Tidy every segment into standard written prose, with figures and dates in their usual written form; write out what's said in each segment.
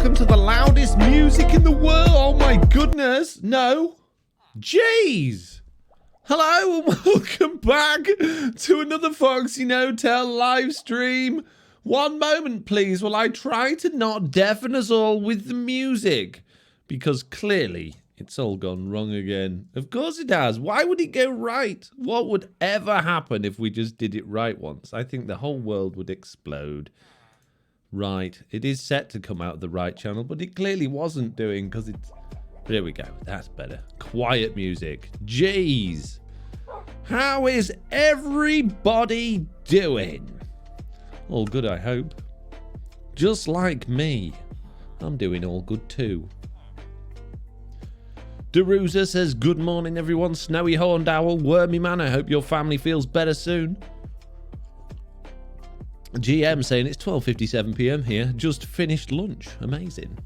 welcome to the loudest music in the world. Oh my goodness. No. Jeez. Hello and welcome back to another Foxy No Tell live stream. One moment, please, while I try to not deafen us all with the music. Because clearly, it's all gone wrong again. Of course it has. Why would it go right? What would ever happen if we just did it right once? I think the whole world would explode. Right. It is set to come out of the right channel, but it clearly wasn't doing because it's... There we go. That's better. Quiet music. Jeez. How is everybody doing? All good, I hope. Just like me. I'm doing all good too. Deruza says, good morning everyone. Snowy Horned Owl, Wormy Man, I hope your family feels better soon. GM saying it's 12:57 PM here. Just finished lunch. Amazing.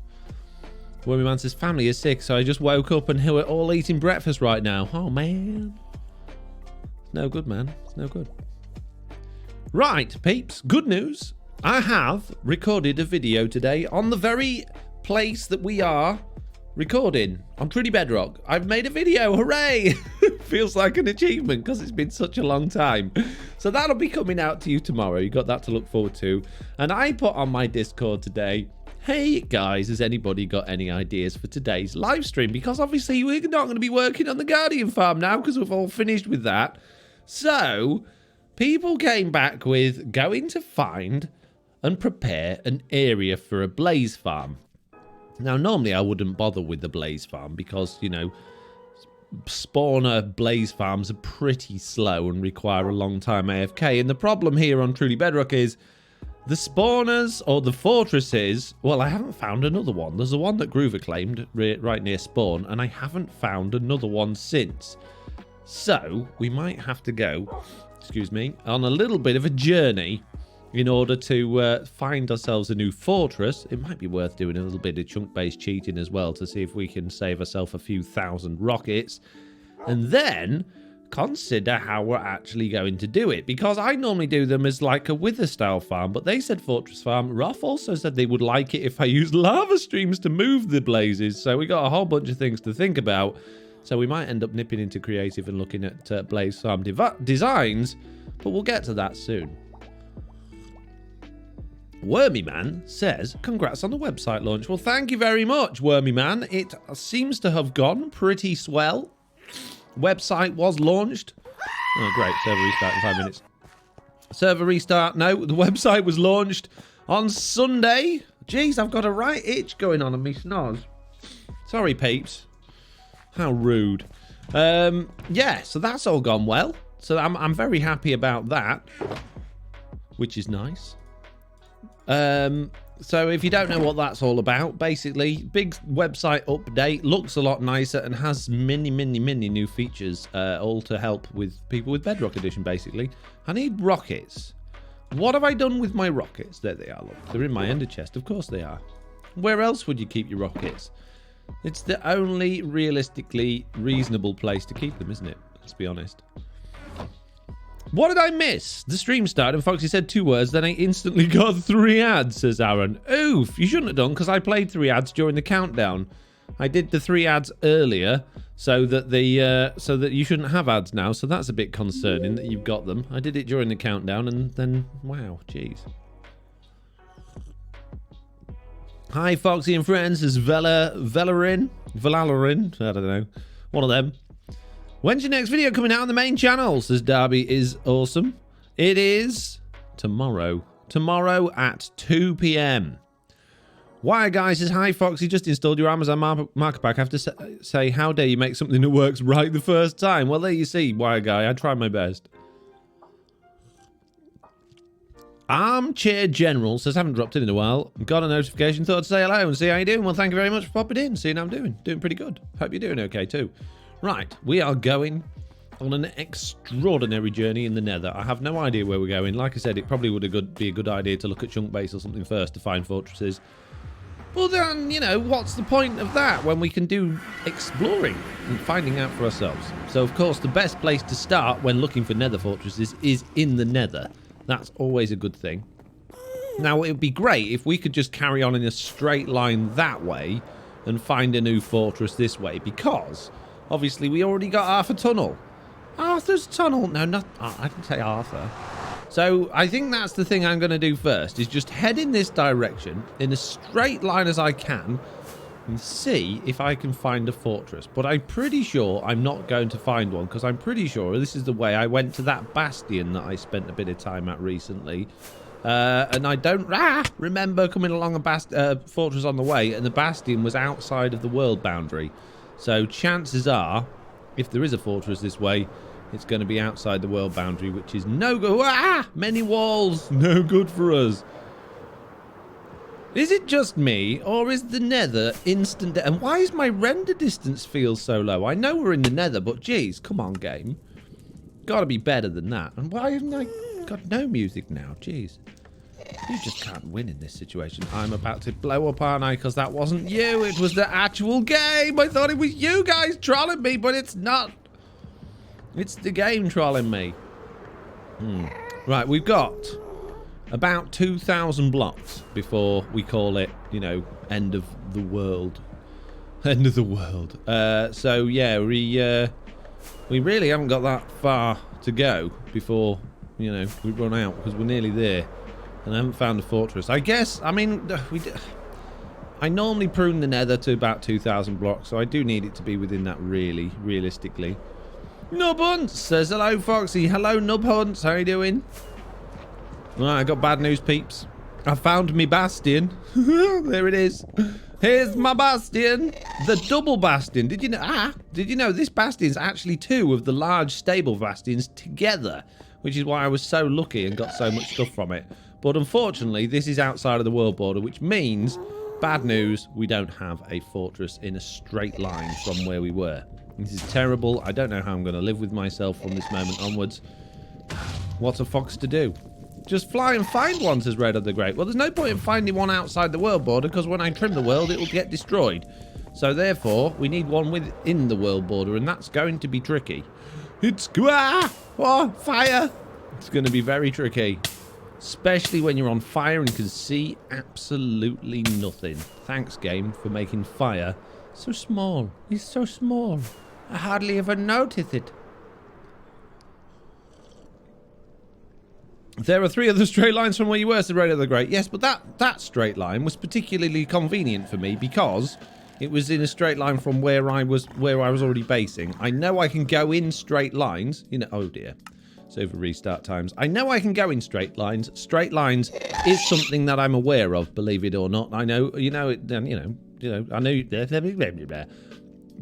Wormy Man says, family is sick, so I just woke up and we're all eating breakfast right now. Oh man. It's no good, man. It's no good. Right, peeps. Good news. I have recorded a video today on the very place that we are recording on Pretty Bedrock. I've made a video. Hooray! Feels like an achievement because it's been such a long time. So that'll be coming out to you tomorrow. You got that to look forward to. And I put on my Discord today, hey guys, has anybody got any ideas for today's live stream? Because obviously we're not going to be working on the Guardian farm now because we've all finished with that. So people came back with going to find and prepare an area for a blaze farm. Now, normally I wouldn't bother with the blaze farm because, you know, spawner blaze farms are pretty slow and require a long time AFK. And the problem here on Truly Bedrock is the spawners or the fortresses, well, I haven't found another one. There's the one that Groover claimed right near spawn, and I haven't found another one since. So we might have to go, excuse me, on a little bit of a journey in order to find ourselves a new fortress. It might be worth doing a little bit of chunk-based cheating as well to see if we can save ourselves a few thousand rockets. And then consider how we're actually going to do it. Because I normally do them as like a wither-style farm, but they said fortress farm. Ruff also said they would like it if I used lava streams to move the blazes. So we got a whole bunch of things to think about. So we might end up nipping into creative and looking at blaze farm designs, but we'll get to that soon. Wormy Man says, congrats on the website launch. Well, thank you very much, Wormy Man. It seems to have gone pretty swell. Website was launched. Oh, great. Server restart in 5 minutes. Server restart. No, the website was launched on Sunday. Jeez, I've got a right itch going on me snaz. Sorry, peeps. How rude. Yeah, so that's all gone well. So I'm very happy about that, which is nice. So if you don't know what that's all about, basically, big website update, looks a lot nicer and has many new features, all to help with people with Bedrock Edition, basically. I need rockets. What have I done with my rockets? There they are, look. They're in my ender chest, of course they are. Where else would you keep your rockets? It's the only realistically reasonable place to keep them, isn't it? Let's be honest. What did I miss? The stream started and Foxy said 2 words, then I instantly got 3 ads, says Aaron. Oof, you shouldn't have done because I played 3 ads during the countdown. I did the 3 ads earlier so that you shouldn't have ads now, so that's a bit concerning that you've got them. I did it during the countdown and then, wow, jeez. Hi, Foxy and friends, this is Valerian, I don't know, one of them. When's your next video coming out on the main channel? Says Darby is awesome. It is tomorrow. Tomorrow at 2 PM. Why, guys, says, hi, Foxy, just installed your Amazon marker pack. I have to say, how dare you make something that works right the first time? Well, there you see, Why Guy, I tried my best. Armchair General says, haven't dropped in a while. Got a notification, thought to say hello and see how you're doing. Well, thank you very much for popping in. Seeing how I'm doing. Doing pretty good. Hope you're doing okay, too. Right, we are going on an extraordinary journey in the Nether. I have no idea where we're going. Like I said, it probably would be a good idea to look at chunk base or something first to find fortresses. Well then, you know, what's the point of that when we can do exploring and finding out for ourselves? So, of course, the best place to start when looking for Nether fortresses is in the Nether. That's always a good thing. Now, it would be great if we could just carry on in a straight line that way and find a new fortress this way, because obviously we already got Arthur Tunnel. Arthur's Tunnel? No, not... I didn't say Arthur. So I think that's the thing I'm going to do first, is just head in this direction in a straight line as I can and see if I can find a fortress. But I'm pretty sure I'm not going to find one, because I'm pretty sure this is the way I went to that bastion that I spent a bit of time at recently. And I don't remember coming along a fortress on the way, and the bastion was outside of the world boundary. So chances are, if there is a fortress this way, it's going to be outside the world boundary, which is no good. Many walls, no good for us. Is it just me, or is the nether instant... And why is my render distance feel so low? I know we're in the nether, but geez, come on, game. Gotta be better than that. And why haven't I got no music now? Jeez. You just can't win in this situation. I'm about to blow up, aren't I? Because that wasn't you. It was the actual game. I thought it was you guys trolling me, but it's not. It's the game trolling me. Right, we've got about 2,000 blocks before we call it, you know, end of the world. End of the world. So, yeah, we really haven't got that far to go before, you know, we run out, because we're nearly there. And I haven't found a fortress. I guess, I mean, I normally prune the nether to about 2,000 blocks, so I do need it to be within that really, realistically. Nubhunts says, hello, Foxy. Hello, Nubhunts. How you doing? Right, I got bad news, peeps. I found me bastion. There it is. Here's my bastion. The double bastion. Did you know? Did you know this bastion is actually two of the large stable bastions together, which is why I was so lucky and got so much stuff from it. But unfortunately, this is outside of the world border, which means, bad news, we don't have a fortress in a straight line from where we were. This is terrible. I don't know how I'm going to live with myself from this moment onwards. What's a fox to do? Just fly and find one, says Red of the Great. Well, there's no point in finding one outside the world border, because when I trim the world, it will get destroyed. So therefore, we need one within the world border, and that's going to be tricky. It's... Oh, fire! It's going to be very tricky. Especially when you're on fire and can see absolutely nothing. Thanks, game, for making fire so small. It's so small. I hardly ever notice it. There are 3 other straight lines from where you were, said Red of the Great. Yes, but that straight line was particularly convenient for me because it was in a straight line from where I was already basing. I know I can go in straight lines. You know, oh dear. It's over restart times. I know I can go in straight lines. Straight lines is something that I'm aware of, believe it or not. I know, I know.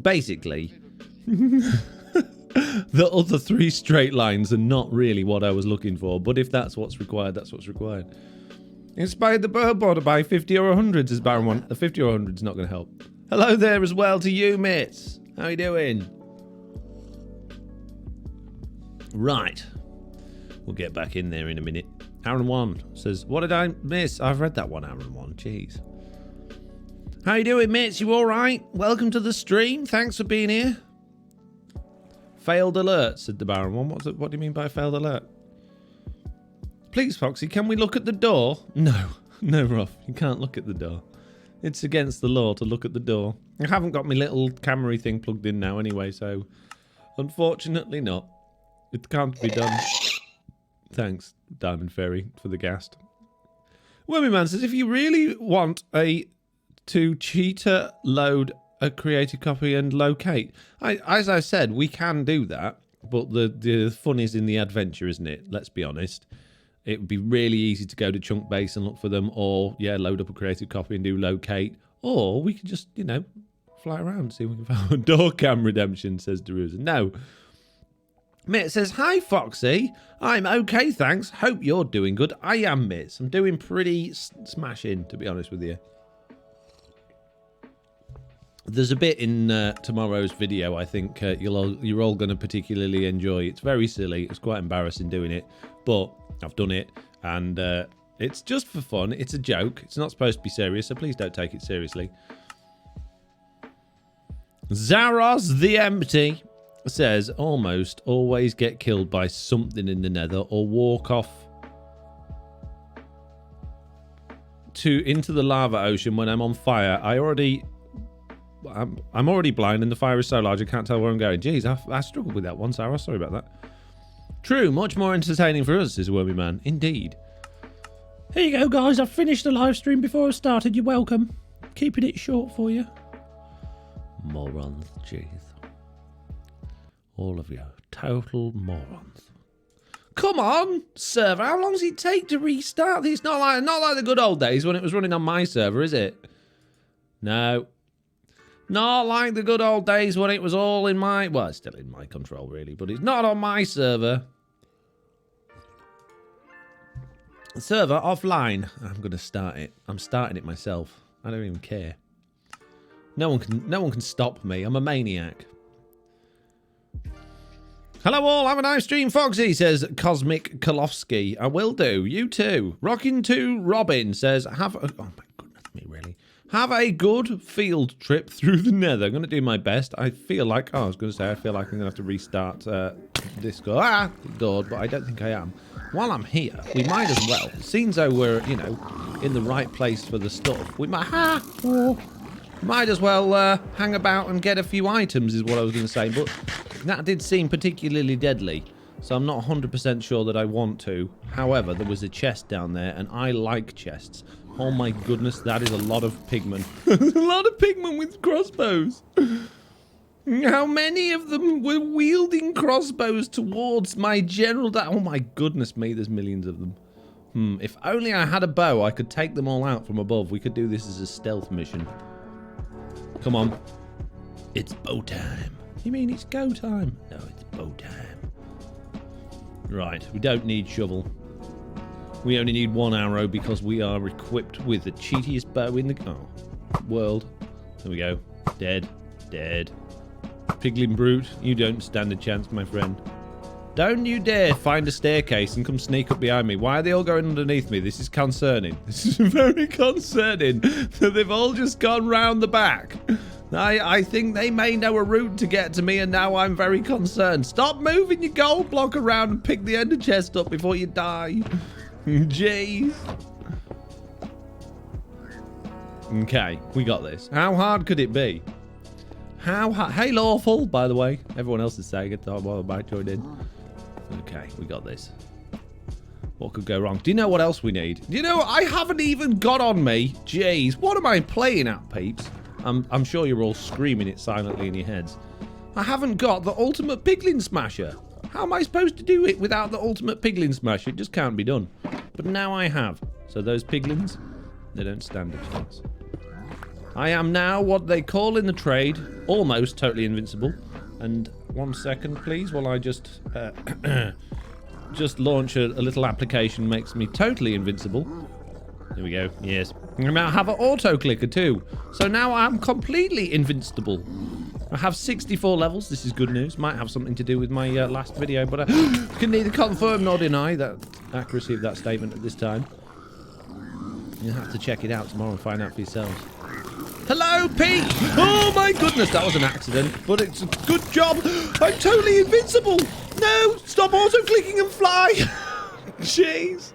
Basically, the other 3 straight lines are not really what I was looking for, but if that's what's required, that's what's required. Inspired the bird border by 50 or 100, says Baron 1. The 50 or 100 is not going to help. Hello there as well to you, mates. How you doing? Right. We'll get back in there in a minute. Aaron 1 says, what did I miss? I've read that one, Aaron 1. Jeez. How you doing, mates? You all right? Welcome to the stream. Thanks for being here. Failed alert, said the Baron 1. What do you mean by failed alert? Please, Foxy, can we look at the door? No. No, Ruff. You can't look at the door. It's against the law to look at the door. I haven't got my little camera thing plugged in now anyway, so unfortunately not. It can't be done. Thanks, Diamond Fairy, for the ghast. Wormy Man says, if you really want to cheater load a created copy and locate. As I said, we can do that, but the fun is in the adventure, isn't it? Let's be honest. It would be really easy to go to Chunk Base and look for them, or, yeah, load up a created copy and do locate, or we can just, you know, fly around and see if we can find a door cam redemption, says Deruza. No. Mitt says, hi, Foxy. I'm okay, thanks. Hope you're doing good. I am, Mitt. I'm doing pretty smashing, to be honest with you. There's a bit in tomorrow's video I think you're all going to particularly enjoy. It's very silly. It's quite embarrassing doing it, but I've done it, and it's just for fun. It's a joke. It's not supposed to be serious, so please don't take it seriously. Zaros the Empty says, almost always get killed by something in the nether or walk off into the lava ocean when I'm on fire. I'm already blind and the fire is so large I can't tell where I'm going. Jeez, I struggled with that one, Sarah. Sorry about that. True, much more entertaining for us, says Wormy Man. Indeed. Here you go, guys. I've finished the live stream before I started. You're welcome. Keeping it short for you. Morons, jeez. All of you. Total morons. Come on, server. How long does it take to restart this? Not like the good old days when it was running on my server, is it? No. Not like the good old days when it was all in my... Well, it's still in my control, really, but it's not on my server. Server offline. I'm going to start it. I'm starting it myself. I don't even care. No one can stop me. I'm a maniac. Hello all, have a nice stream, Foxy, says Cosmic Kolofsky. I will do. You too. Rockin' to Robin says, oh my goodness me, really. Have a good field trip through the nether. I'm going to do my best. I feel like, I feel like I'm going to have to restart Discord, but I don't think I am. While I'm here, we might as well. Seems though we're, you know, in the right place for the stuff. We might as well hang about and get a few items, is what I was going to say. But that did seem particularly deadly. So I'm not 100% sure that I want to. However, there was a chest down there, and I like chests. Oh my goodness, that is a lot of pigmen. A lot of pigmen with crossbows. How many of them were wielding crossbows towards my general... Oh my goodness me, there's millions of them. If only I had a bow, I could take them all out from above. We could do this as a stealth mission. Come on. It's bow time. You mean it's go time? No, it's bow time. Right, we don't need shovel. We only need one arrow because we are equipped with the cheatiest bow in the world. There we go. Dead. Dead. Piglin brute, you don't stand a chance, my friend. Don't you dare find a staircase and come sneak up behind me. Why are they all going underneath me? This is concerning. This is very concerning that they've all just gone round the back. I think they may know a route to get to me, and now I'm very concerned. Stop moving your gold block around and pick the ender chest up before you die. Jeez. Okay, we got this. How hard could it be? How hard? Hey, Lawful, by the way. Everyone else is saying it. I might join in. Okay, we got this. What could go wrong? Do you know what else we need? Do you know, I haven't even got on me. Jeez, what am I playing at, peeps? I'm sure you're all screaming it silently in your heads. I haven't got the ultimate piglin smasher. How am I supposed to do it without the ultimate piglin smasher? It just can't be done. But now I have. So those piglins, they don't stand a chance. I am now what they call in the trade almost totally invincible. And 1 second, please, while I just launch a little application makes me totally invincible. Here we go. Yes. I now have an auto clicker too. So now I'm completely invincible. I have 64 levels. This is good news. Might have something to do with my last video, but I can neither confirm nor deny that accuracy of that statement at this time. You'll have to check it out tomorrow and find out for yourselves. Hello, Pete! Oh my goodness, that was an accident, but it's a good job. I'm totally invincible. No, stop auto-clicking and fly. Jeez.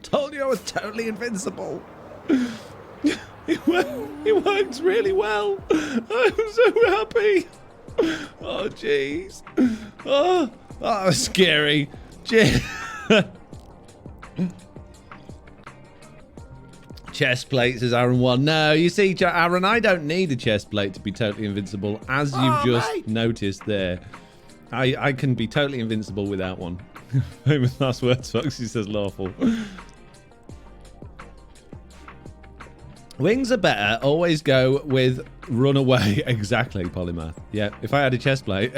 Told you I was totally invincible. It works really well. I'm so happy. Oh, jeez. Oh, that was scary. Jeez. Chest plate, says Aaron 1. No, you see, Aaron, I don't need a chest plate to be totally invincible, as you've just noticed there. I can be totally invincible without one. Famous last words, Foxy says lawful. Wings are better. Always go with run away. Exactly, Polymath. Yeah, if I had a chest plate,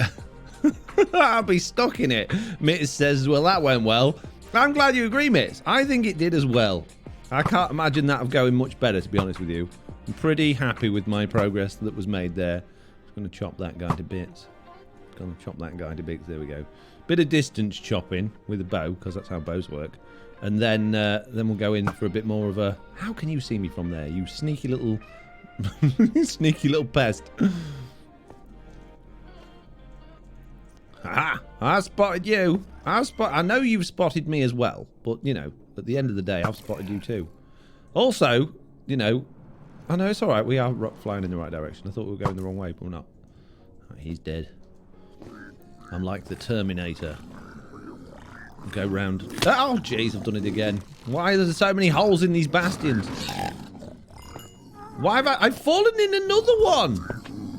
I'd be stuck in it. Mitz says, well, that went well. I'm glad you agree, Mitz. I think it did as well. I can't imagine that going much better, to be honest with you. I'm pretty happy with my progress that was made there. I'm going to chop that guy to bits. There we go. Bit of distance chopping with a bow, because that's how bows work. And then we'll go in for a bit more of a... How can you see me from there, you sneaky little... sneaky little pest. Ah, I spotted you. I know you've spotted me as well, but, you know, at the end of the day, I've spotted you too. Also, you know, I know it's all right. We are flying in the right direction. I thought we were going the wrong way, but we're not. Right, he's dead. I'm like the Terminator. Go round. Oh, jeez, I've done it again. Why are there so many holes in these bastions? Why have I've fallen in another one?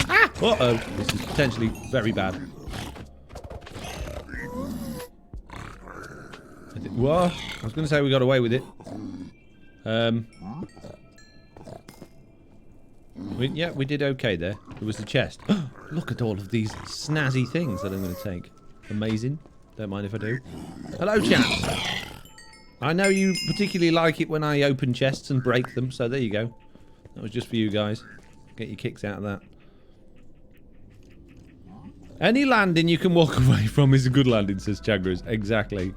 Ah! Uh-oh. This is potentially very bad. Whoa. I was going to say we got away with it. Yeah, we did okay there. There was the chest. Look at all of these snazzy things that I'm going to take. Amazing. Don't mind if I do. Hello, chaps. I know you particularly like it when I open chests and break them, so there you go. That was just for you guys. Get your kicks out of that. Any landing you can walk away from is a good landing, says Chagras. Exactly.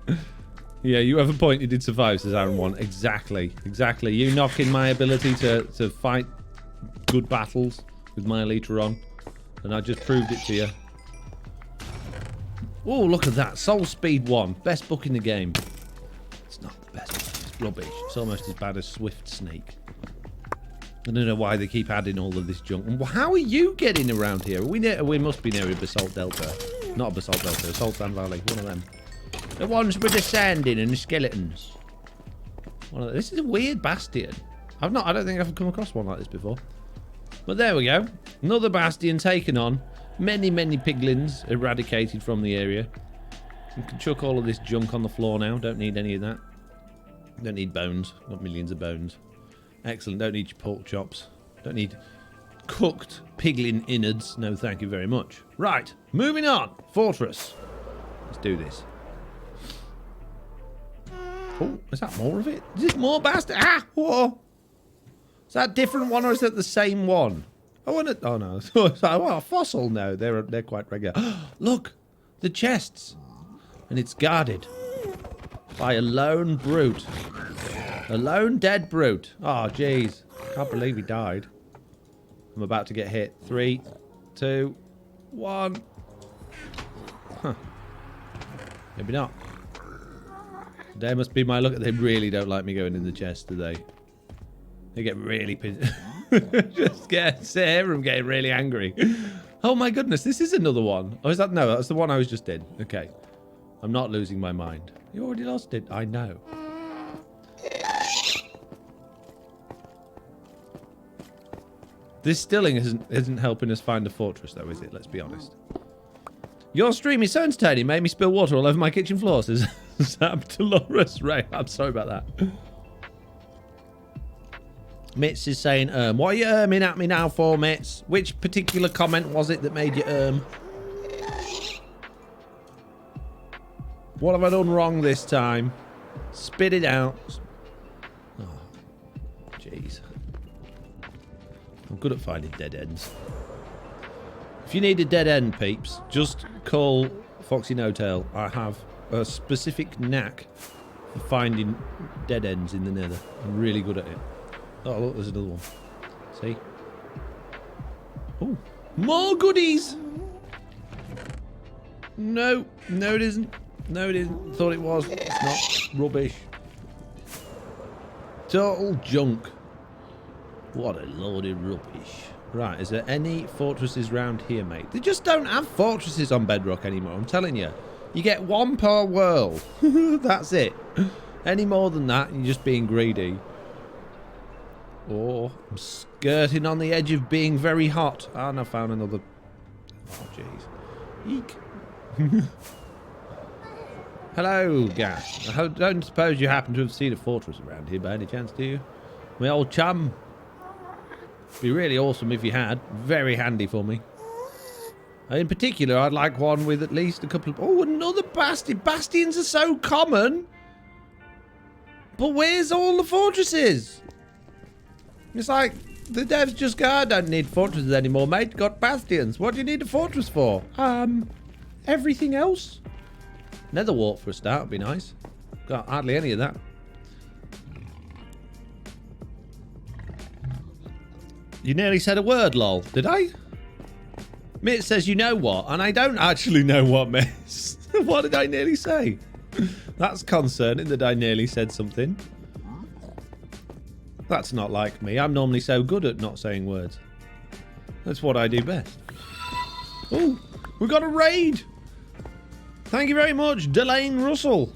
Yeah, you have a point. You did survive, says Aaron 1. Exactly. Exactly. You knocking my ability to fight good battles with my Elytra on. And I just proved it to you. Oh, look at that. Soul Speed 1. Best book in the game. It's not the best book. It's rubbish. It's almost as bad as Swift Snake. I don't know why they keep adding all of this junk. How are you getting around here? Are we near? We must be near a Basalt Delta. Not a Basalt Delta. A Sultan Valley. One of them. The ones with the sand in and the skeletons. This is a weird bastion. I don't think I've come across one like this before. But there we go. Another bastion taken on. Many, many piglins eradicated from the area. You can chuck all of this junk on the floor now. Don't need any of that. Don't need bones. Got millions of bones. Excellent. Don't need your pork chops. Don't need cooked piglin innards. No, thank you very much. Right. Moving on. Fortress. Let's do this. Oh, is that more of it? Is it more bastard? Ah! Whoa! Is that a different one or is that the same one? I want to. Oh no! Oh, a fossil. No, they're quite regular. Look, the chests, and it's guarded by a lone brute, a lone dead brute. Oh jeez, can't believe he died. I'm about to get hit. 3, 2, 1. Huh? Maybe not. There must be my luck. They really don't like me going in the chest, do they? They get really pissed. Just get Sarah getting really angry. Oh my goodness, this is another one. Oh, is that? No, that's the one I was just in. Okay. I'm not losing my mind. You already lost it. I know. This stilling isn't helping us find a fortress, though, is it? Let's be honest. Your stream is so entertaining. Made me spill water all over my kitchen floor, says Zap Dolores Ray. I'm sorry about that. Mitz is saying, what are you erming at me now for, Mitz? Which particular comment was it that made you What have I done wrong this time? Spit it out. Oh, jeez. I'm good at finding dead ends. If you need a dead end, peeps, just call Foxy No-Tail. I have a specific knack for finding dead ends in the nether. I'm really good at it. Oh, look, there's another one. See? Oh, more goodies! No, no it isn't. No it isn't. Thought it was. It's not. Rubbish. Total junk. What a load of rubbish. Right, is there any fortresses round here, mate? They just don't have fortresses on Bedrock anymore, I'm telling you. You get one per world. That's it. Any more than that, you're just being greedy. Oh, I'm skirting on the edge of being very hot. And I found another... Oh, jeez. Eek. Hello, Gas. I don't suppose you happen to have seen a fortress around here by any chance, do you? My old chum. Be really awesome if you had. Very handy for me. In particular, I'd like one with at least a couple of... Oh, another bastion. Bastions are so common. But where's all the fortresses? It's like the devs just go, I don't need fortresses anymore, mate. Got bastions. What do you need a fortress for? Everything else. Nether wart for a start would be nice. Got hardly any of that. You nearly said a word, lol. Did I? Mitt says, you know what? And I don't actually know what, miss. What did I nearly say? That's concerning that I nearly said something. That's not like me. I'm normally so good at not saying words. That's what I do best. Oh, we got a raid. Thank you very much, Delane Russell.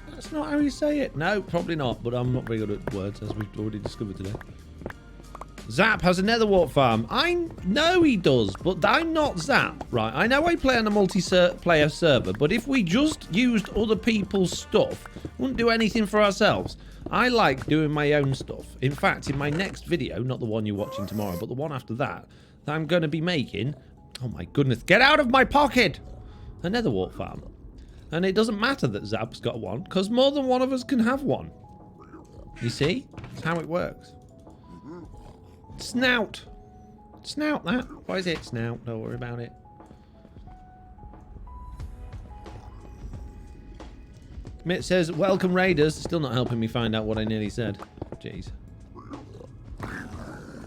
That's not how you say it. No, probably not, but I'm not very good at words, as we've already discovered today. Zap has a netherwart farm. I know he does, but I'm not Zap. Right, I know I play on a multi-player server, but if we just used other people's stuff, wouldn't do anything for ourselves. I like doing my own stuff. In fact, in my next video, not the one you're watching tomorrow, but the one after that, I'm going to be making... Oh my goodness, get out of my pocket! A netherwart farm. And it doesn't matter that Zap's got one, because more than one of us can have one. You see? That's how it works. Snout. Snout that. What is it? Snout. Don't worry about it. Mitt says, welcome raiders. Still not helping me find out what I nearly said. Jeez.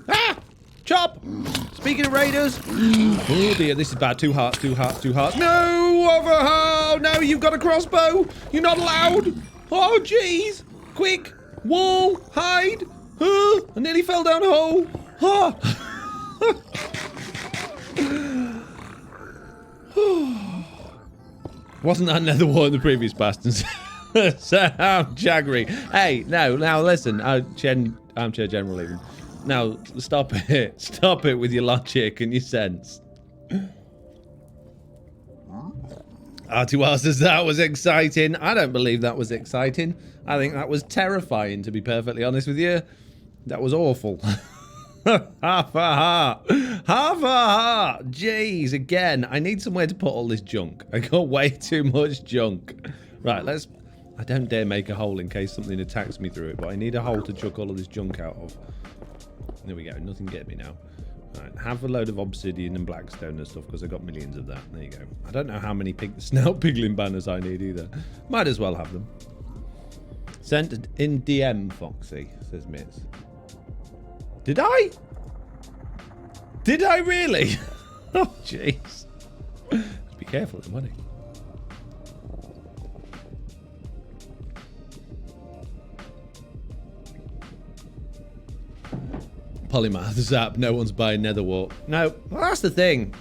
Ah! Chop! Speaking of raiders. Oh dear, this is bad. 2 hearts, 2 hearts, 2 hearts. No! Over! Oh, no, you've got a crossbow. You're not allowed. Oh, jeez. Quick. Wall. Hide. I nearly fell down a hole. Wasn't that another one of the previous bastards? Sam Jaggery. Hey, no, now listen. Armchair General even. Now, stop it. Stop it with your logic and your sense. R2R says that was exciting. I don't believe that was exciting. I think that was terrifying, to be perfectly honest with you. That was awful. Half a heart. Half a heart. Jeez, again, I need somewhere to put all this junk. I got way too much junk. Right, let's... I don't dare make a hole in case something attacks me through it, but I need a hole to chuck all of this junk out of. There we go. Nothing get me now. Right, have a load of obsidian and blackstone and stuff because I got millions of that. There you go. I don't know how many snout piglin banners I need either. Might as well have them. Sent in DM, Foxy, says Mitz. Did I? Did I really? Oh, jeez. Just be careful with the money. Polymath, Zap, no one's buying netherwart. No, well, that's the thing.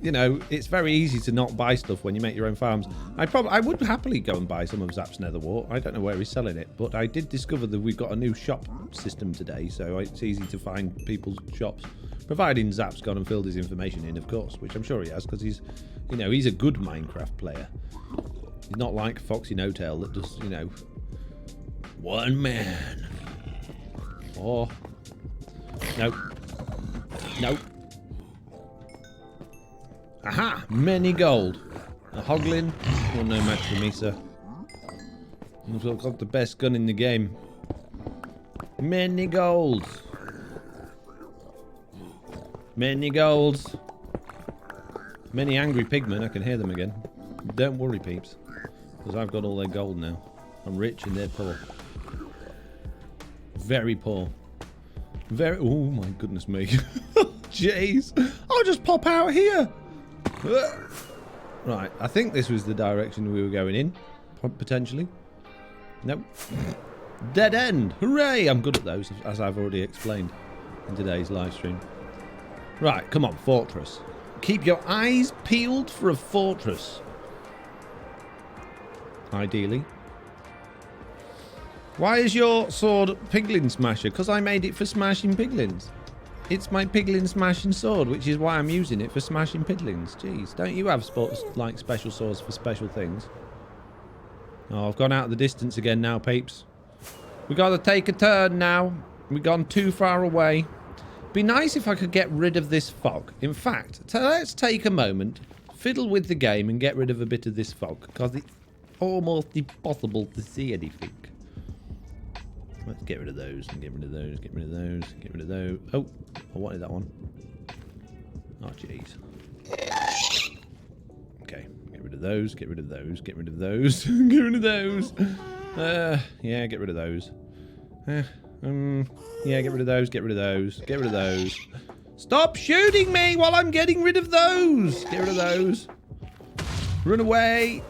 You know, it's very easy to not buy stuff when you make your own farms. I would happily go and buy some of Zap's netherwart. I don't know where he's selling it, but I did discover that we've got a new shop system today, so it's easy to find people's shops, providing Zap's gone and filled his information in, of course, which I'm sure he has, because he's, you know, he's a good Minecraft player. He's not like Foxy No-Tail that does, you know, one man. Oh. No. No. Aha! Many gold. A hoglin. Well, no match for me, sir. I've got the best gun in the game. Many golds. Many golds. Many angry pigmen. I can hear them again. Don't worry, peeps. Because I've got all their gold now. I'm rich and they're poor. Very poor. Very... Oh, my goodness me. Jeez. I'll just pop out here. Right, I think this was the direction we were going in, potentially. Nope. Dead end. Hooray! I'm good at those, as I've already explained in today's live stream. Right, come on, fortress. Keep your eyes peeled for a fortress. Ideally. Why is your sword piglin smasher? Because I made it for smashing piglins. It's my piglin smashing sword, which is why I'm using it for smashing piglins. Jeez, don't you have like special swords for special things? Oh, I've gone out of the distance again now, peeps. We got to take a turn now. We've gone too far away. Be nice if I could get rid of this fog. In fact, let's take a moment, fiddle with the game and get rid of a bit of this fog, because it's almost impossible to see anything. Let's get rid of those and get rid of those, get rid of those, get rid of those. Oh, I wanted that one. Oh, jeez. Okay, get rid of those, get rid of those, get rid of those, get rid of those. Yeah, get rid of those. Yeah, get rid of those, get rid of those, get rid of those. Stop shooting me while I'm getting rid of those. Get rid of those. Run away.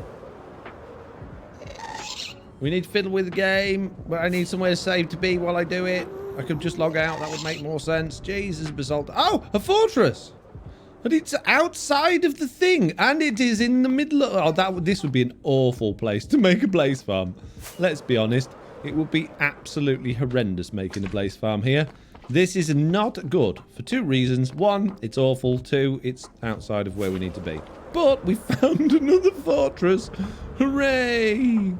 We need to fiddle with the game, but I need somewhere safe to be while I do it. I could just log out. That would make more sense. Jesus, basalt. Oh, a fortress! And it's outside of the thing. And it is in the middle of... Oh, this would be an awful place to make a blaze farm. Let's be honest. It would be absolutely horrendous making a blaze farm here. This is not good for 2 reasons. 1, it's awful. 2, it's outside of where we need to be. But we found another fortress. Hooray!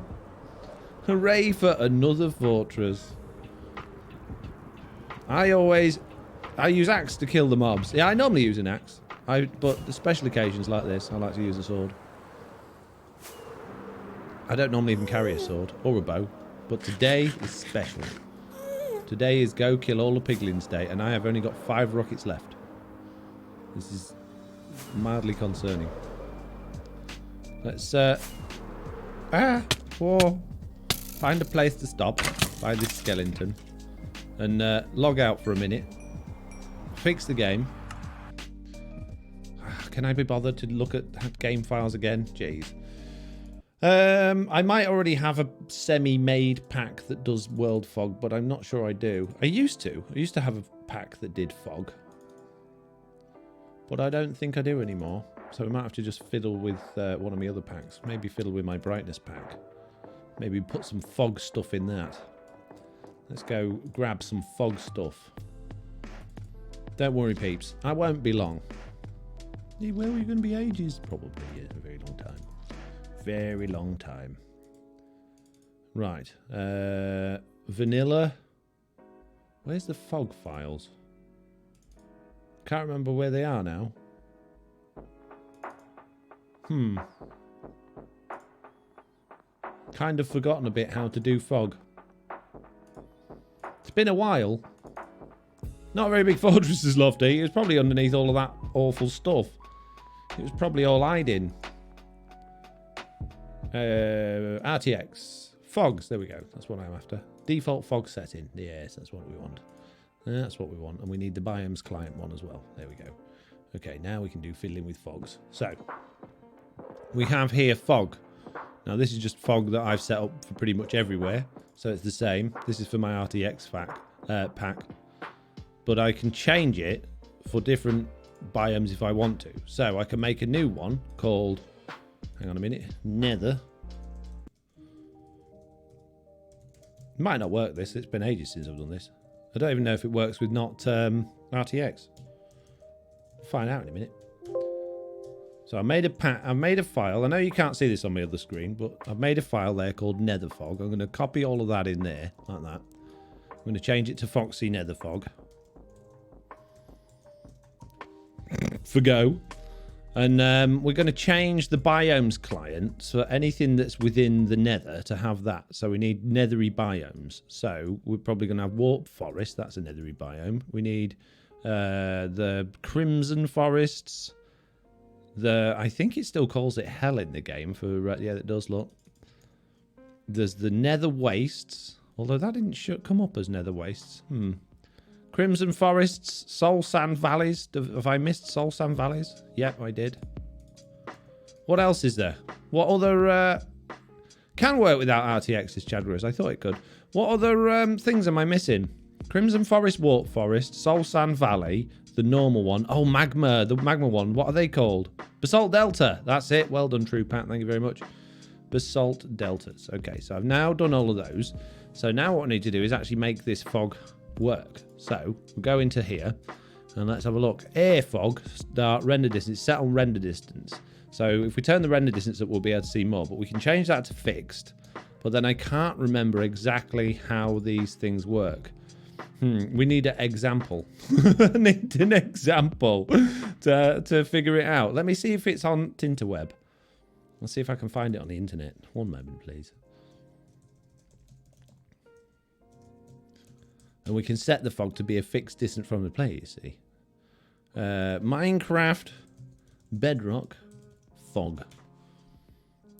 Hooray for another fortress. I use axe to kill the mobs. Yeah, I normally use an axe. But the special occasions like this, I like to use a sword. I don't normally even carry a sword or a bow. But today is special. Today is go kill all the piglins day, and I have only got 5 rockets left. This is mildly concerning. Let's whoa. Find a place to stop by this skeleton and log out for a minute. Fix the game. Can I be bothered to look at game files again? Jeez. I might already have a semi-made pack that does world fog, but I'm not sure I do. I used to have a pack that did fog, but I don't think I do anymore. So we might have to just fiddle with one of my other packs. Maybe fiddle with my brightness pack. Maybe put some fog stuff in that. Let's go grab some fog stuff. Don't worry, peeps. I won't be long. Yeah, well, you're going to be ages. Probably, yeah, a very long time. Very long time. Right. Vanilla. Where's the fog files? Can't remember where they are now. Kind of forgotten a bit how to do fog. It's been a while. Not a very big fortress is Lofty. It was probably underneath all of that awful stuff. It was probably all hiding. RTX. Fogs. There we go. That's what I'm after. Default fog setting. Yes, that's what we want. That's what we want. And we need the biomes client one as well. There we go. Okay, now we can do fiddling with fogs. So, we have here fog. Now, this is just fog that I've set up for pretty much everywhere. So, it's the same. This is for my RTX pack. But I can change it for different biomes if I want to. So, I can make a new one called... Hang on a minute. Nether. Might not work this. It's been ages since I've done this. I don't even know if it works with not RTX. Find out in a minute. So I made a file. I know you can't see this on my other screen, but I've made a file there called Nether Fog. I'm going to copy all of that in there, like that. I'm going to change it to Foxy Nether Fog. For go. And we're going to change the biomes client so anything that's within the nether to have that. So we need nethery biomes. So we're probably going to have warp forest. That's a nethery biome. We need the crimson forests. I think it still calls it hell in the game. Yeah, it does look. There's the nether wastes. Although that didn't come up as nether wastes. Crimson Forests, Soul Sand Valleys. Have I missed Soul Sand Valleys? Yep, I did. What else is there? What other... can work without RTX's Chadwers. I thought it could. What other things am I missing? Crimson Forest, Warp Forest, Soul Sand Valley, the normal one. Oh, Magma, the Magma one. What are they called? Basalt Delta. That's it. Well done, True Pat. Thank you very much. Basalt Deltas. Okay, so I've now done all of those. So now what I need to do is actually make this fog work. So we'll go into here and let's have a look. Air fog, start render distance, set on render distance. So if we turn the render distance up, we'll be able to see more, but we can change that to fixed. But then I can't remember exactly how these things work. We need an example. I need an example to figure it out. Let me see if it's on Tinterweb. Let's see if I can find it on the internet. One moment, please. And we can set the fog to be a fixed distance from the player, you see. Minecraft, Bedrock, fog.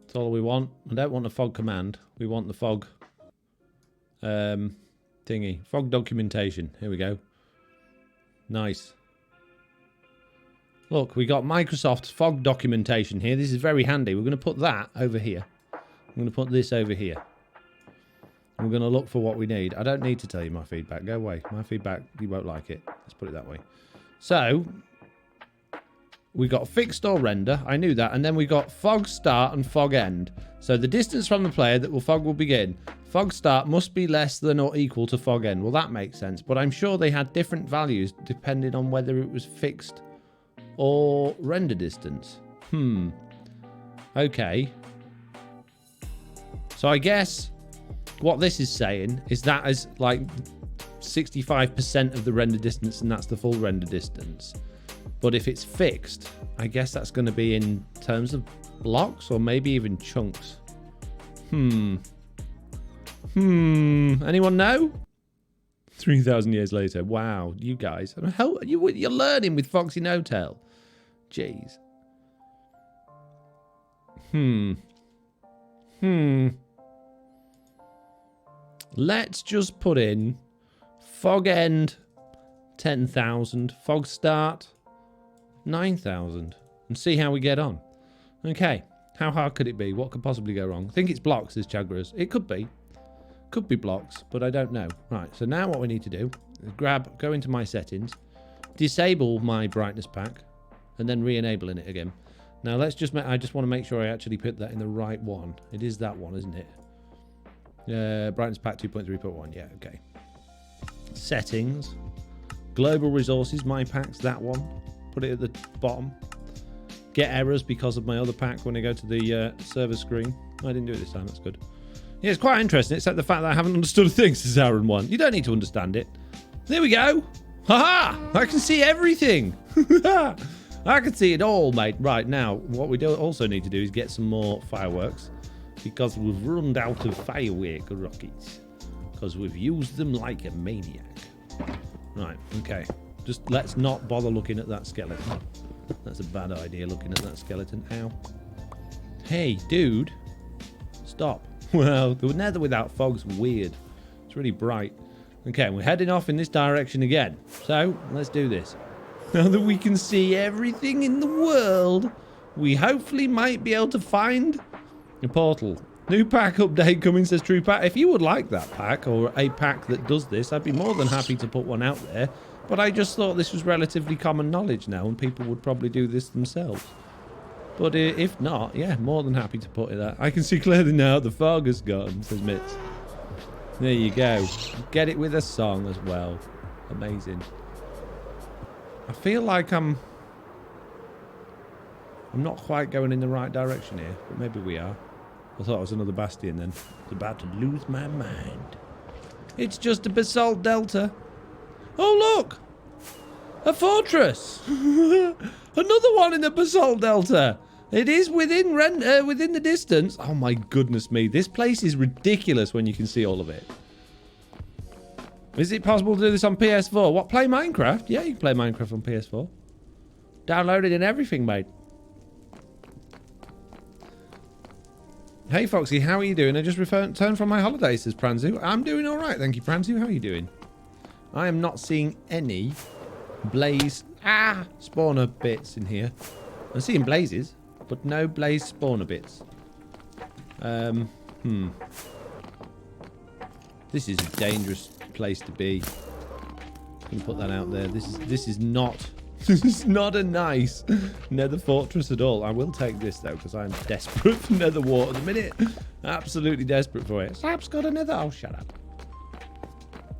That's all we want. I don't want the fog command. We want the fog thingy. Fog documentation. Here we go. Nice. Look, we got Microsoft's fog documentation here. This is very handy. We're going to put that over here. I'm going to put this over here. And we're going to look for what we need. I don't need to tell you my feedback. Go away. My feedback, you won't like it. Let's put it that way. So, we got fixed or render. I knew that. And then we got fog start and fog end. So the distance from the player that fog will begin. Fog start must be less than or equal to fog end. Well, that makes sense. But I'm sure they had different values depending on whether it was fixed or render distance. Okay. So I guess what this is saying is that is like 65% of the render distance, and that's the full render distance. But if it's fixed, I guess that's going to be in terms of blocks or maybe even chunks. Anyone know? 3,000 years later. Wow, you guys. You're learning with Foxy No-Tail. Jeez. Let's just put in fog end 10,000, fog start 9,000, and see how we get on. Okay, how hard could it be? What could possibly go wrong? I think it's blocks, says Chagras. It could be. Could be blocks, but I don't know. Right, so now what we need to do is go into my settings, disable my brightness pack, and then re-enabling it again. Now let's just I just want to make sure I actually put that in the right one. It is that one, isn't it? Brightness pack 2.3.1. Yeah, okay. Settings, global resources, my pack's that one. Put it at the bottom. Get errors because of my other pack when I go to the server screen. I didn't do it this time, that's good. Yeah, it's quite interesting, except the fact that I haven't understood a thing, says Aaron 1. You don't need to understand it. There we go. Ha-ha! I can see everything. I can see it all, mate. Right, now, what we also need to do is get some more fireworks, because we've run out of firework rockets, because we've used them like a maniac. Right, okay. Just let's not bother looking at that skeleton. That's a bad idea, looking at that skeleton. Ow. Hey, dude. Stop. Well, the nether without fog's weird. It's really bright. Okay, we're heading off in this direction again. So, let's do this. Now that we can see everything in the world, we hopefully might be able to find a portal. New pack update coming, says True Pack. If you would like that pack, or a pack that does this, I'd be more than happy to put one out there. But I just thought this was relatively common knowledge now, and people would probably do this themselves. But if not, yeah, more than happy to put it out. I can see clearly now the fog has gone, says Mitz. There you go. Get it with a song as well. Amazing. I feel like I'm not quite going in the right direction here, but maybe we are. I thought it was another bastion then. I was about to lose my mind. It's just a basalt delta. Oh, look! A fortress! Another one in the basalt delta! It is within the distance. Oh my goodness me. This place is ridiculous when you can see all of it. Is it possible to do this on PS4? What, play Minecraft? Yeah, you can play Minecraft on PS4. Downloaded and everything, mate. Hey, Foxy, how are you doing? I just returned from my holiday, says Pranzu. I'm doing all right, thank you, Pranzu. How are you doing? I am not seeing any blaze spawner bits in here. I'm seeing blazes, but no blaze spawner bits. This is a dangerous place to be. Can put that out there. This is not a nice nether fortress at all. I will take this though, because I'm desperate for nether wart at the minute. Absolutely desperate for it. Slap's got a nether. Oh, shut up.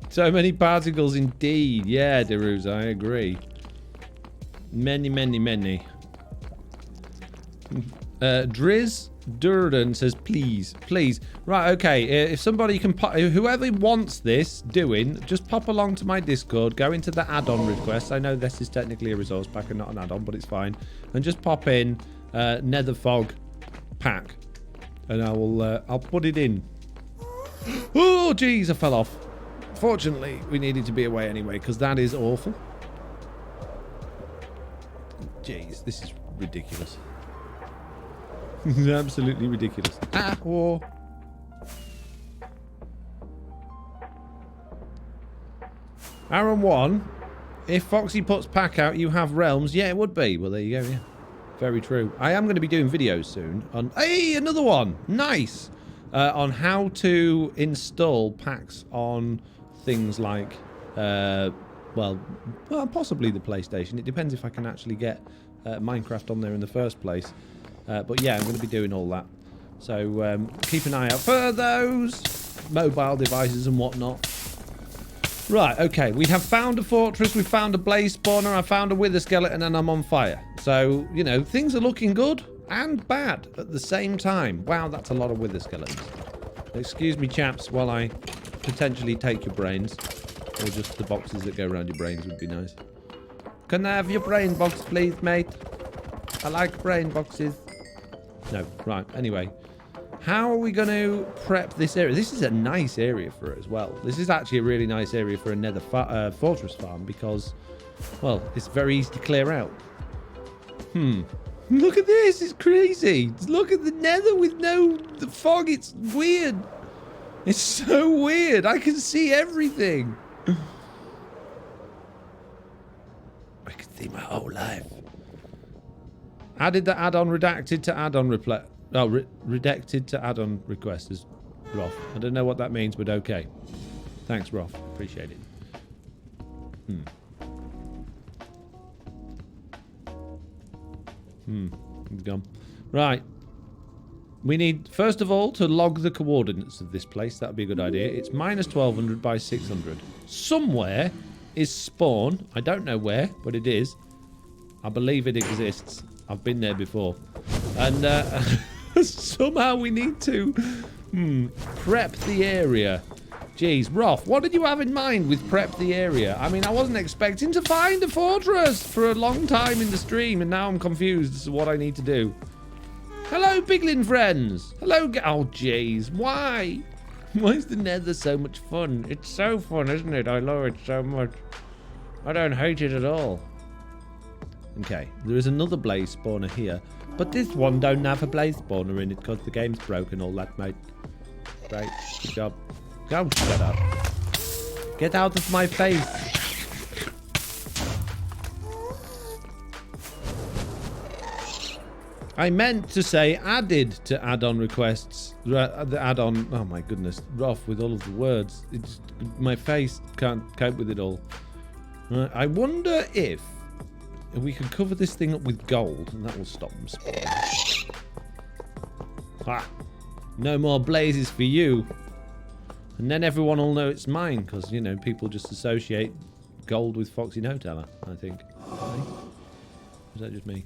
So many particles indeed. Yeah, Deruz, I agree. Many, many, many. Driz Durden says, please, please. Right, okay. If somebody can pop, whoever wants this doing, just pop along to my Discord. Go into the add-on request. I know this is technically a resource pack and not an add-on, but it's fine. And just pop in Nether Fog pack, and I'll put it in. Oh, jeez, I fell off. Fortunately, we needed to be away anyway, because that is awful. Jeez, this is ridiculous. This is absolutely ridiculous. Aaron 1, if Foxy puts pack out, you have realms. Yeah, it would be. Well, there you go, yeah. Very true. I am going to be doing videos soon on... Hey, another one! Nice! on how to install packs on things like, well, possibly the PlayStation. It depends if I can actually get Minecraft on there in the first place. But yeah, I'm going to be doing all that. So keep an eye out for those mobile devices and whatnot. Right, okay, we have found a fortress, we found a blaze spawner, I found a wither skeleton, and I'm on fire. So, you know, things are looking good and bad at the same time. Wow, that's a lot of wither skeletons. Excuse me, chaps, while I potentially take your brains. Or just the boxes that go around your brains would be nice. Can I have your brain box, please, mate? I like brain boxes. No, right, anyway. How are we going to prep this area? This is a nice area for it as well. This is actually a really nice area for a nether fortress farm because, well, it's very easy to clear out. Look at this. It's crazy. Look at the nether with the fog. It's weird. It's so weird. I can see everything. I can see my whole life. Added the add-on redacted to add-on replay. Oh, redacted to add-on request is Roth. I don't know what that means, but okay. Thanks, Roth. Appreciate it. He's gone. Right. We need, first of all, to log the coordinates of this place. That would be a good idea. It's minus 1200 by 600. Somewhere is spawn. I don't know where, but it is. I believe it exists. I've been there before. And somehow we need to prep the area. Jeez, Roth, what did you have in mind with prep the area? I mean, I wasn't expecting to find a fortress for a long time in the stream, and now I'm confused as to what I need to do. Hello, Piglin friends. Hello, oh, jeez, why? Why is the nether so much fun? It's so fun, isn't it? I love it so much. I don't hate it at all. Okay, there is another blaze spawner here, but this one don't have a blaze spawner in it because the game's broken, all that, mate. Right, good job. Go, shut up. Get out of my face. I meant to say added to add-on requests. The add-on, oh my goodness, rough with all of the words. It's, my face can't cope with it all. I wonder if we can cover this thing up with gold, and that will stop them spawning. Ah, no more blazes for you. And then everyone will know it's mine, because, you know, people just associate gold with Foxy No Teller, I think. Right? Is that just me?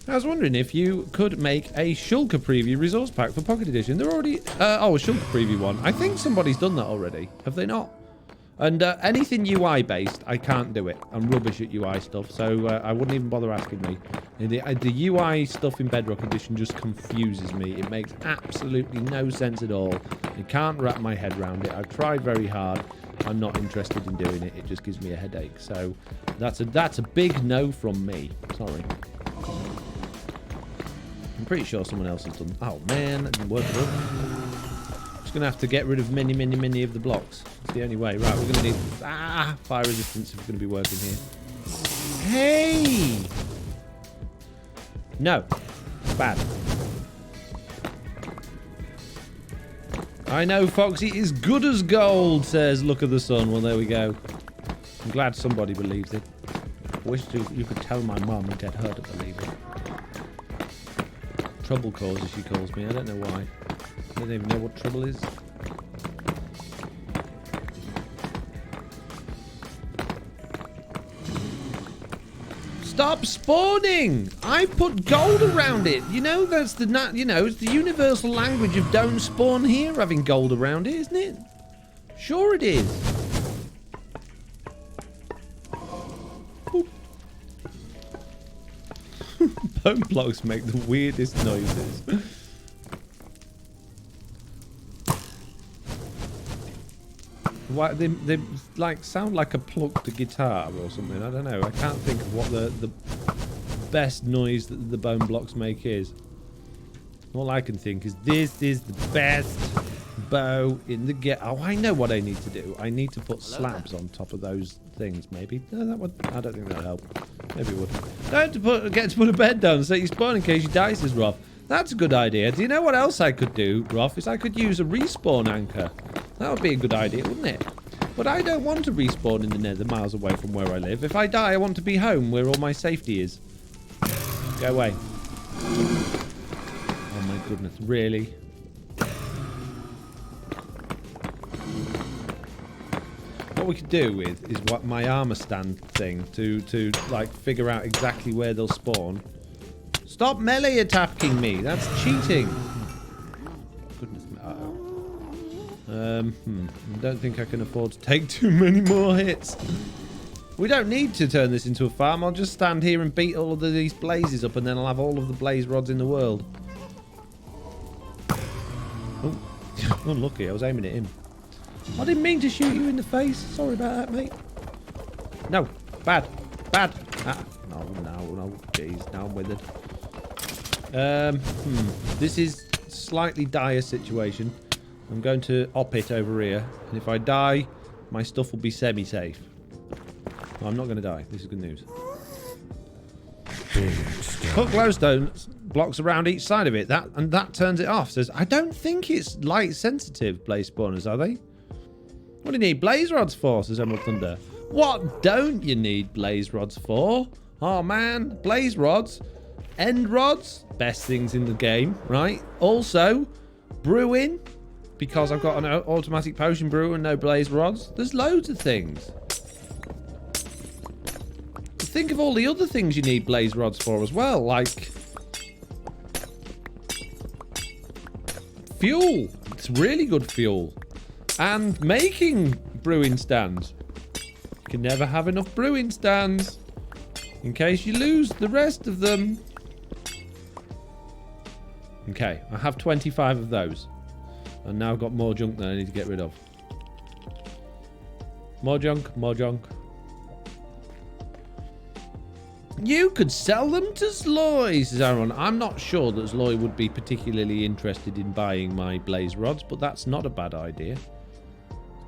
I was wondering if you could make a Shulker Preview resource pack for Pocket Edition. They're already... oh, a Shulker Preview one. I think somebody's done that already. Have they not? And anything UI-based, I can't do it. I'm rubbish at UI stuff, so I wouldn't even bother asking me. The UI stuff in Bedrock Edition just confuses me. It makes absolutely no sense at all. I can't wrap my head around it. I've tried very hard. I'm not interested in doing it. It just gives me a headache. So that's a big no from me. Sorry. I'm pretty sure someone else has done... Oh, man, that didn't work good. Just going to have to get rid of many of the blocks. It's the only way. Right, we're going to need fire resistance if we're going to be working here. Hey! No. Bad. I know Foxy is good as gold, says Look of the Sun. Well, there we go. I'm glad somebody believes it. I wish you could tell my mum and get her to believe it. Trouble causer, she calls me. I don't know why. I don't even know what trouble is. Stop spawning! I put gold around it. You know, that's the it's the universal language of don't spawn here, having gold around it, isn't it? Sure it is. Bone blocks make the weirdest noises. Why they like sound like a plucked guitar or something. I don't know. I can't think of what the best noise that the bone blocks make is. All I can think is this is the best bow in the game. Oh, I know what I need to do. I need to put slabs on top of those things. Maybe that would. I don't think that'll help. Maybe it would. I have to get to put a bed down so you spawn in case you die, says Rob. That's a good idea. Do you know what else I could do, Roth? Is I could use a respawn anchor. That would be a good idea, wouldn't it? But I don't want to respawn in the nether miles away from where I live. If I die, I want to be home where all my safety is. Go away. Oh my goodness, really? What we could do with is what my armor stand thing to like figure out exactly where they'll spawn. Stop melee attacking me. That's cheating. Goodness me. I don't think I can afford to take too many more hits. We don't need to turn this into a farm. I'll just stand here and beat all of these blazes up, and then I'll have all of the blaze rods in the world. Oh, unlucky. I was aiming at him. I didn't mean to shoot you in the face. Sorry about that, mate. No. Bad. Bad. Ah. No. Jeez. Now I'm withered. This is a slightly dire situation. I'm going to op it over here. And if I die, my stuff will be semi-safe. No, I'm not going to die. This is good news. Put glowstone blocks around each side of it. That turns it off. Says, I don't think it's light sensitive, blaze spawners, are they? What do you need blaze rods for? Says Emerald Thunder. What don't you need blaze rods for? Oh man, blaze rods, end rods, best things in the game, right? Also, brewing, because I've got an automatic potion brewer and no blaze rods. There's loads of things. Think of all the other things you need blaze rods for as well, like fuel. It's really good fuel. And making brewing stands. You can never have enough brewing stands in case you lose the rest of them. Okay, I have 25 of those. And now I've got more junk that I need to get rid of. More junk, more junk. You could sell them to Zloy, says Aaron. I'm not sure that Zloy would be particularly interested in buying my blaze rods, but that's not a bad idea.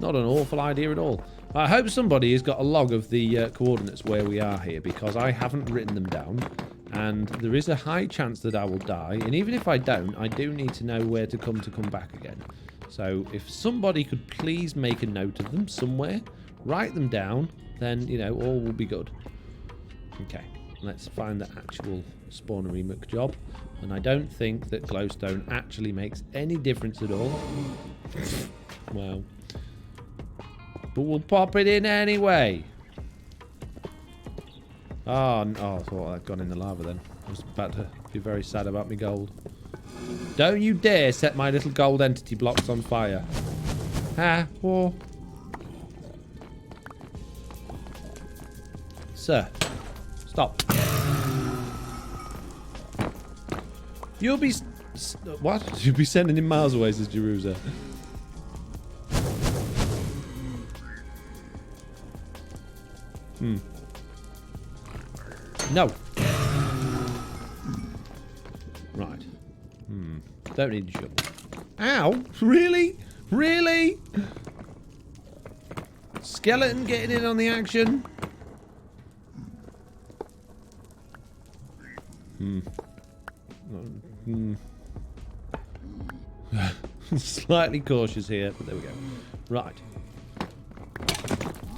Not an awful idea at all. I hope somebody has got a log of the coordinates where we are here, because I haven't written them down, and there is a high chance that I will die. And even if I don't, I do need to know where to come back again. So if somebody could please make a note of them somewhere, write them down, then, you know, all will be good. Okay, let's find the actual spawnery McJob. And I don't think that glowstone actually makes any difference at all. Wow. But we'll pop it in anyway. Oh, no. I thought I'd gone in the lava then. I was about to be very sad about my gold. Don't you dare set my little gold entity blocks on fire. Ah, whoa. Sir, stop. You'll be... What? You'll be sending him miles away, says Jerusa. No. Right. Don't need a shovel. Ow! Really? Really? Skeleton getting in on the action. Slightly cautious here, but there we go. Right.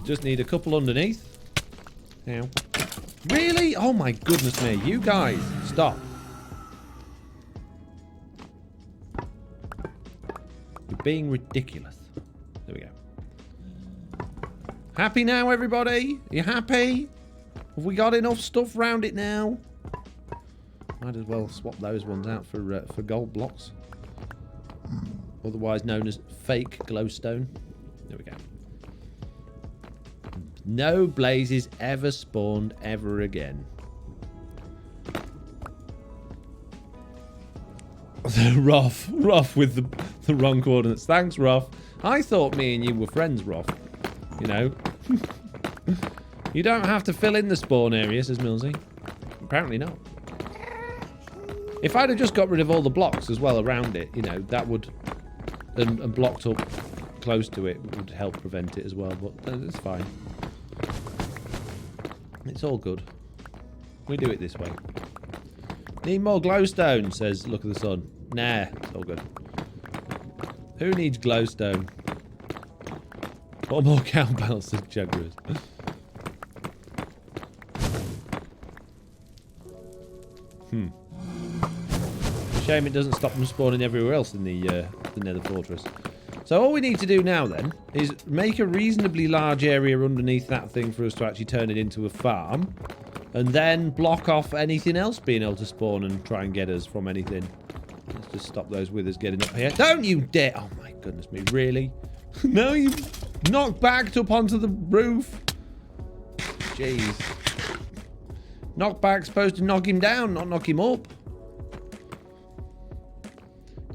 Just need a couple underneath. Ow. Really? Oh my goodness me. You guys, stop. You're being ridiculous. There we go. Happy now, everybody? You happy? Have we got enough stuff round it now? Might as well swap those ones out for gold blocks. Otherwise known as fake glowstone. There we go. No blazes ever spawned ever again. Roth with the wrong coordinates. Thanks, Roth. I thought me and you were friends, Roth. You know. You don't have to fill in the spawn area, says Millsy. Apparently not. If I'd have just got rid of all the blocks as well around it, you know, that would... And blocked up close to it would help prevent it as well, but it's fine. It's all good. We do it this way. Need more glowstone, says Look at the Sun. Nah, it's all good. Who needs glowstone? Or more cowbells, says Chuggerers. Shame it doesn't stop them spawning everywhere else in the Nether Fortress. So all we need to do now then is make a reasonably large area underneath that thing for us to actually turn it into a farm, and then block off anything else being able to spawn and try and get us from anything. Let's just stop those withers getting up here. Don't you dare! Oh my goodness me, really? No, you knocked backed up onto the roof. Jeez. Knockback's supposed to knock him down, not knock him up.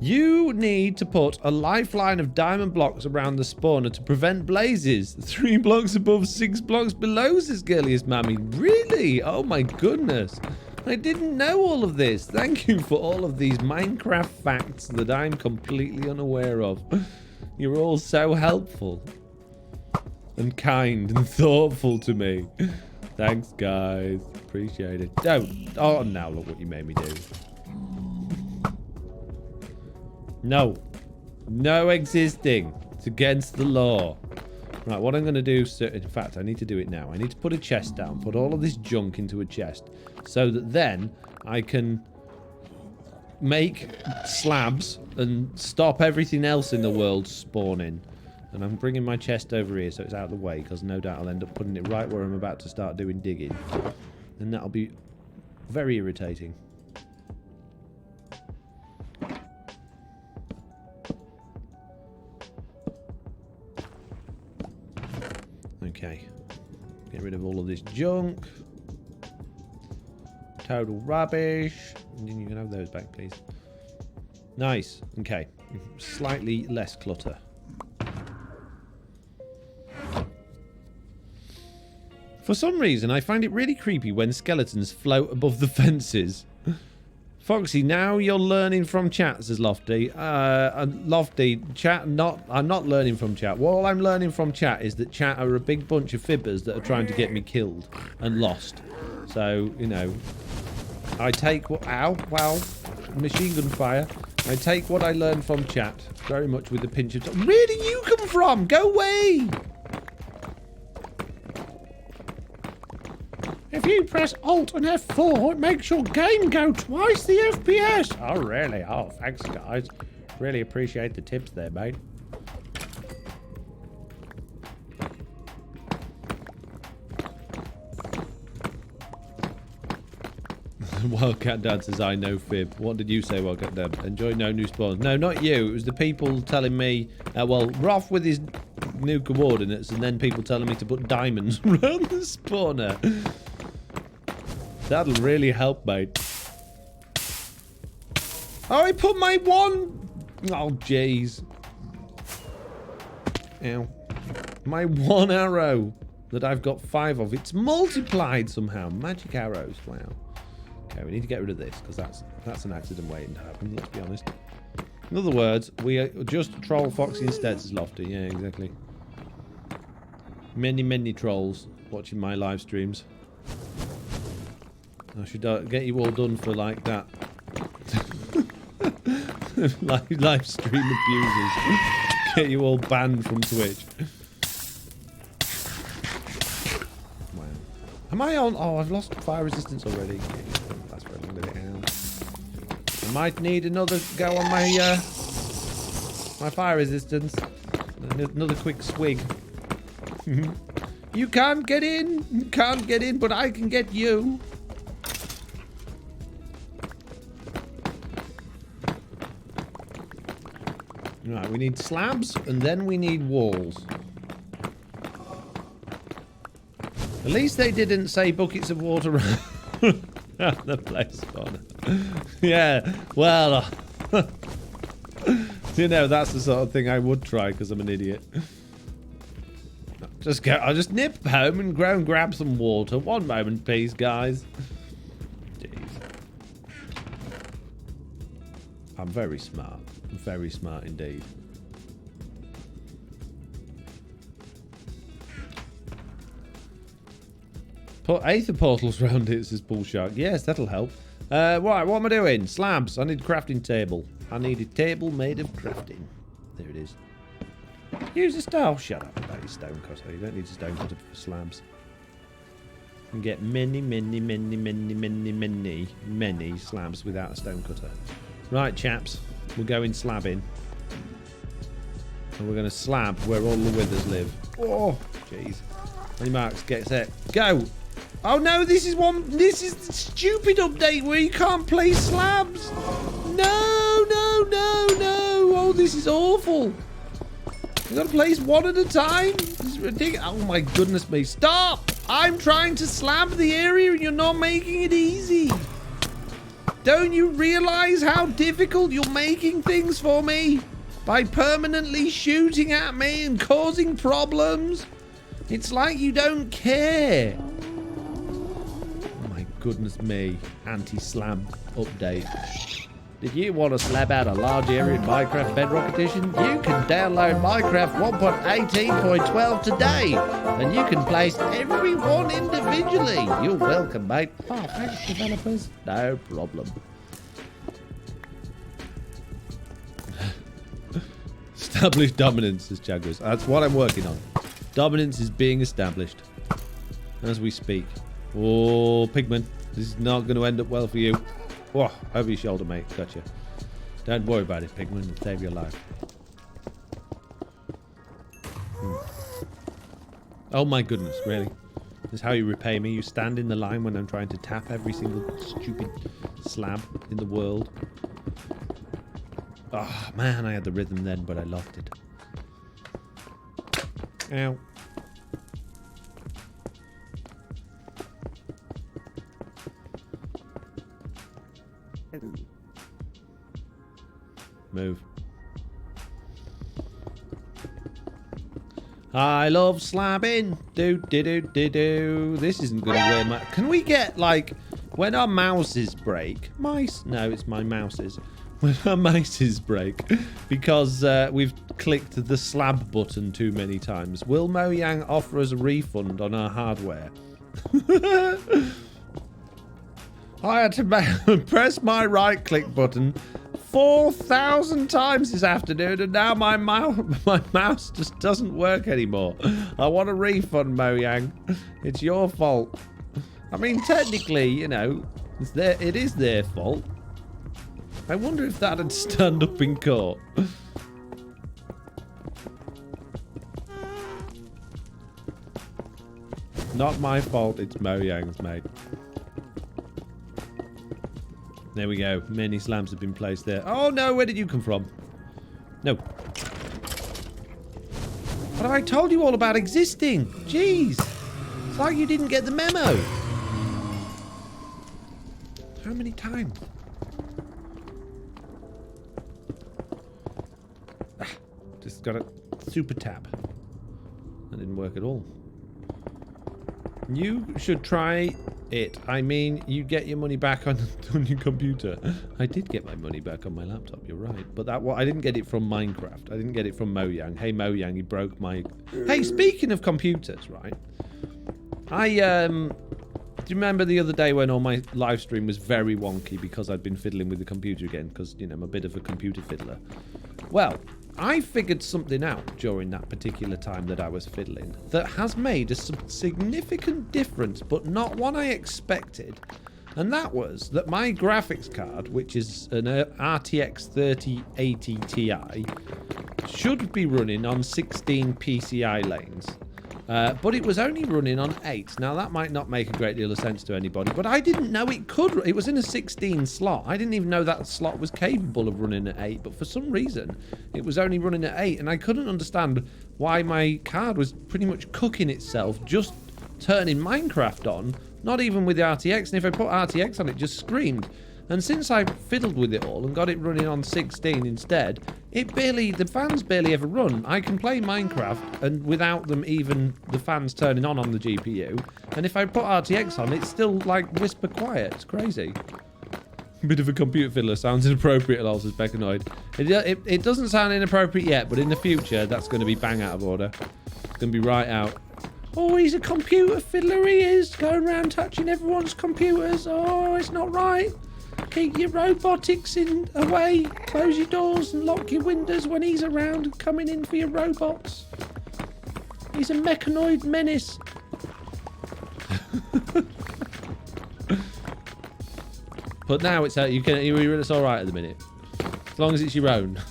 You need to put a lifeline of diamond blocks around the spawner to prevent blazes. 3 blocks above, 6 blocks below, says Girliest Mammy. Really? Oh my goodness. I didn't know all of this. Thank you for all of these Minecraft facts that I'm completely unaware of. You're all so helpful. And kind and thoughtful to me. Thanks, guys. Appreciate it. Don't. Oh, now look what you made me do. No. No existing. It's against the law. Right, what I'm going to do... in fact, I need to do it now. I need to put a chest down. Put all of this junk into a chest. So that then I can make slabs and stop everything else in the world spawning. And I'm bringing my chest over here so it's out of the way, because no doubt I'll end up putting it right where I'm about to start doing digging. And that'll be very irritating. Okay. Get rid of all of this junk. Total rubbish. You can have those back, please. Nice. Okay. Slightly less clutter. For some reason, I find it really creepy when skeletons float above the fences. Foxy, now you're learning from chat, says Lofty. Lofty, chat, I'm not learning from chat. All I'm learning from chat is that chat are a big bunch of fibbers that are trying to get me killed and lost. So, you know, I take what... Ow, wow, machine gun fire. I take what I learn from chat very much with a pinch of... Where do you come from? Go away! If you press Alt and F4, it makes your game go twice the FPS. Oh, really? Oh, thanks, guys. Really appreciate the tips there, mate. Wildcat Dad says, I know fib. What did you say, Wildcat Dad? Enjoy no new spawns. No, not you. It was the people telling me, well, Roth with his new coordinates, and then people telling me to put diamonds around the spawner. That'll really help, mate. Oh, I put my one... Oh, jeez. Ow. My one arrow that I've got 5 of. It's multiplied somehow. Magic arrows. Wow. Okay, we need to get rid of this, because that's an accident waiting to happen, let's be honest. In other words, we just troll Foxy instead, says Lofty. Yeah, exactly. Many, many trolls watching my live streams. I should get you all done for like that. live stream abusers. Get you all banned from Twitch. Wow. Am I on? Oh, I've lost fire resistance already. That's for a little bit out. I might need another go on my my fire resistance. Another quick swig. You can't get in. You can't get in, but I can get you. Right, we need slabs, and then we need walls. At least they didn't say buckets of water around the place spawner. Yeah, well, you know, that's the sort of thing I would try, because I'm an idiot. I'll just nip home and go and grab some water. One moment, please, guys. Jeez. I'm very smart. Very smart indeed. Put Aether portals around it, says Bullshark. Yes, that'll help. Right, what am I doing? Slabs. I need a crafting table. I need a table made of crafting. There it is. Use a stone. Shut up about your stone cutter. You don't need a stone cutter for slabs. You can get many slabs without a stone cutter. Right, chaps. We're going slabbing. And we're going to slab where all the withers live. Oh, jeez. Any marks? Get set. Go! Oh no, this is the stupid update where you can't place slabs. No. Oh, this is awful. You gotta place one at a time. This is ridiculous. Oh my goodness me. Stop! I'm trying to slab the area and you're not making it easy. Don't you realize how difficult you're making things for me by permanently shooting at me and causing problems? It's like you don't care. Goodness me, anti-slab update. Did you want to slab out a large area in Minecraft Bedrock Edition? You can download Minecraft 1.18.12 today, and you can place everyone individually. You're welcome, mate. Oh, thanks, developers. No problem. Establish dominance, says Jaggers. That's what I'm working on. Dominance is being established as we speak. Oh, Pigman. This is not going to end up well for you. Oh, over your shoulder, mate. Gotcha. Don't worry about it, Pigman. It'll save your life. Oh, my goodness. Really? This is how you repay me? You stand in the line when I'm trying to tap every single stupid slab in the world. Oh, man. I had the rhythm then, but I lost it. Ow. Move. I love slabbing. Do. This isn't going to wear my... Can we get, like, when our mouses break... Mice? No, it's my mouses. When our mices break, because we've clicked the slab button too many times, will Mojang offer us a refund on our hardware? I had to press my right-click button 4,000 times this afternoon, and now my mouse just doesn't work anymore. I want a refund, Mojang. It's your fault. I mean, technically, you know, it is their fault. I wonder if that'd stand up in court. Not my fault, it's Mojang's, mate. There we go. Many slabs have been placed there. Oh, no. Where did you come from? No. But have I told you all about existing? Jeez. It's like you didn't get the memo. How many times? Just got a super tap. That didn't work at all. You should try it. I mean, you get your money back on your computer. I did get my money back on my laptop, you're right. But I didn't get it from Minecraft. I didn't get it from Mojang. Hey, Mojang, you broke my... Hey, speaking of computers, right? Do you remember the other day when all my live stream was very wonky because I'd been fiddling with the computer again? Because, you know, I'm a bit of a computer fiddler. Well, I figured something out during that particular time that I was fiddling that has made a significant difference, but not one I expected. And that was that my graphics card, which is an RTX 3080 Ti, should be running on 16 PCI lanes. But it was only running on 8. Now, that might not make a great deal of sense to anybody, but I didn't know it could. It was in a 16 slot. I didn't even know that slot was capable of running at 8, but for some reason, it was only running at 8, and I couldn't understand why my card was pretty much cooking itself, just turning Minecraft on, not even with the RTX, and if I put RTX on, it just screamed. And since I fiddled with it all and got it running on 16 instead, the fans barely ever run. I can play Minecraft and without them even the fans turning on the GPU. And if I put RTX on, it's still like whisper quiet. It's crazy. Bit of a computer fiddler. Sounds inappropriate, lol, says Beckanoid. It doesn't sound inappropriate yet, but in the future, that's going to be bang out of order. It's going to be right out. Oh, he's a computer fiddler, he is. Going around touching everyone's computers. Oh, it's not right. Keep your robotics away. Close your doors and lock your windows when he's around coming in for your robots. He's a mechanoid menace. But now it's it's all right at the minute, as long as it's your own.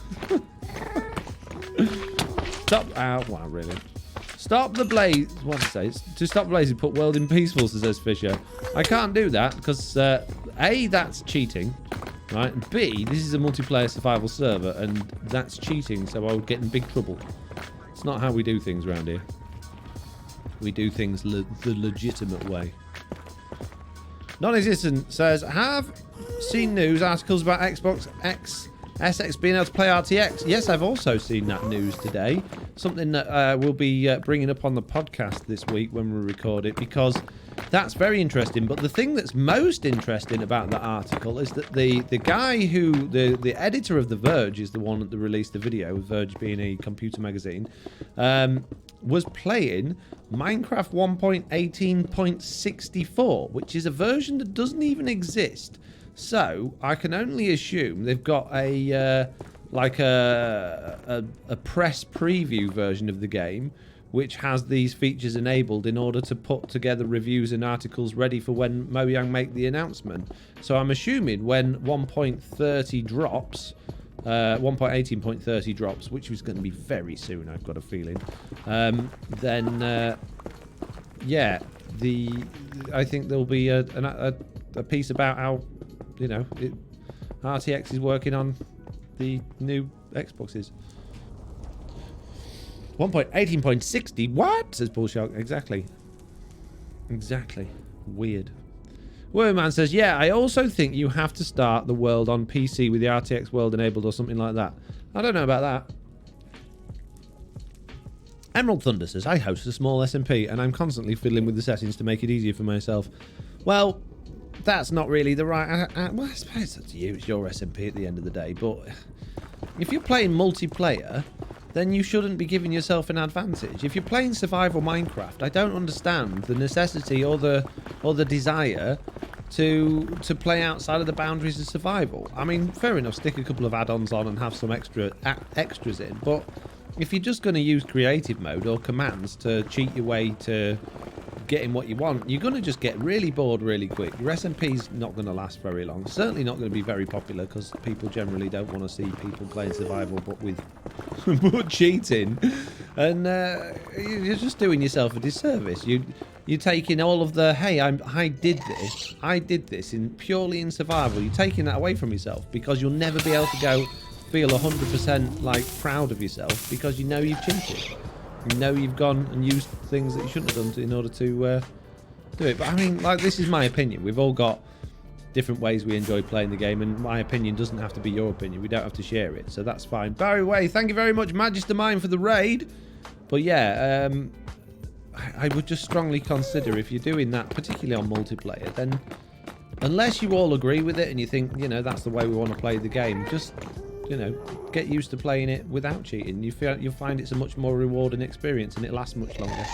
Stop! Ow! Wow, really? Stop the blaze. What to say? To stop blazing, put world in peaceful, says Fisher. I can't do that because A, that's cheating, right? And B, this is a multiplayer survival server, and that's cheating, so I would get in big trouble. It's not how we do things around here. We do things the legitimate way. Non-existent says, have seen news articles about Xbox X SX being able to play RTX. Yes, I've also seen that news today. Something that we'll be bringing up on the podcast this week when we record it, because that's very interesting. But the thing that's most interesting about that article is that the guy who, the editor of The Verge, is the one that released the video, Verge being a computer magazine, was playing Minecraft 1.18.64, which is a version that doesn't even exist. So I can only assume they've got a press preview version of the game, which has these features enabled in order to put together reviews and articles ready for when Mojang make the announcement. So I'm assuming when 1.30 drops, 1.18.30 drops, which is going to be very soon, I've got a feeling, yeah, I think there'll be a piece about how, you know, RTX is working on the new Xboxes. 1.18.60, what? Says Paul Shark. Exactly. Weird. Worman says, yeah, I also think you have to start the world on PC with the RTX world enabled or something like that. I don't know about that. Emerald Thunder says, I host a small SMP and I'm constantly fiddling with the settings to make it easier for myself. Well, that's not really the right... well, I suppose it's up to you. It's your SMP at the end of the day. But if you're playing multiplayer, then you shouldn't be giving yourself an advantage. If you're playing survival Minecraft, I don't understand the necessity or the desire to play outside of the boundaries of survival. I mean, fair enough, stick a couple of add-ons on and have some extras in, but if you're just going to use creative mode or commands to cheat your way to getting what you want, you're going to just get really bored really quick. Your SMP's not going to last very long. Certainly not going to be very popular, because people generally don't want to see people playing survival but with but cheating. And you're just doing yourself a disservice. You're taking all of the, hey, I did this purely in survival. You're taking that away from yourself, because you'll never be able to go feel 100% like proud of yourself, because you know you've cheated. You know you've gone and used things that you shouldn't have done in order to do it. But I mean, like, this is my opinion. We've all got different ways we enjoy playing the game, and my opinion doesn't have to be your opinion. We don't have to share it, so that's fine. Barry Way, thank you very much, Magister Mine, for the raid. But yeah, I would just strongly consider, if you're doing that, particularly on multiplayer, then unless you all agree with it and you think, you know, that's the way we want to play the game, just, you know, get used to playing it without cheating. You'll find it's a much more rewarding experience, and it lasts much longer.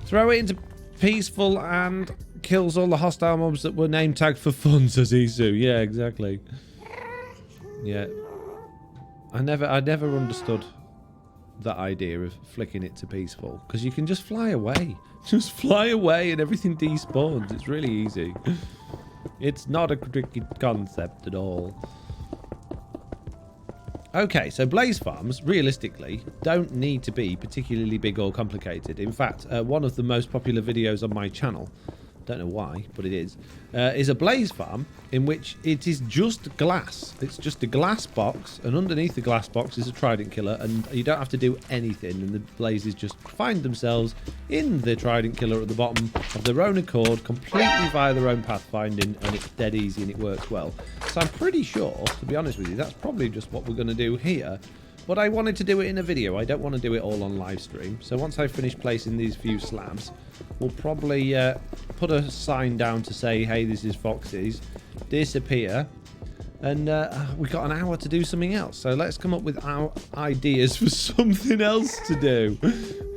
Throw it into peaceful and kills all the hostile mobs that were name tagged for fun, says Isu. Yeah, exactly. Yeah. I never understood that idea of flicking it to peaceful, because you can just fly away. Just fly away and everything despawns. It's really easy. It's not a tricky concept at all. Okay, so blaze farms, realistically, don't need to be particularly big or complicated. In fact, one of the most popular videos on my channel, don't know why, but it is a blaze farm in which it is just glass. It's just a glass box, and underneath the glass box is a trident killer, and you don't have to do anything, and the blazes just find themselves in the trident killer at the bottom of their own accord, completely via their own pathfinding, and it's dead easy and it works well. So I'm pretty sure, to be honest with you, that's probably just what we're going to do here. But I wanted to do it in a video. I don't want to do it all on live stream. So once I finish placing these few slabs, we'll probably put a sign down to say, hey, this is Foxy's, disappear, and we've got an hour to do something else. So let's come up with our ideas for something else to do,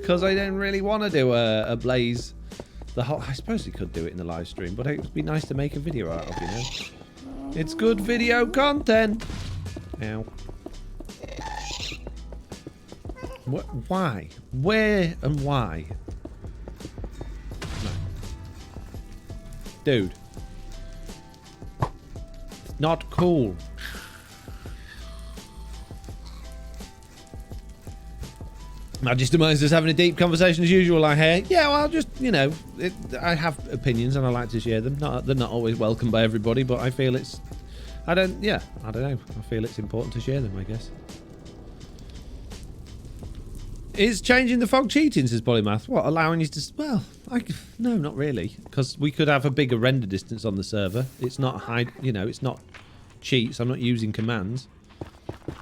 because I don't really want to do a blaze the whole. I suppose we could do it in the live stream, but it would be nice to make a video out of, you know. It's good video content. Ow. Why? Where and why? No. Dude. It's not cool. Magister Minds is having a deep conversation as usual, I hear. Yeah, well, just, you know, I have opinions and I like to share them. They're not always welcome by everybody, but I feel it's... I don't know. I feel it's important to share them, I guess. Is changing the fog cheating, says Polymath? What, allowing you to... Well, no, not really. Because we could have a bigger render distance on the server. It's not high, you know, it's not cheats. I'm not using commands.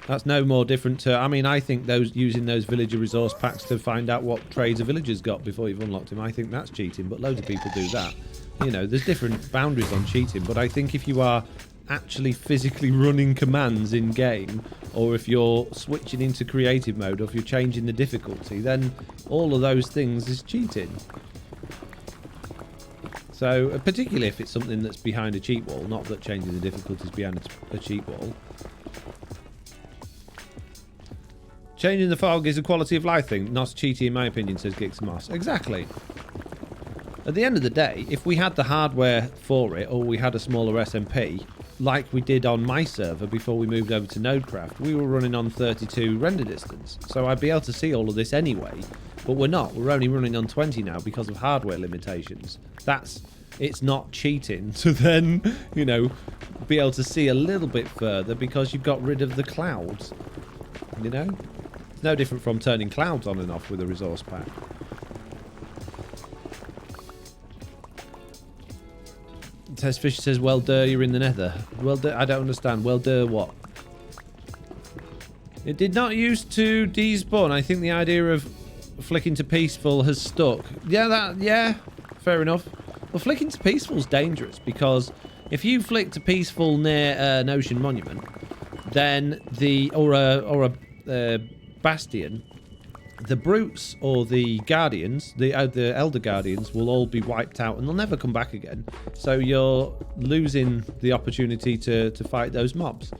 That's no more different to... I mean, I think using those villager resource packs to find out what trades a villager's got before you've unlocked him, I think that's cheating, but loads of people do that. You know, there's different boundaries on cheating, but I think if you are actually physically running commands in-game, or if you're switching into creative mode, or if you're changing the difficulty, then all of those things is cheating. So, particularly if it's something that's behind a cheat wall, not that changing the difficulty is behind a cheat wall. Changing the fog is a quality of life thing, not cheating in my opinion, says Gix Moss. Exactly. At the end of the day, if we had the hardware for it, or we had a smaller SMP, like we did on my server before we moved over to Nodecraft, we were running on 32 render distance. So I'd be able to see all of this anyway, but we're not. We're only running on 20 now because of hardware limitations. It's not cheating to then, you know, be able to see a little bit further because you've got rid of the clouds, you know? It's no different from turning clouds on and off with a resource pack. Tess Fisher says, well, you're in the nether. Well, I don't understand. Well, what? It did not used to despawn. I think the idea of flicking to peaceful has stuck. Yeah, fair enough. Well, flicking to peaceful is dangerous because if you flick to peaceful near an ocean monument, then or a bastion, the brutes or the guardians, the elder guardians, will all be wiped out and they'll never come back again. So you're losing the opportunity to fight those mobs.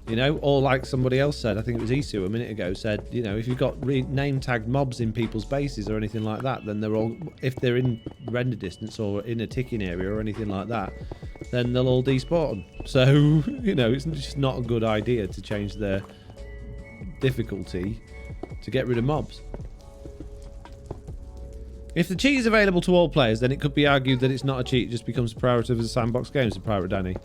You know, or like somebody else said, I think it was Isu a minute ago, said, you know, if you've got name tagged mobs in people's bases or anything like that, then they're all, if they're in render distance or in a ticking area or anything like that, then they'll all despawn. So, you know, it's just not a good idea to change their difficulty to get rid of mobs. If the cheat is available to all players, then it could be argued that it's not a cheat, it just becomes a priority of a sandbox game, said Pirate Danny.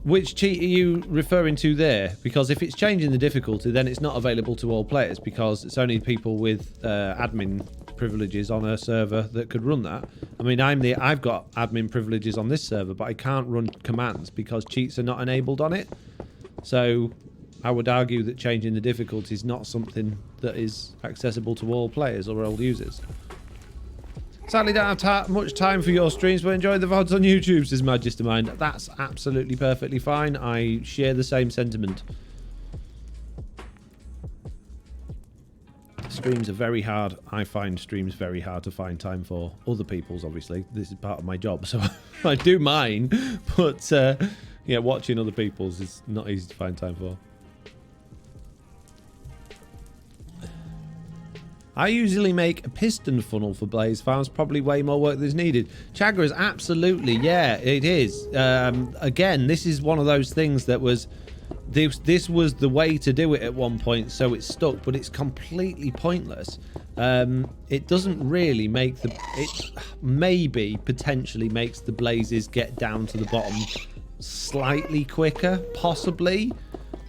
Which cheat are you referring to there? Because if it's changing the difficulty, then it's not available to all players because it's only people with admin privileges on a server that could run that. I mean, I've got admin privileges on this server, but I can't run commands because cheats are not enabled on it. So I would argue that changing the difficulty is not something that is accessible to all players or all users. Sadly, don't have much time for your streams, but enjoy the VODs on YouTube, says Magister Mind. That's absolutely perfectly fine. I share the same sentiment. Streams are very hard. I find streams very hard to find time for. Other people's, obviously. This is part of my job, so I do mine. But, yeah, watching other people's is not easy to find time for. I usually make a piston funnel for blaze farms, probably way more work than is needed. Chagras, absolutely, yeah, it is. Again, this is one of those things that was... This was the way to do it at one point, so it's stuck, but it's completely pointless. It doesn't really make the... It maybe, potentially makes the blazes get down to the bottom slightly quicker, possibly,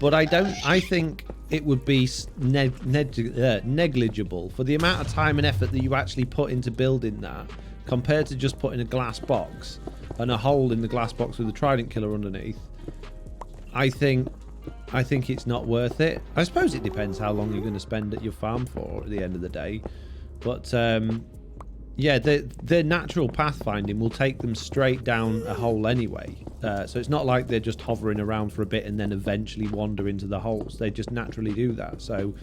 but I think it would be negligible for the amount of time and effort that you actually put into building that, compared to just putting a glass box and a hole in the glass box with a trident killer underneath. I think it's not worth it. I suppose it depends how long you're going to spend at your farm for at the end of the day, but yeah, their natural pathfinding will take them straight down a hole anyway. So it's not like they're just hovering around for a bit and then eventually wander into the holes. They just naturally do that. So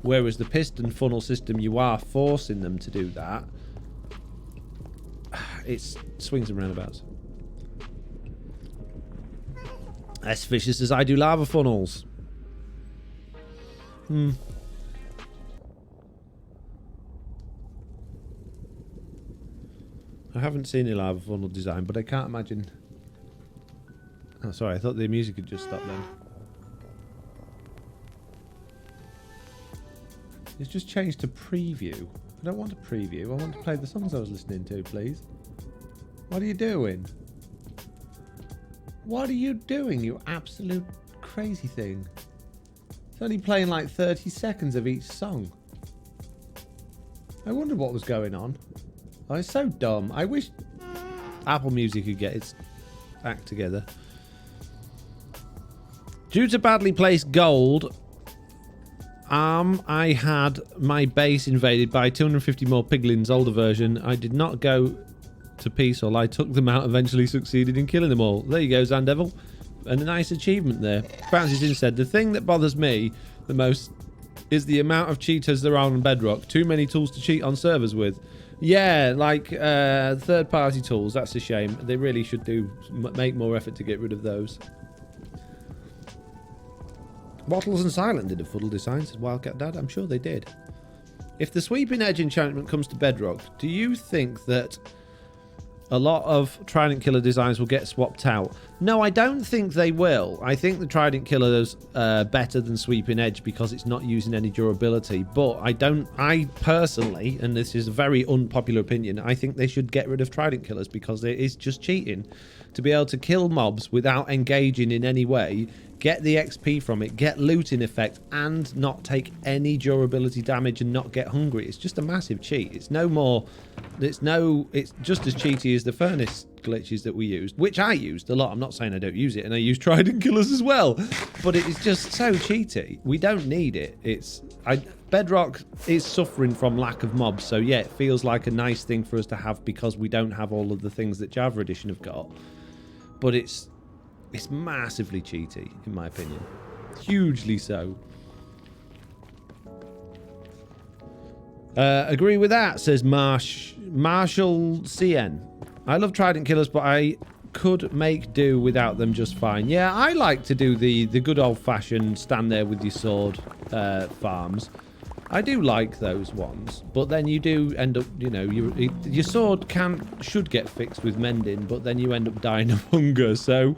Whereas the piston funnel system, you are forcing them to do that. It swings and roundabouts. As vicious as I do lava funnels. I haven't seen a lava funnel design, but I can't imagine... Oh, sorry, I thought the music had just stopped then. It's just changed to preview. I don't want a preview. I want to play the songs I was listening to, please. What are you doing? What are you doing, you absolute crazy thing? It's only playing like 30 seconds of each song. I wondered what was going on. Oh, it's so dumb. I wish Apple Music could get its act together. Due to badly placed gold, I had my base invaded by 250 more piglins, older version. I did not go to peace, or I took them out, eventually succeeded in killing them all. There you go, Zandevil. And a nice achievement there. Francis in said, the thing that bothers me the most is the amount of cheaters there are on Bedrock. Too many tools to cheat on servers with. Yeah, like third-party tools. That's a shame. They really should make more effort to get rid of those. Bottles and Silent did a fuddle design, says Wildcat Dad. I'm sure they did. If the Sweeping Edge enchantment comes to Bedrock, do you think that a lot of Trident Killer designs will get swapped out? No, I don't think they will. I think the Trident Killer is better than Sweeping Edge because it's not using any durability. But I personally, and this is a very unpopular opinion, I think they should get rid of Trident Killers because it is just cheating. To be able to kill mobs without engaging in any way, get the XP from it, get looting effect, and not take any durability damage and not get hungry. It's just a massive cheat. It's just as cheaty as the furnace glitches that we used, which I used a lot. I'm not saying I don't use it, and I use Trident Killers as well, but it is just so cheaty. We don't need it. Bedrock is suffering from lack of mobs, so yeah, it feels like a nice thing for us to have because we don't have all of the things that Java Edition have got. But it's massively cheaty, in my opinion. Hugely so. Agree with that, says Marshall CN. I love Trident Killers, but I could make do without them just fine. Yeah, I like to do the good old-fashioned stand there with your sword farms. I do like those ones, but then you do end up, you know, your sword should get fixed with mending, but then you end up dying of hunger. So,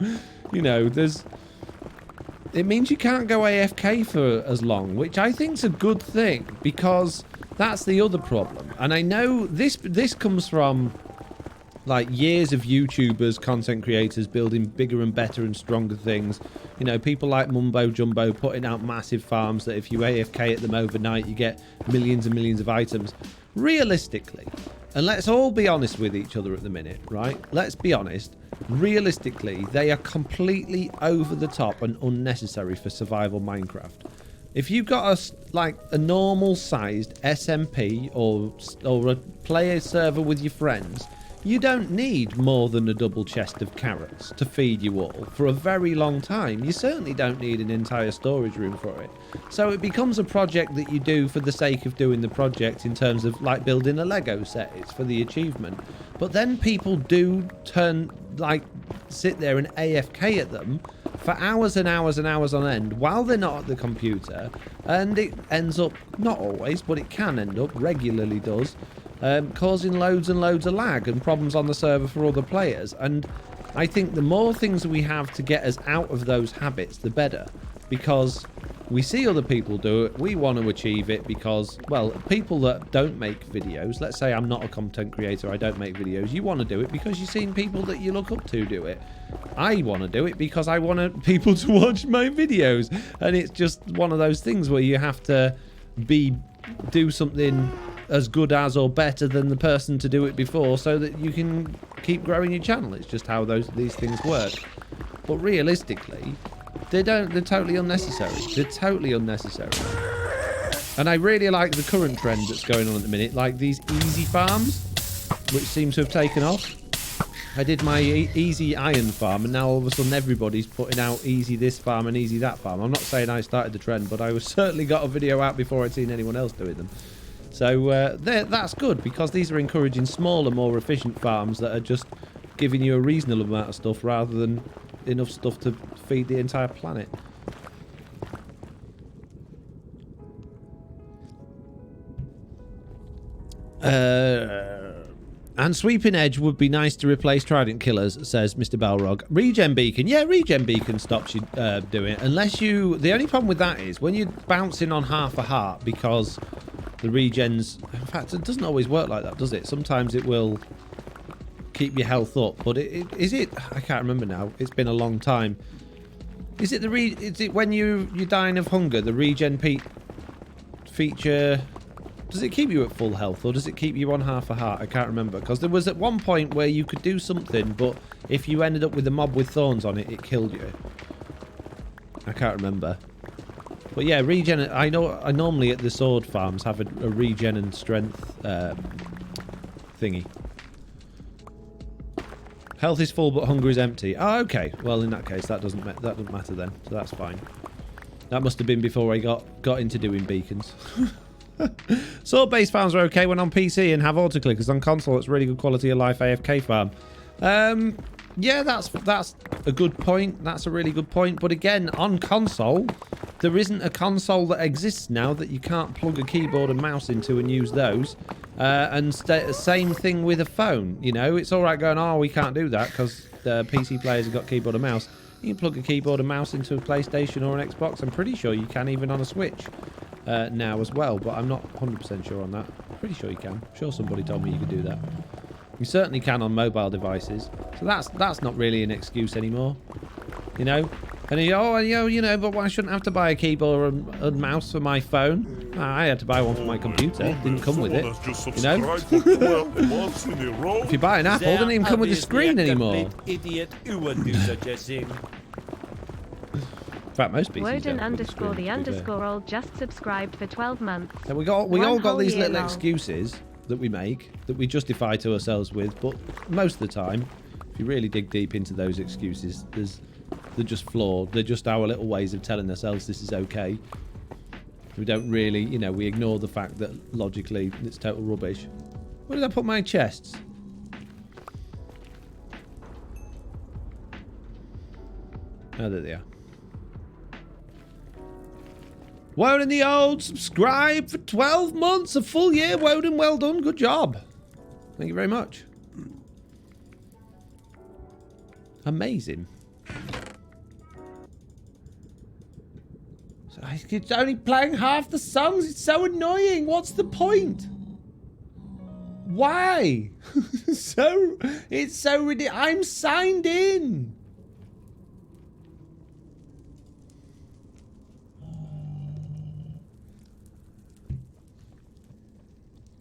you know, it means you can't go AFK for as long, which I think's a good thing because that's the other problem. And I know this comes from like years of YouTubers, content creators building bigger and better and stronger things. You know, people like Mumbo Jumbo putting out massive farms that if you AFK at them overnight, you get millions and millions of items. Realistically, and let's all be honest with each other at the minute, right? Let's be honest. Realistically, they are completely over the top and unnecessary for survival Minecraft. If you've got a normal sized SMP or a player server with your friends, you don't need more than a double chest of carrots to feed you all for a very long time. You certainly don't need an entire storage room for it. So it becomes a project that you do for the sake of doing the project in terms of like building a Lego set. It's for the achievement. But then people do sit there and AFK at them for hours and hours and hours on end while they're not at the computer. And it ends up, not always, but it can end up, regularly does, causing loads and loads of lag and problems on the server for other players. And I think the more things we have to get us out of those habits, the better. Because we see other people do it, we want to achieve it because, well, people that don't make videos, let's say I'm not a content creator, I don't make videos, you want to do it because you've seen people that you look up to do it. I want to do it because I want people to watch my videos. And it's just one of those things where you have to do something as good as or better than the person to do it before so that you can keep growing your channel. It's just how these things work. But realistically, they're totally unnecessary. They're totally unnecessary. And I really like the current trend that's going on at the minute, like these easy farms, which seem to have taken off. I did my easy iron farm, and now all of a sudden everybody's putting out easy this farm and easy that farm. I'm not saying I started the trend, but I certainly got a video out before I'd seen anyone else doing them. So that's good, because these are encouraging smaller, more efficient farms that are just giving you a reasonable amount of stuff rather than enough stuff to feed the entire planet. And Sweeping Edge would be nice to replace Trident Killers, says Mr. Balrog. Regen Beacon. Yeah, Regen Beacon stops you doing it. Unless you... The only problem with that is when you're bouncing on half a heart, because the regens... In fact, it doesn't always work like that, does it? Sometimes it will keep your health up. But is it... I can't remember now. It's been a long time. Is it when you're dying of hunger, the Regen feature... Does it keep you at full health, or does it keep you on half a heart? I can't remember, because there was at one point where you could do something, but if you ended up with a mob with thorns on it, it killed you. I can't remember. But yeah, regen. I normally at the sword farms have a regen and strength thingy. Health is full, but hunger is empty. Oh, okay. Well, in that case, that doesn't matter then, so that's fine. That must have been before I got into doing beacons. Sword-based farms are okay when on PC and have auto-clickers. On console, it's really good quality of life AFK farm. Yeah, that's a good point. That's a really good point. But again, on console, there isn't a console that exists now that you can't plug a keyboard and mouse into and use those. And same thing with a phone. You know, it's all right going, oh, we can't do that because the PC players have got keyboard and mouse. You can plug a keyboard and mouse into a PlayStation or an Xbox. I'm pretty sure you can even on a Switch. Now as well, but I'm not 100% sure on that. Pretty sure you can. I'm sure somebody told me you could do that. You certainly can on mobile devices. So that's not really an excuse anymore. You know? And you know, but why shouldn't I have to buy a keyboard and mouse for my phone? I had to buy one for my computer. It didn't come with it. You know? If you buy an Apple, it doesn't even come with a screen anymore. Idiot who would do such a thing. In fact, most PCs Woden don't _the_old just subscribed for 12 months. So we all got these little excuses that we make, that we justify to ourselves with, but most of the time, if you really dig deep into those excuses, they're just flawed. They're just our little ways of telling ourselves this is okay. We don't really, you know, we ignore the fact that logically it's total rubbish. Where did I put my chests? Oh, there they are. Woden the Old, subscribe for 12 months, a full year. Woden, well done. Good job. Thank you very much. Amazing. So it's only playing half the songs. It's so annoying. What's the point? Why? It's so ridiculous. I'm signed in.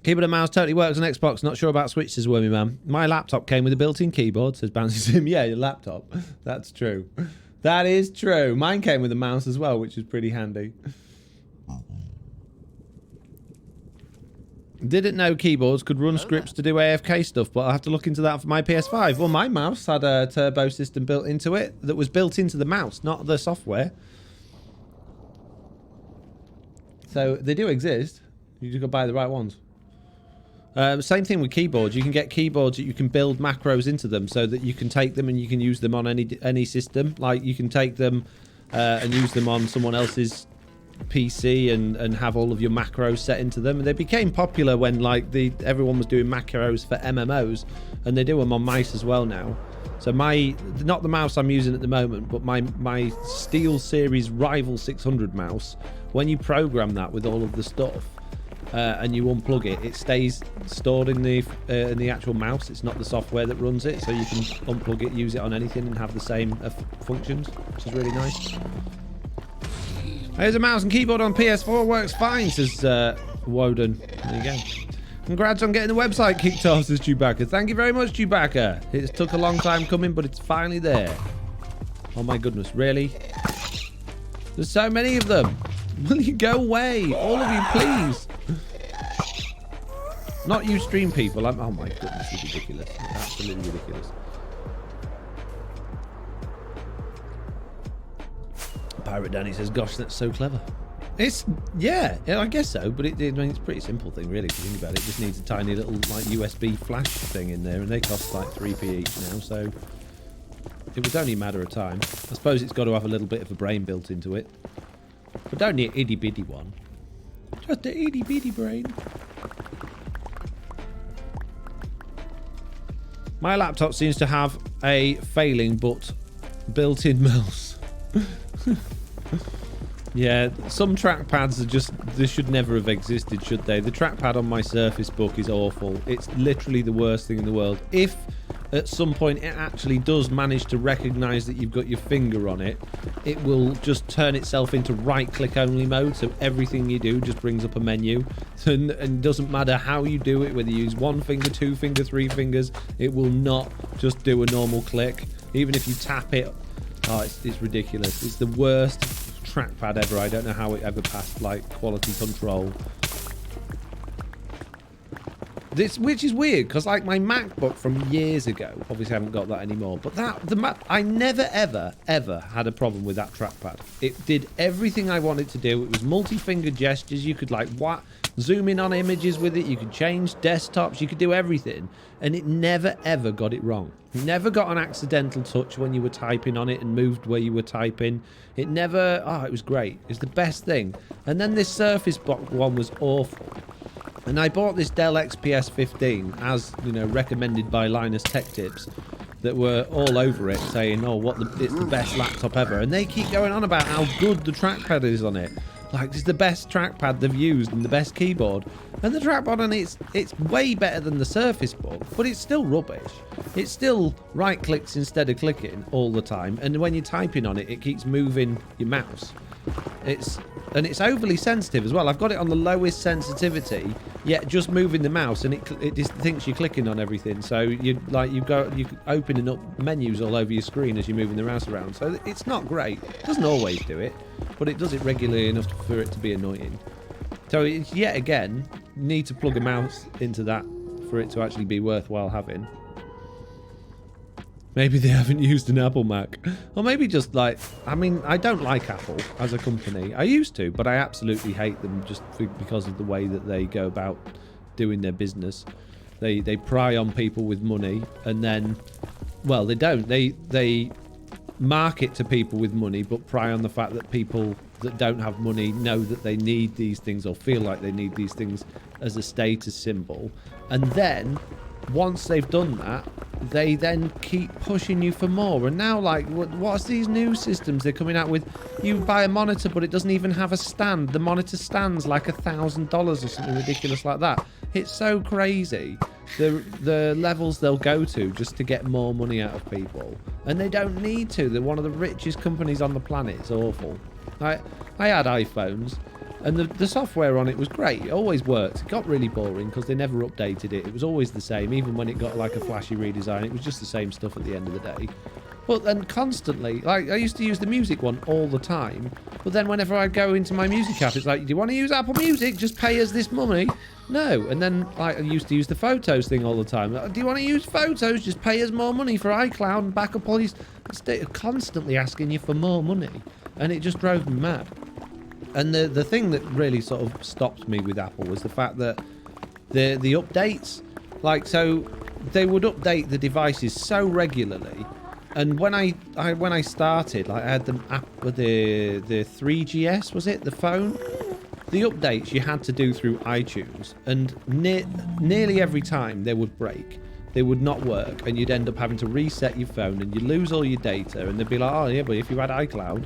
Keyboard and mouse totally works on Xbox. Not sure about Switch, says Wormy Man. My laptop came with a built-in keyboard, says Bouncy Sim. Yeah, your laptop. That's true. That is true. Mine came with a mouse as well, which is pretty handy. Didn't know keyboards could run scripts to do AFK stuff, but I'll have to look into that for my PS5. Well, my mouse had a turbo system built into it that was built into the mouse, not the software. So they do exist. You just got to buy the right ones. Same thing with keyboards. You can get keyboards that you can build macros into them so that you can take them and you can use them on any system. Like you can take them and use them on someone else's PC and have all of your macros set into them. And they became popular when like everyone was doing macros for MMOs, and they do them on mice as well now. So not the mouse I'm using at the moment, but my Steel Series Rival 600 mouse, when you program that with all of the stuff, and you unplug it, it stays stored in the actual mouse. It's not the software that runs it, so you can unplug it, use it on anything, and have the same functions, which is really nice. Here's a mouse and keyboard on PS4, works fine, says Woden. There you go. Congrats on getting the website kicked off, says Chewbacca. Thank you very much, Chewbacca. It took a long time coming, but it's finally there. Oh my goodness, really? There's so many of them. Will you go away? All of you, please. Not you stream people. Oh my goodness, it's ridiculous. It's absolutely ridiculous. Pirate Danny says, gosh, that's so clever. It's, yeah, I guess so, but I mean, it's a pretty simple thing, really, if you think about it. It just needs a tiny little, like, USB flash thing in there, and they cost, like, 3p each now, so it was only a matter of time. I suppose it's got to have a little bit of a brain built into it, but don't need an itty-bitty one. Just an itty-bitty brain. My laptop seems to have a failing but built-in mouse. Yeah, some trackpads are just, they should never have existed, should they? The trackpad on my Surface Book is awful. It's literally the worst thing in the world. If at some point it actually does manage to recognise that you've got your finger on it, it will just turn itself into right-click only mode, so everything you do just brings up a menu. And it doesn't matter how you do it, whether you use 1 finger, 2 finger, 3 fingers, it will not just do a normal click. Even if you tap it, oh, it's ridiculous. It's the worst trackpad ever. I don't know how it ever passed like quality control. Which is weird because like my MacBook from years ago, obviously I haven't got that anymore, but I never ever had a problem with that trackpad. It did everything I wanted to do. It was multi-finger gestures. You could like zoom in on images with it. You could change desktops. You could do everything, and it never ever got it wrong. You never got an accidental touch when you were typing on it and moved where you were typing. It never. Oh, it was great. It's the best thing. And then this Surface Book one was awful. And I bought this Dell XPS 15 as, you know, recommended by Linus Tech Tips, that were all over it saying, oh, it's the best laptop ever. And they keep going on about how good the trackpad is on it. Like, it's the best trackpad they've used and the best keyboard. And the trackpad on it's way better than the Surface Book, but it's still rubbish. It still right clicks instead of clicking all the time. And when you're typing on it, it keeps moving your mouse. It's overly sensitive as well. I've got it on the lowest sensitivity, yet just moving the mouse and it just thinks you're clicking on everything. So you're opening up menus all over your screen as you're moving the mouse around. So it's not great. It doesn't always do it, but it does it regularly enough for it to be annoying. So it's, yet again, need to plug a mouse into that for it to actually be worthwhile having. Maybe they haven't used an Apple Mac. Or maybe just like, I mean, I don't like Apple as a company. I used to, but I absolutely hate them just because of the way that they go about doing their business. They pry on people with money and then, well, they don't. They market to people with money, but pry on the fact that people that don't have money know that they need these things or feel like they need these things as a status symbol. And then, once they've done that, they then keep pushing you for more. And now, like, what's these new systems they're coming out with? You buy a monitor, but it doesn't even have a stand. The monitor stands like $1,000 or something ridiculous like that. It's so crazy. The levels they'll go to just to get more money out of people. And they don't need to. They're one of the richest companies on the planet. It's awful. I had iPhones. And the software on it was great. It always worked. It got really boring because they never updated it. It was always the same. Even when it got like a flashy redesign, it was just the same stuff at the end of the day. But then constantly, like I used to use the music one all the time. But then whenever I go into my music app, it's like, do you want to use Apple Music? Just pay us this money. No. And then like, I used to use the Photos thing all the time. Do you want to use Photos? Just pay us more money for iCloud and backup all these. Constantly asking you for more money. And it just drove me mad. And the thing that really sort of stopped me with Apple was the fact that the updates, like, so they would update the devices so regularly. And when I started, like I had the app with the 3GS, was it, the phone? The updates you had to do through iTunes, and nearly every time they would break. They would not work, and you'd end up having to reset your phone, and you'd lose all your data, and they'd be like, oh yeah, but if you had iCloud.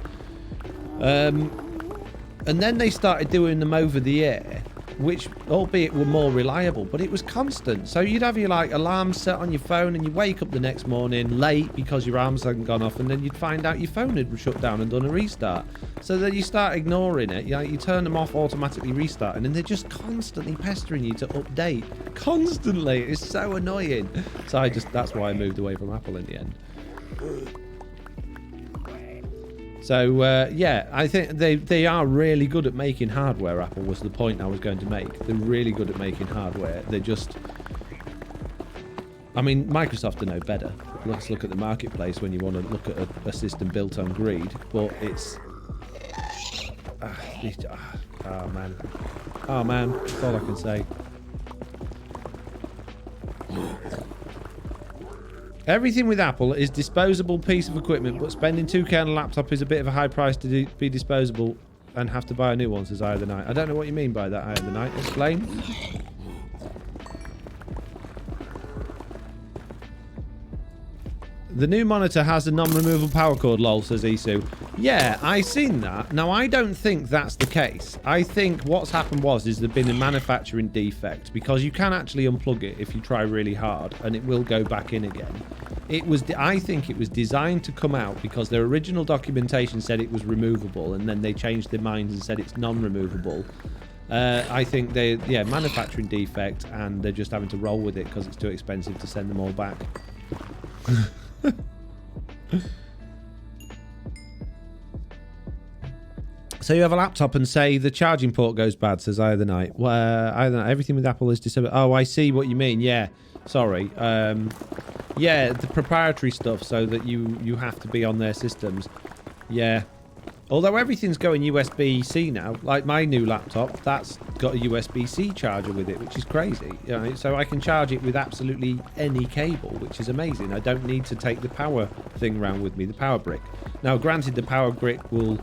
And then they started doing them over the air, which, albeit were more reliable, but it was constant. So you'd have your like alarm set on your phone and you wake up the next morning late because your alarms hadn't gone off, and then you'd find out your phone had shut down and done a restart. So then you start ignoring it. You turn them off, automatically restarting, and they're just constantly pestering you to update. Constantly. It's so annoying. So that's why I moved away from Apple in the end. So, yeah, I think they are really good at making hardware, Apple, was the point I was going to make. They're really good at making hardware. They're just... I mean, Microsoft are no better. Let's look at the marketplace when you want to look at a system built on greed. But Oh, man. Oh, man. That's all I can say. Everything with Apple is disposable piece of equipment, but spending $2K on a laptop is a bit of a high price to be disposable and have to buy a new one, says Eye of the Night. I don't know what you mean by that, Eye of the Night. Explain. The new monitor has a non-removable power cord, lol, says Isu. Yeah, I seen that. Now, I don't think that's the case. I think what's happened is there's been a manufacturing defect, because you can actually unplug it if you try really hard, and it will go back in again. I think it was designed to come out because their original documentation said it was removable, and then they changed their minds and said it's non-removable. I think manufacturing defect, and they're just having to roll with it because it's too expensive to send them all back. So you have a laptop and say the charging port goes bad, says Eye of the Night. Everything with Apple is disabled. Oh, I see what you mean. Yeah, sorry. Yeah, the proprietary stuff, so that you have to be on their systems. Yeah. Although everything's going USB-C now, like my new laptop, that's got a USB-C charger with it, which is crazy. You know, so I can charge it with absolutely any cable, which is amazing. I don't need to take the power thing around with me, the power brick. Now, granted, the power brick will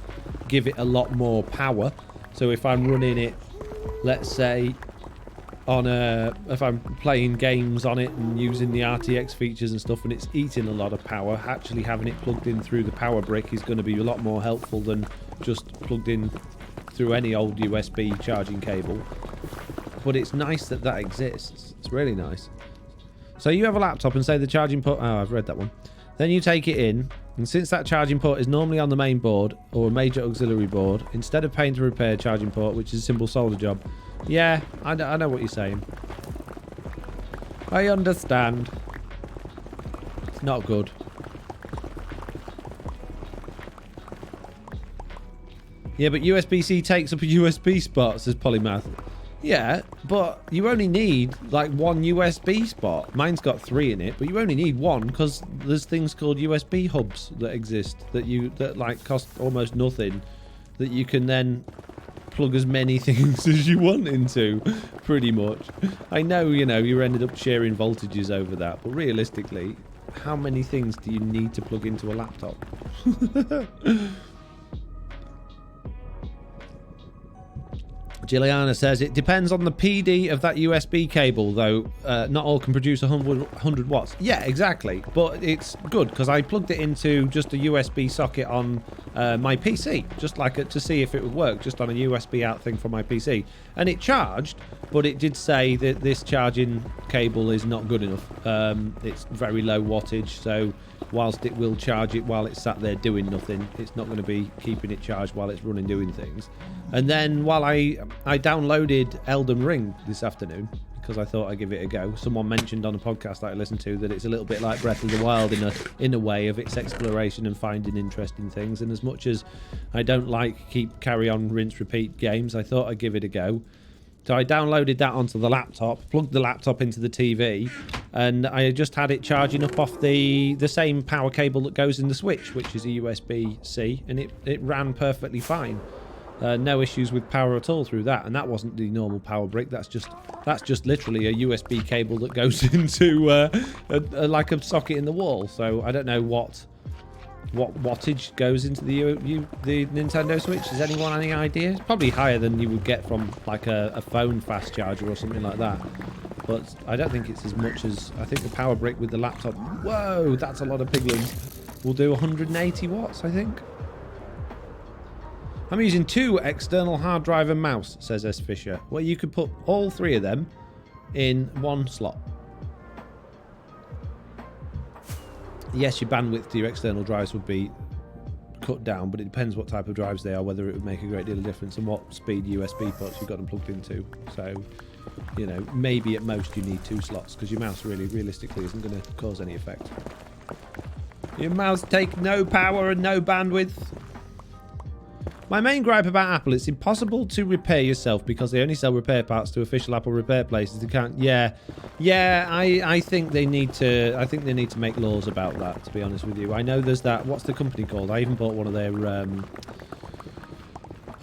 give it a lot more power. So if I'm running it, let's say, if I'm playing games on it and using the RTX features and stuff, and it's eating a lot of power, actually having it plugged in through the power brick is going to be a lot more helpful than just plugged in through any old USB charging cable. But it's nice that that exists. It's really nice. So you have a laptop and say the charging port... Oh, I've read that one. Then you take it in, and since that charging port is normally on the main board or a major auxiliary board, instead of paying to repair charging port, which is a simple solder job... Yeah, I know what you're saying. I understand. It's not good. Yeah, but USB-C takes up a USB spot, says Polymath. Yeah, but you only need, like, one USB spot. Mine's got 3 in it, but you only need one, because there's things called USB hubs that exist that like, cost almost nothing, that you can then... plug as many things as you want into, pretty much. I know, you ended up sharing voltages over that, but realistically, how many things do you need to plug into a laptop? Gilliana says, it depends on the PD of that USB cable, though. Not all can produce 100 watts. Yeah, exactly. But it's good, because I plugged it into just a USB socket on my PC, just like to see if it would work, just on a USB out thing for my PC. And it charged, but it did say that this charging cable is not good enough. It's very low wattage, so whilst it will charge it while it's sat there doing nothing, it's not going to be keeping it charged while it's running doing things. And then while I downloaded Elden Ring this afternoon, because I thought I'd give it a go. Someone mentioned on a podcast that I listened to that it's a little bit like Breath of the Wild in a way of its exploration and finding interesting things. And as much as I don't like carry on, rinse, repeat games, I thought I'd give it a go. So I downloaded that onto the laptop, plugged the laptop into the TV, and I just had it charging up off the same power cable that goes in the Switch, which is a USB-C, and it ran perfectly fine. No issues with power at all through that, and that wasn't the normal power brick. That's just literally a USB cable that goes into like a socket in the wall. So I don't know what wattage goes into the Nintendo Switch. Does anyone have any idea? It's probably higher than you would get from like a phone fast charger or something like that. But I don't think it's as much as... I think the power brick with the laptop... Whoa, that's a lot of piglins. Will do 180 watts, I think. I'm using 2 external hard drive and mouse, says S. Fisher. Well, you could put all 3 of them in one slot. Yes, your bandwidth to your external drives would be cut down, but it depends what type of drives they are, whether it would make a great deal of difference and what speed USB ports you've got them plugged into. So, maybe at most you need 2 slots, because your mouse really, realistically, isn't going to cause any effect. Your mouse take no power and no bandwidth. My main gripe about Apple, it's impossible to repair yourself because they only sell repair parts to official Apple repair places. They can't. Yeah. I think they need to. I think they need to make laws about that. To be honest with you, I know there's that. What's the company called? I even bought one of their.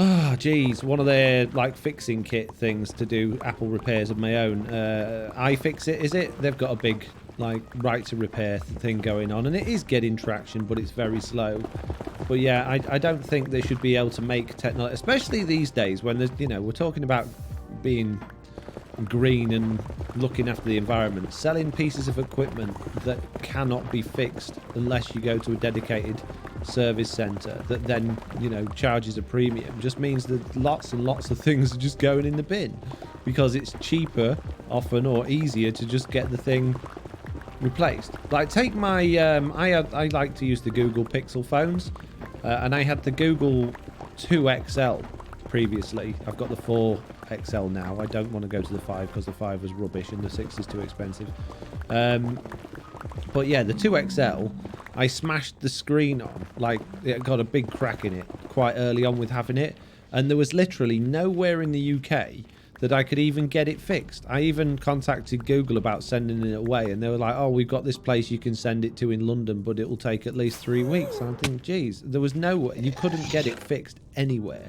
Oh, geez. One of their, like, fixing kit things to do Apple repairs of my own. iFixit, is it? They've got a big, like, right to repair thing going on. And it is getting traction, but it's very slow. But, yeah, I don't think they should be able to make technology, especially these days when there's, you know, we're talking about being green and looking after the environment. Selling pieces of equipment that cannot be fixed unless you go to a dedicated service centre that then, you know, charges a premium just means that lots and lots of things are just going in the bin because it's cheaper often or easier to just get the thing replaced. Like, take my I like to use the Google Pixel phones, and I had the Google 2XL previously. I've got the 4XL now. I don't want to go to the 5 because the 5 was rubbish and the 6 is too expensive. But yeah, the 2XL, I smashed the screen on. Like, it got a big crack in it quite early on with having it. And there was literally nowhere in the UK that I could even get it fixed. I even contacted Google about sending it away. And they were like, oh, we've got this place you can send it to in London, but it will take at least 3 weeks. And I'm thinking, geez, there was no... You couldn't get it fixed anywhere.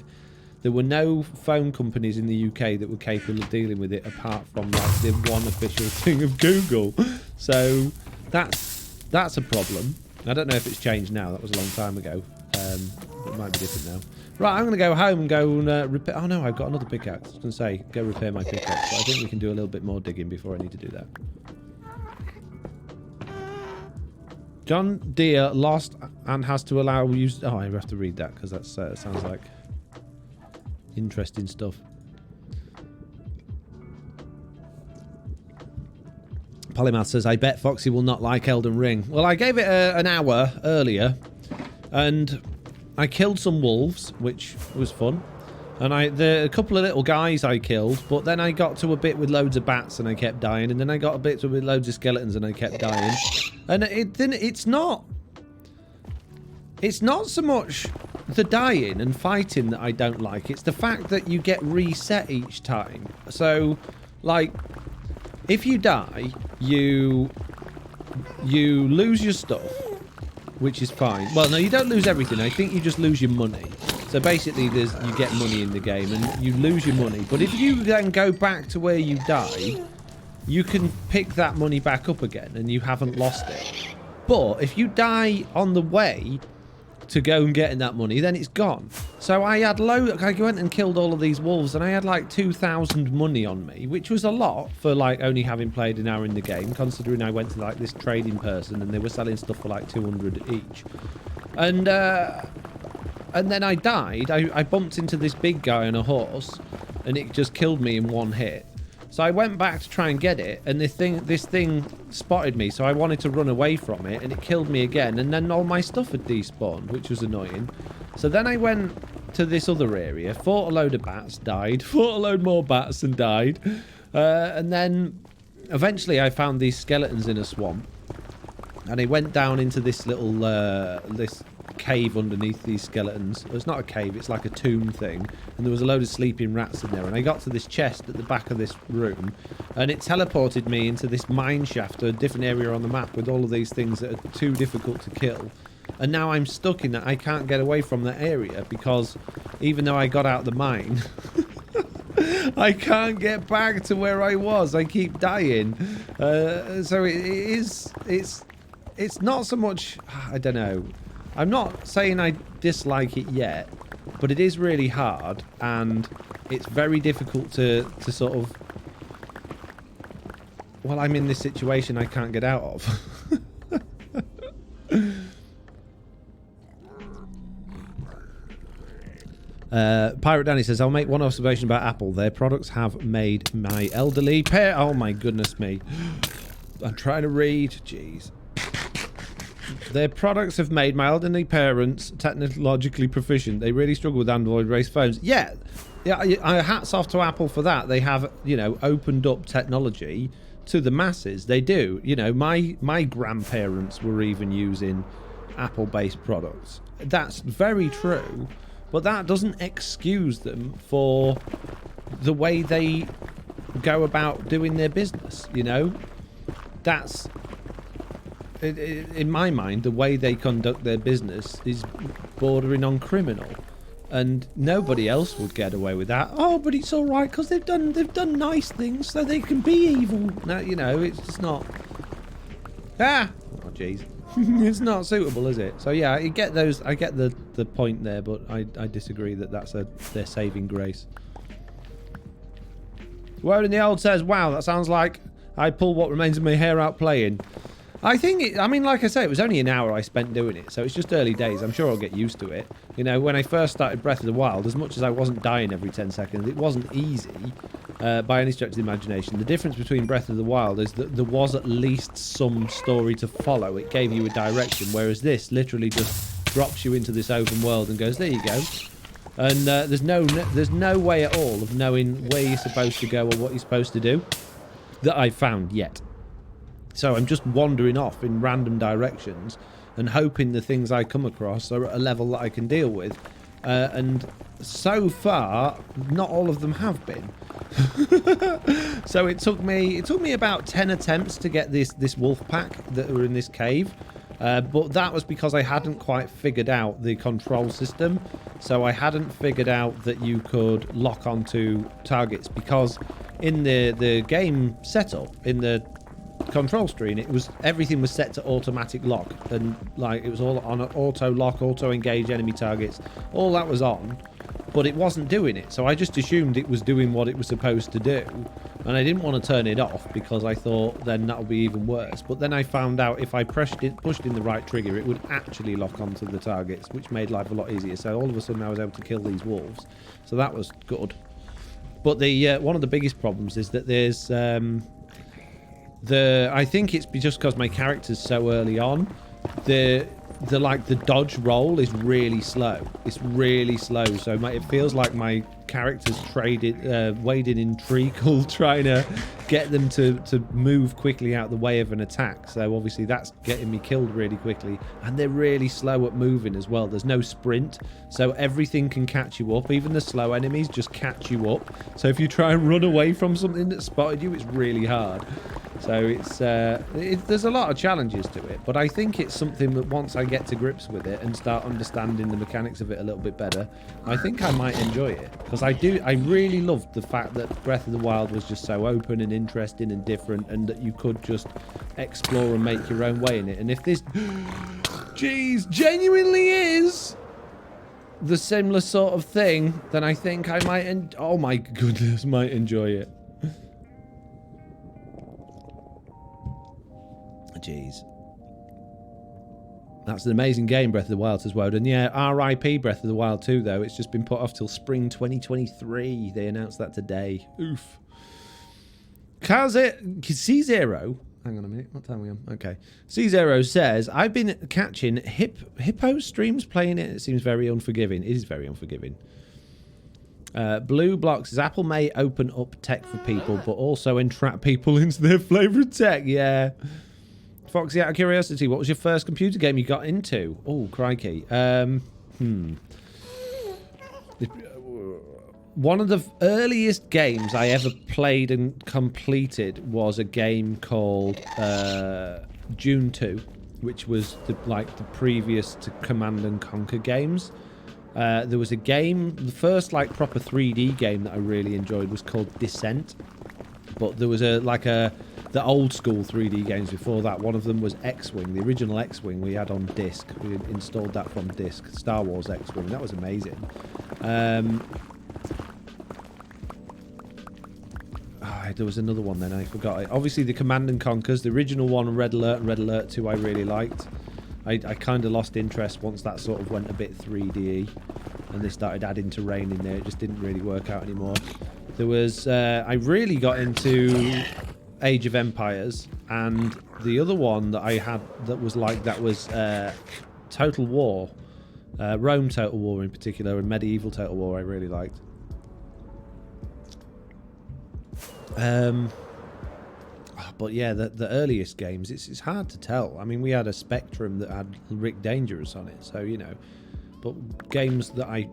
There were no phone companies in the UK that were capable of dealing with it apart from, like, the one official thing of Google. So that's a problem. I don't know if it's changed now. That was a long time ago. It might be different now. Right, I'm going to go home and go and repair... Oh, no, I've got another pickaxe. I was going to say, go repair my pickaxe. But I think we can do a little bit more digging before I need to do that. John Deere lost and has to allow use... Oh, I have to read that because that sounds like interesting stuff. Polymath says, I bet Foxy will not like Elden Ring. Well, I gave it an hour earlier, and I killed some wolves, which was fun. And a couple of little guys I killed, but then I got to a bit with loads of bats and I kept dying, and then I got a bit with loads of skeletons and I kept dying. And it's not so much the dying and fighting that I don't like. It's the fact that you get reset each time. So, like, if you die, you lose your stuff, which is fine. Well, no, you don't lose everything. I think you just lose your money. So basically, you get money in the game, and you lose your money. But if you then go back to where you died, you can pick that money back up again, and you haven't lost it. But if you die on the way to go and getting that money, then it's gone. So I went and killed all of these wolves, and I had like 2,000 money on me, which was a lot for like only having played an hour in the game, considering I went to like this trading person and they were selling stuff for like 200 each. And then I died. I bumped into this big guy on a horse, and it just killed me in one hit. So I went back to try and get it, and this thing spotted me, so I wanted to run away from it, and it killed me again, and then all my stuff had despawned, which was annoying. So then I went to this other area, fought a load of bats, died, fought a load more bats and died, and then eventually I found these skeletons in a swamp, and I went down into this little this cave underneath these skeletons. It's not a cave, it's like a tomb thing, and there was a load of sleeping rats in there, and I got to this chest at the back of this room, and it teleported me into this mine shaft, a different area on the map with all of these things that are too difficult to kill. And now I'm stuck in that. I can't get away from that area because even though I got out the mine I can't get back to where I was. I keep dying. So it's not so much, I don't know. I'm not saying I dislike it yet, but it is really hard, and it's very difficult to sort of... Well, I'm in this situation I can't get out of. Pirate Danny says, I'll make one observation about Apple. Their products have made my elderly pair... Oh my goodness me. I'm trying to read. Jeez. Their products have made my elderly parents technologically proficient. They really struggle with Android-based phones. Yeah, hats off to Apple for that. They have, you know, opened up technology to the masses. They do. You know, my grandparents were even using Apple-based products. That's very true, but that doesn't excuse them for the way they go about doing their business, you know? That's... In my mind, the way they conduct their business is bordering on criminal. And nobody else would get away with that. Oh, but it's all right because they've done nice things, so they can be evil. No, you know, it's just not. Ah, oh jeez, it's not suitable, is it? So yeah, I get those. I get the point there, but I disagree that that's their saving grace. Word in the Old says, "Wow, that sounds like I pull what remains of my hair out playing." I think I mean, like I say, it was only an hour I spent doing it, so it's just early days. I'm sure I'll get used to it. You know, when I first started Breath of the Wild, as much as I wasn't dying every 10 seconds, it wasn't easy by any stretch of the imagination. The difference between Breath of the Wild is that there was at least some story to follow. It gave you a direction, whereas this literally just drops you into this open world and goes, there you go. And there's no way at all of knowing where you're supposed to go or what you're supposed to do that I've found yet. So I'm just wandering off in random directions and hoping the things I come across are at a level that I can deal with. And so far, not all of them have been. So it took me about 10 attempts to get this wolf pack that were in this cave. But that was because I hadn't quite figured out the control system. So I hadn't figured out that you could lock onto targets, because in the game setup, in the control screen, everything was set to automatic lock, and like it was all on auto lock, auto engage enemy targets, all that was on, but it wasn't doing it. So I just assumed it was doing what it was supposed to do, and I didn't want to turn it off because I thought then that would be even worse. But then I found out if I pushed in the right trigger, it would actually lock onto the targets, which made life a lot easier. So all of a sudden I was able to kill these wolves, so that was good. But the one of the biggest problems is that there's I think it's just because my character's so early on, the dodge roll is really slow. It's really slow, so it feels like my character's wading in treacle trying to get them to move quickly out the way of an attack. So obviously that's getting me killed really quickly, and they're really slow at moving as well. There's no sprint, so everything can catch you up. Even the slow enemies just catch you up. So if you try and run away from something that spotted you, it's really hard. So there's a lot of challenges to it, but I think it's something that once I get to grips with it and start understanding the mechanics of it a little bit better, I think I might enjoy it. Because I really loved the fact that Breath of the Wild was just so open and interesting and different, and that you could just explore and make your own way in it. And if this, geez, genuinely is the similar sort of thing, then I think I might, oh my goodness, might enjoy it. Jeez. That's an amazing game, Breath of the Wild, says Woden. Yeah, R.I.P. Breath of the Wild 2, though. It's just been put off till spring 2023. They announced that today. Oof. C0. Hang on a minute. What time are we on? Okay. C0 says, I've been catching hippo streams playing it. It seems very unforgiving. It is very unforgiving. Blue Block says, Apple may open up tech for people, but also entrap people into their flavoured tech. Yeah. Foxy, out of curiosity, what was your first computer game you got into? Oh, crikey. One of the earliest games I ever played and completed was a game called Dune 2, which was the previous to Command and Conquer games. There was a game, the first proper 3D game that I really enjoyed was called Descent. But there was the old school 3D games before that. One of them was X-Wing, the original X-Wing we had on disc. We installed that from disc, Star Wars X-Wing. That was amazing. There was another one then, I forgot it. Obviously the Command and Conquers, the original one, Red Alert and Red Alert 2 I really liked. I kind of lost interest once that sort of went a bit 3D and they started adding terrain in there. It just didn't really work out anymore. There was, I really got into Age of Empires, and the other one that I had that was Total War. Rome Total War in particular, and Medieval Total War I really liked. But yeah, the earliest games, it's hard to tell. I mean, we had a Spectrum that had Rick Dangerous on it, so, you know. But games that I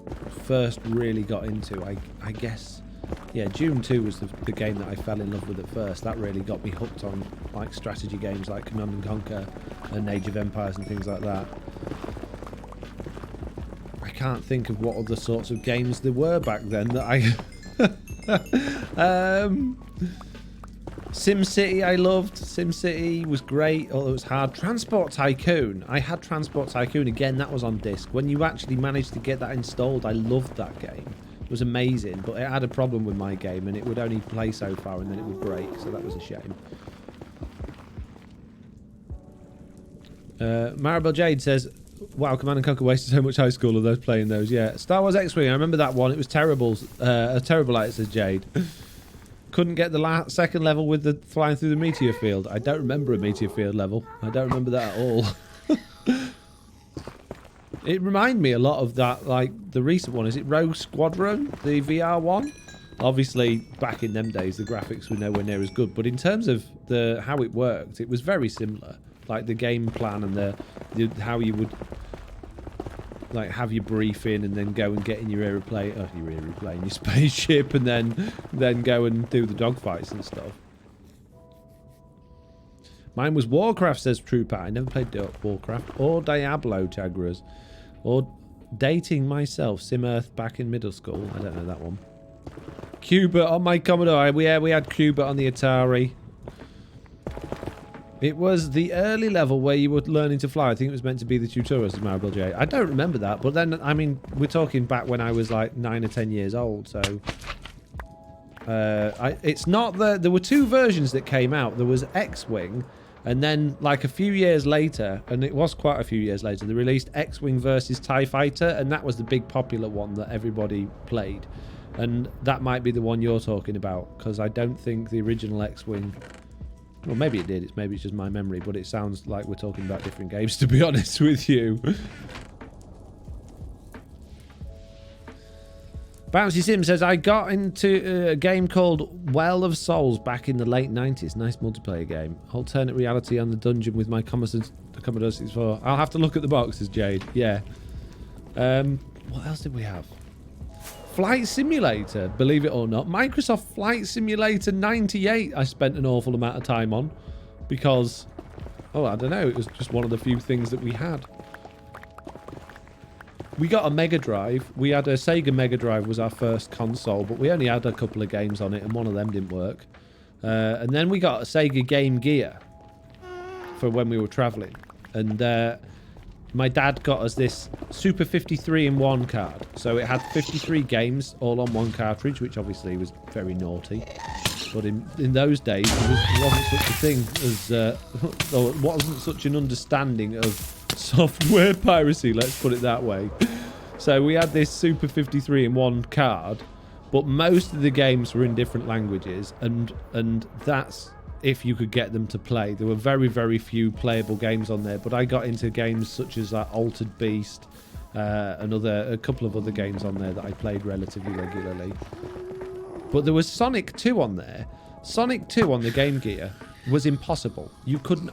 first really got into, I guess, yeah, Dune 2 was the game that I fell in love with at first. That really got me hooked on strategy games like Command and Conquer and Age of Empires and things like that. I can't think of what other sorts of games there were back then that I... SimCity I loved. SimCity was great, although it was hard. Transport Tycoon. I had Transport Tycoon. Again, that was on disc. When you actually managed to get that installed, I loved that game. It was amazing, but it had a problem with my game, and it would only play so far, and then it would break, so that was a shame. Maribel Jade says, wow, Command & Conquer wasted so much high school of those playing those. Yeah, Star Wars X-Wing, I remember that one. It was terrible. A terrible light, says Jade. Couldn't get the second level with the flying through the meteor field. I don't remember a meteor field level. I don't remember that at all. It reminded me a lot of that, like the recent one. Is it Rogue Squadron, the VR one? Obviously, back in them days, the graphics were nowhere near as good. But in terms of how it worked, it was very similar. Like the game plan and how you would like have your briefing and then go and get in your aeroplane, your spaceship, and then go and do the dogfights and stuff. Mine was Warcraft, says Trooper. I never played Warcraft or Diablo, Chagras, or Dating Myself, Sim Earth back in middle school. I don't know that one. Cuba on my Commodore. We had Cuba on the Atari. It was the early level where you were learning to fly. I think it was meant to be the tutorials of Maribel J. I don't remember that, but then, I mean, we're talking back when I was like 9 or 10 years old, so... it's not there were two versions that came out. There was X-Wing, and then, like, a few years later, and it was quite a few years later, they released X-Wing versus TIE Fighter, and that was the big popular one that everybody played. And that might be the one you're talking about, because I don't think the original X-Wing... Well, maybe it did. Maybe it's just my memory, but it sounds like we're talking about different games, to be honest with you. Bouncy Sim says, I got into a game called Well of Souls back in the late 90s. Nice multiplayer game. Alternate reality on the dungeon with my Commodore 64. I'll have to look at the boxes, Jade. Yeah. What else did we have? Flight Simulator, believe it or not. Microsoft Flight Simulator 98 I spent an awful amount of time on because, oh, I don't know, it was just one of the few things that we had. We got a Mega Drive. We had a Sega Mega Drive was our first console, but we only had a couple of games on it and one of them didn't work. And then we got a Sega Game Gear for when we were traveling. And my dad got us this Super 53-in-1 card. So it had 53 games all on one cartridge, which obviously was very naughty. But in those days, there wasn't such a thing as... or it wasn't such an understanding of software piracy, let's put it that way. So we had this Super 53-in-1 card, but most of the games were in different languages, and that's... if you could get them to play. There were very, very few playable games on there, but I got into games such as Altered Beast, a couple of other games on there that I played relatively regularly. But there was Sonic 2 on there. Sonic 2 on the Game Gear was impossible.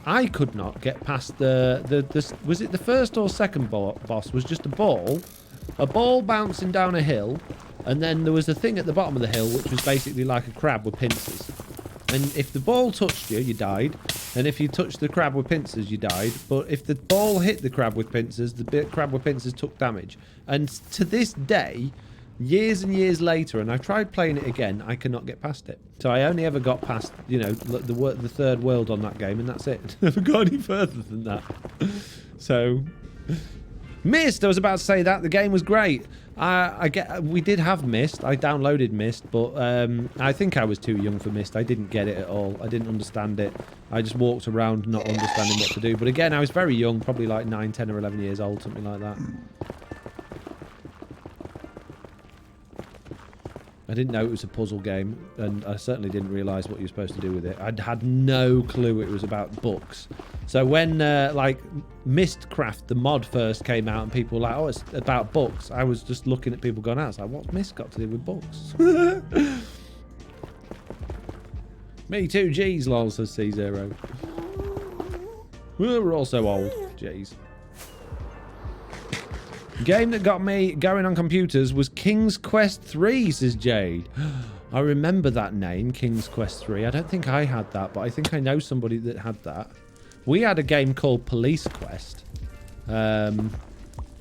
I could not get past the was it the first or second boss? Was just a ball bouncing down a hill, and then there was a thing at the bottom of the hill which was basically like a crab with pincers. And if the ball touched you, you died. And if you touched the crab with pincers, you died. But if the ball hit the crab with pincers, the crab with pincers took damage. And to this day, years and years later, and I've tried playing it again, I cannot get past it. So I only ever got past, you know, the third world on that game, and that's it. Never got any further than that. So... Myst, I was about to say that. The game was great. We did have Myst. I downloaded Myst, but I think I was too young for Myst. I didn't get it at all. I didn't understand it. I just walked around not understanding what to do. But again, I was very young, probably like 9, 10 or 11 years old, something like that. I didn't know it was a puzzle game, and I certainly didn't realise what you were supposed to do with it. I'd had no clue it was about books. So when, like, Mistcraft, the mod, first came out, and people were like, oh, it's about books, I was just looking at people going, I was like, what's Mist got to do with books? Me too, jeez, lol, says C0. We're all so old, jeez. Game that got me going on computers was King's Quest 3, says Jade. I remember that name, King's Quest 3. I don't think I had that, but I think I know somebody that had that. We had a game called Police Quest.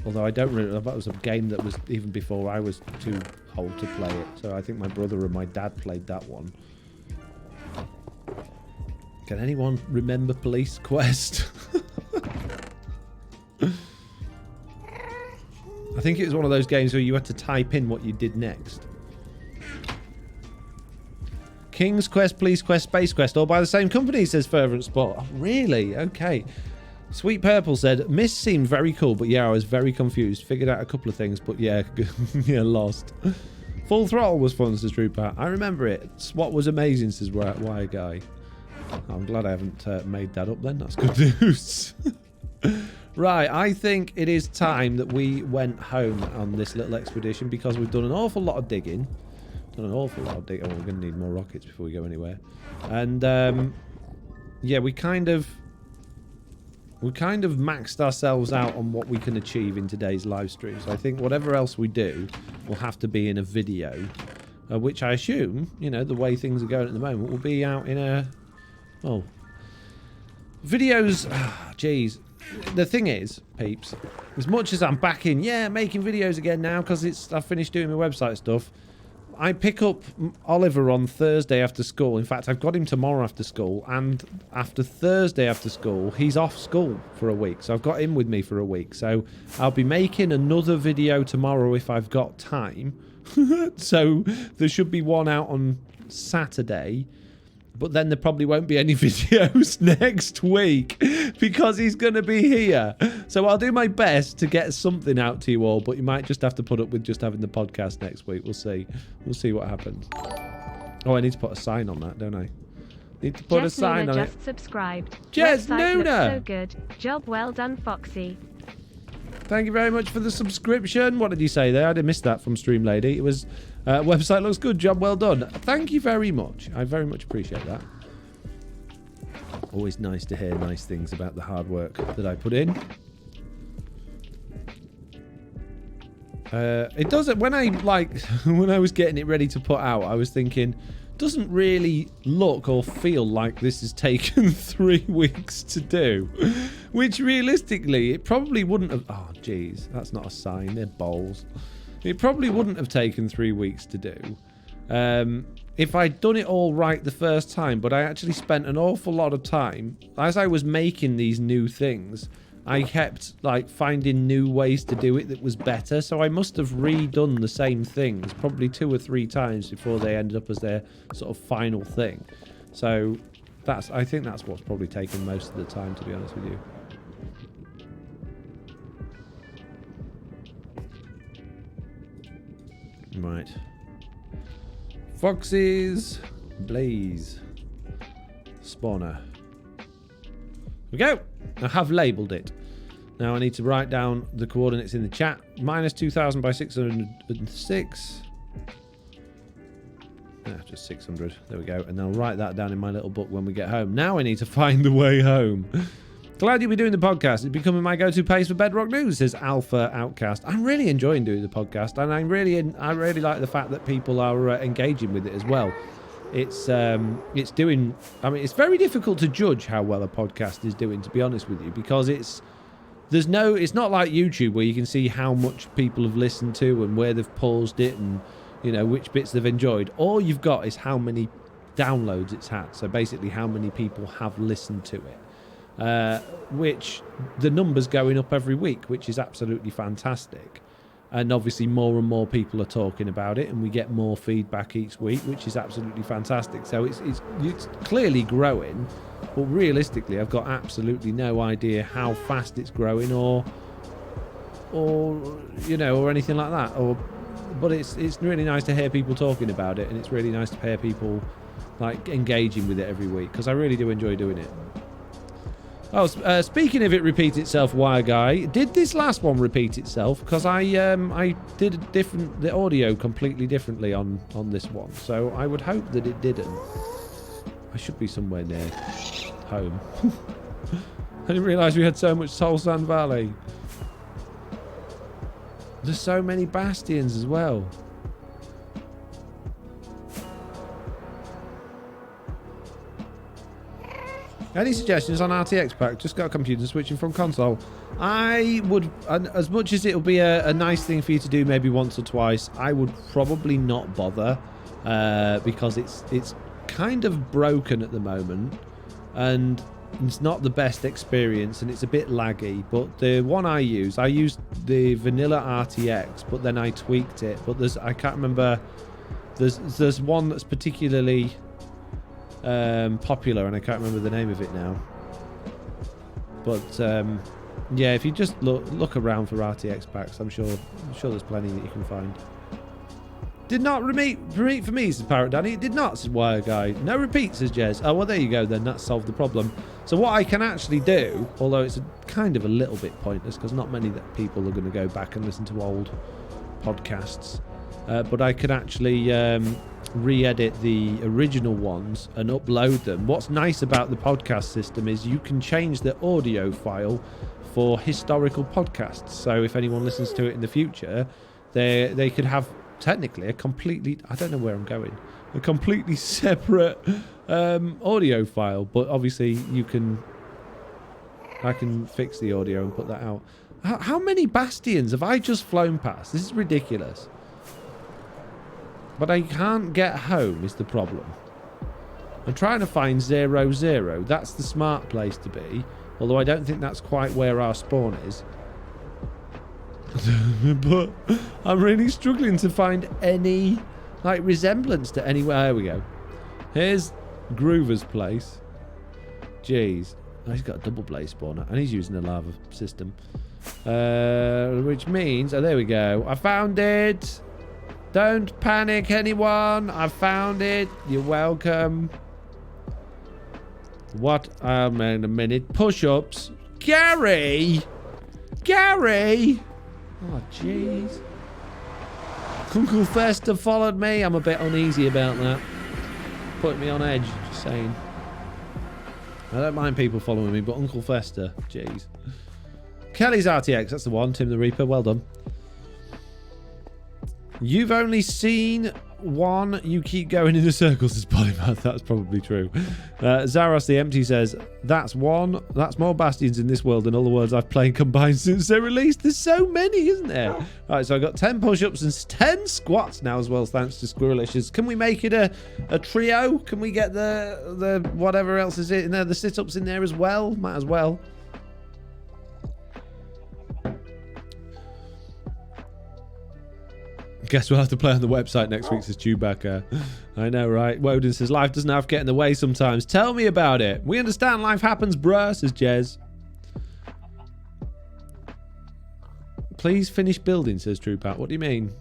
Although I don't really... That was a game that was even before I was too old to play it. So I think my brother and my dad played that one. Can anyone remember Police Quest? I think it was one of those games where you had to type in what you did next. King's Quest, Police Quest, Space Quest, all by the same company, says Fervent Spot. Oh, really? Okay. Sweet Purple said, Mist seemed very cool, but yeah, I was very confused. Figured out a couple of things, but yeah, yeah, lost. Full Throttle was fun, says Trooper. I remember it. SWAT was amazing, says Wire Guy. I'm glad I haven't made that up then. That's good news. Right, I think it is time that we went home on this little expedition because we've done an awful lot of digging. Done an awful lot of digging. Oh, we're going to need more rockets before we go anywhere. And, yeah, we kind of maxed ourselves out on what we can achieve in today's live stream. So I think whatever else we do will have to be in a video, which I assume, you know, the way things are going at the moment, will be out in a... Well, videos... Jeez. The thing is, peeps, as much as I'm back in, yeah, making videos again now because I've finished doing my website stuff, I pick up Oliver on Thursday after school. In fact, I've got him tomorrow after school, and after Thursday after school, he's off school for a week. So I've got him with me for a week. So I'll be making another video tomorrow if I've got time. So there should be one out on Saturday. But then there probably won't be any videos next week because he's going to be here. So I'll do my best to get something out to you all, but you might just have to put up with just having the podcast next week. We'll see. We'll see what happens. Oh, I need to put a sign on that, don't I? Need to put a sign on it. Just subscribed. Jez Website looks Nuna! so good. Job well done, Foxy. Thank you very much for the subscription. What did you say there? I did miss that from Stream Lady. It was, website looks good, job well done. Thank you very much. I very much appreciate that. Always nice to hear nice things about the hard work that I put in. It doesn't, when I was getting it ready to put out, I was thinking, doesn't really look or feel like this has taken 3 weeks to do. Which realistically, it probably wouldn't have... Oh, jeez. That's not a sign. They're bowls. It probably wouldn't have taken 3 weeks to do. If I'd done it all right the first time, but I actually spent an awful lot of time. As I was making these new things, I kept like finding new ways to do it that was better. So I must have redone the same things probably 2 or 3 times before they ended up as their sort of final thing. So I think that's what's probably taken most of the time, to be honest with you. Right. Foxes Blaze Spawner. Here we go. I have labelled it. Now I need to write down the coordinates in the chat. Minus 2000 by 606. Just 600. There we go. And I'll write that down in my little book when we get home. Now I need to find the way home. Glad you'll be doing the podcast. It's becoming my go-to place for Bedrock news, says Alpha Outcast. I'm really enjoying doing the podcast, and I really like the fact that people are engaging with it as well. It's doing... I mean, it's very difficult to judge how well a podcast is doing, to be honest with you, because it's not like YouTube where you can see how much people have listened to and where they've paused it and, you know, which bits they've enjoyed. All you've got is how many downloads it's had. So basically how many people have listened to it. Which the numbers going up every week, which is absolutely fantastic. And obviously more and more people are talking about it, and we get more feedback each week, which is absolutely fantastic. So it's clearly growing, but realistically I've got absolutely no idea how fast it's growing or you know, or anything like that. But it's really nice to hear people talking about it, and it's really nice to hear people like engaging with it every week, because I really do enjoy doing it. Oh, speaking of it repeat itself, Wire Guy, did this last one repeat itself? Because I did the audio completely differently on this one, so I would hope that it didn't. I should be somewhere near home. I didn't realise we had so much Soul Sand Valley. There's so many bastions as well. Any suggestions on RTX pack? Just got a computer switching from console. I would, as much as it'll be a nice thing for you to do maybe once or twice, I would probably not bother because it's kind of broken at the moment and it's not the best experience and it's a bit laggy. But the one I used the vanilla RTX, but then I tweaked it. But I can't remember. There's one that's particularly popular and I can't remember the name of it now. But yeah, if you just look around for RTX packs, I'm sure there's plenty that you can find. Did not repeat for me, says Parrot Danny. It did not, says Wire Guy. No repeat, says Jez. Oh, well, there you go then. That solved the problem. So what I can actually do, although it's kind of a little bit pointless because not many that people are going to go back and listen to old podcasts, but I could actually re-edit the original ones and upload them. What's nice about the podcast system is you can change the audio file for historical podcasts. So if anyone listens to it in the future, they could have technically a completely, I don't know where I'm going, a completely separate audio file. But obviously I can fix the audio and put that out. How many bastions have I just flown past? This is ridiculous. But I can't get home is the problem. I'm trying to find 00. That's the smart place to be. Although I don't think that's quite where our spawn is. But I'm really struggling to find any resemblance to anywhere. There we go. Here's Groover's place. Jeez. Oh, he's got a double blaze spawner and he's using a lava system. Which means... Oh, there we go. I found it. Don't panic, anyone. I found it. You're welcome. What? In a minute. Push-ups. Gary! Gary! Oh, jeez. Uncle Fester followed me. I'm a bit uneasy about that. Putting me on edge. Just saying. I don't mind people following me, but Uncle Fester. Jeez. Kelly's RTX. That's the one. Tim the Reaper. Well done. You've only seen one. You keep going in the circles, says Polymath. That's probably true. Zaros the Empty says, that's one. That's more bastions in this world than all the worlds I've played combined since they're released. There's so many, isn't there? All right, so I've got 10 push-ups and 10 squats now as well, thanks to Squirrelicious. Can we make it a trio? Can we get the whatever else is in there, the sit-ups in there as well? Might as well. Guess we'll have to play on the website next week, says Chewbacca. I know, right? Woden says, life doesn't have to get in the way sometimes. Tell me about it. We understand life happens, bruh, says Jez. Please finish building, says Troopat. What do you mean?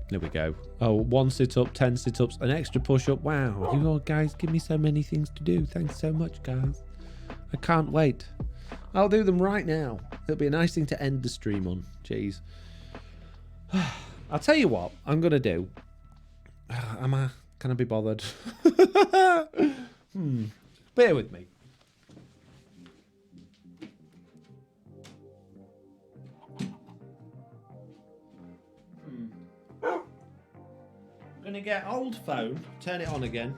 There we go. Oh, 1 sit-up, 10 sit-ups, an extra push-up. Wow, you all guys give me so many things to do. Thanks so much, guys. I can't wait. I'll do them right now. It'll be a nice thing to end the stream on. Jeez. I'll tell you what I'm going to do. Can I be bothered? Bear with me. I'm going to get old phone, turn it on again.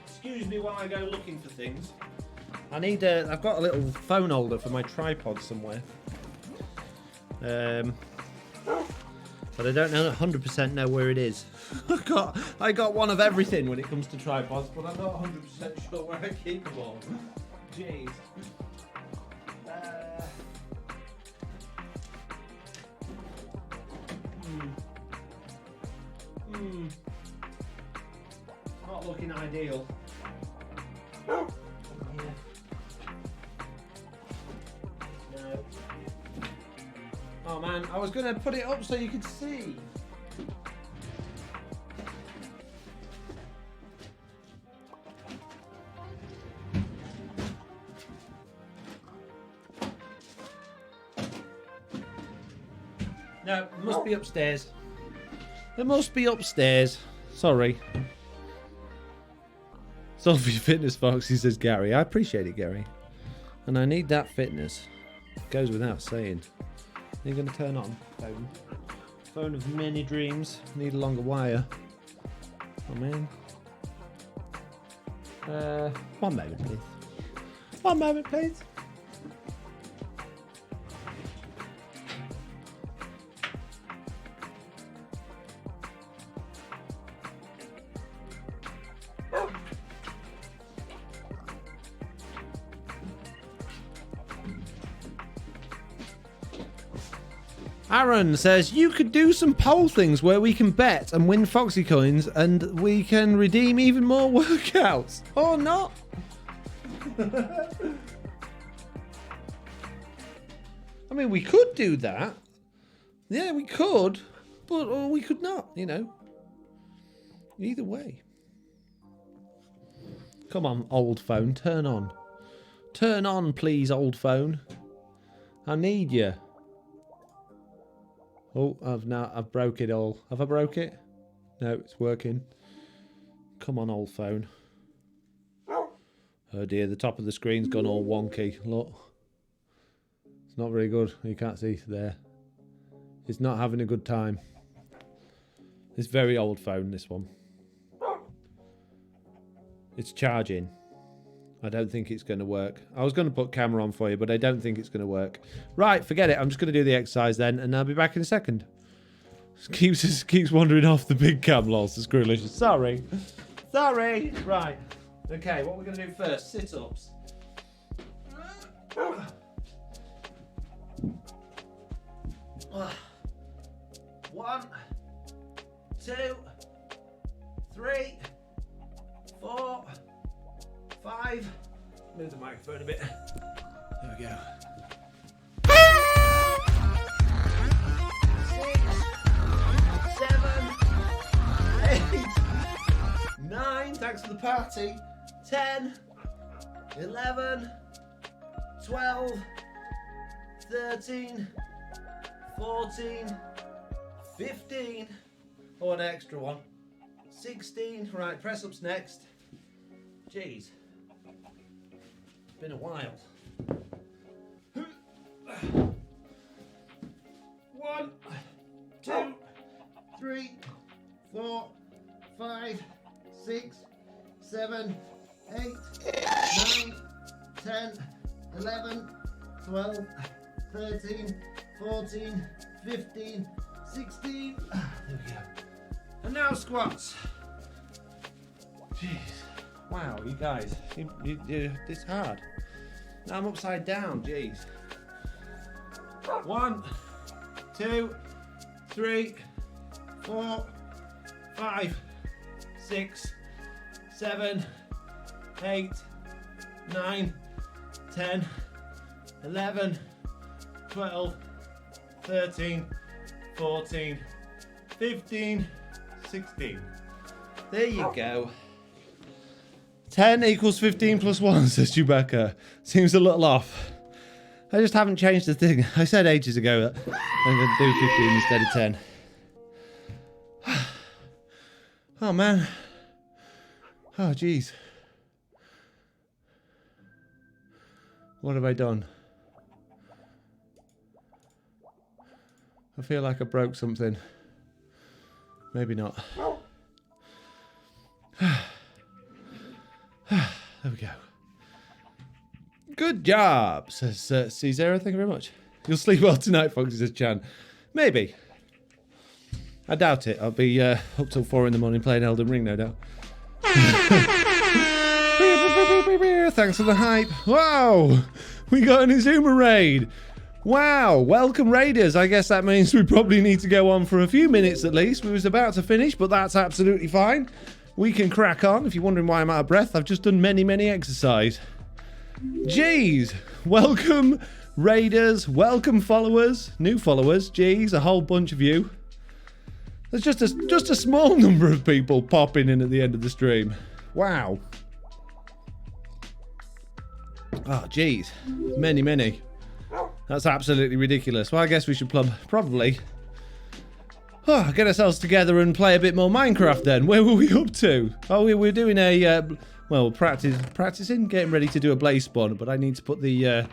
Excuse me while I go looking for things. I've got a little phone holder for my tripod somewhere. But I don't know 100% know where it is. I got one of everything when it comes to tripods, but I'm not 100% sure where I keep them all. Jeez. Not looking ideal. No. Oh man, I was gonna put it up so you could see. No, it must be upstairs. It must be upstairs. Sorry. It's all for your fitness, Foxy, says Gary. I appreciate it, Gary. And I need that fitness. Goes without saying. Are you going to turn on phone? Phone of many dreams. Need a longer wire. Oh, man. One moment, please. One moment, please. Aaron says, you could do some poll things where we can bet and win Foxy coins and we can redeem even more workouts. Or not. I mean, we could do that. Yeah, we could. But or we could not, you know. Either way. Come on, old phone, turn on. Turn on, please, old phone. I need you. Oh, I've broke it all. Have I broke it? No, it's working. Come on, old phone. Oh dear, the top of the screen's gone all wonky. Look. It's not very good. You can't see there. It's not having a good time. It's very old phone, this one. It's charging. I don't think it's going to work. I was going to put camera on for you, but I don't think it's going to work. Right, forget it. I'm just going to do the exercise then, and I'll be back in a second. Keeps wandering off the big cam, lols, the Screwlish. Sorry. Sorry. Right. Okay, what we're going to do first. Sit-ups. 1, 2, 3, 4, 5. Move the microphone a bit. There we go. 6, 7, 8, 9. Thanks for the party. 10, 11, 12, 13, 14, 15. Oh, an extra one. 16. Right, press ups next. Jeez. It's been a while. 1, 2, 3, 4, 5, 6, 7, 8, 9, 10, 11, 12, 13, 14, 15, 16. There we go. And now squats. Jeez. Wow, you guys, it's hard. Now I'm upside down, jeez. 1, 2, 3, 4, 5, 6, 7, 8, 9, 10, 11, 12, 13, 14, 15, 16. There you go. 10 equals 15 plus 1, says Chewbacca. Seems a little off. I just haven't changed the thing. I said ages ago that I'm going to do 15 instead of 10. Oh, man. Oh, jeez. What have I done? I feel like I broke something. Maybe not. There we go. Good job, says Caesar. Thank you very much. You'll sleep well tonight, Foxy, says Chan. Maybe. I doubt it. I'll be up till 4 in the morning playing Elden Ring, no doubt. Thanks for the hype. Wow! We got an Izuma raid. Wow, welcome raiders. I guess that means we probably need to go on for a few minutes at least. We was about to finish, but that's absolutely fine. We can crack on. If you're wondering why I'm out of breath, I've just done many exercise. Jeez, welcome raiders, welcome followers, new followers. Jeez, a whole bunch of you. There's just a small number of people popping in at the end of the stream. Wow. Oh, jeez, many. That's absolutely ridiculous. Well, I guess we should probably get ourselves together and play a bit more Minecraft then. Where were we up to? Oh, we were doing a well, practicing, getting ready to do a blaze spawn, but I need to put the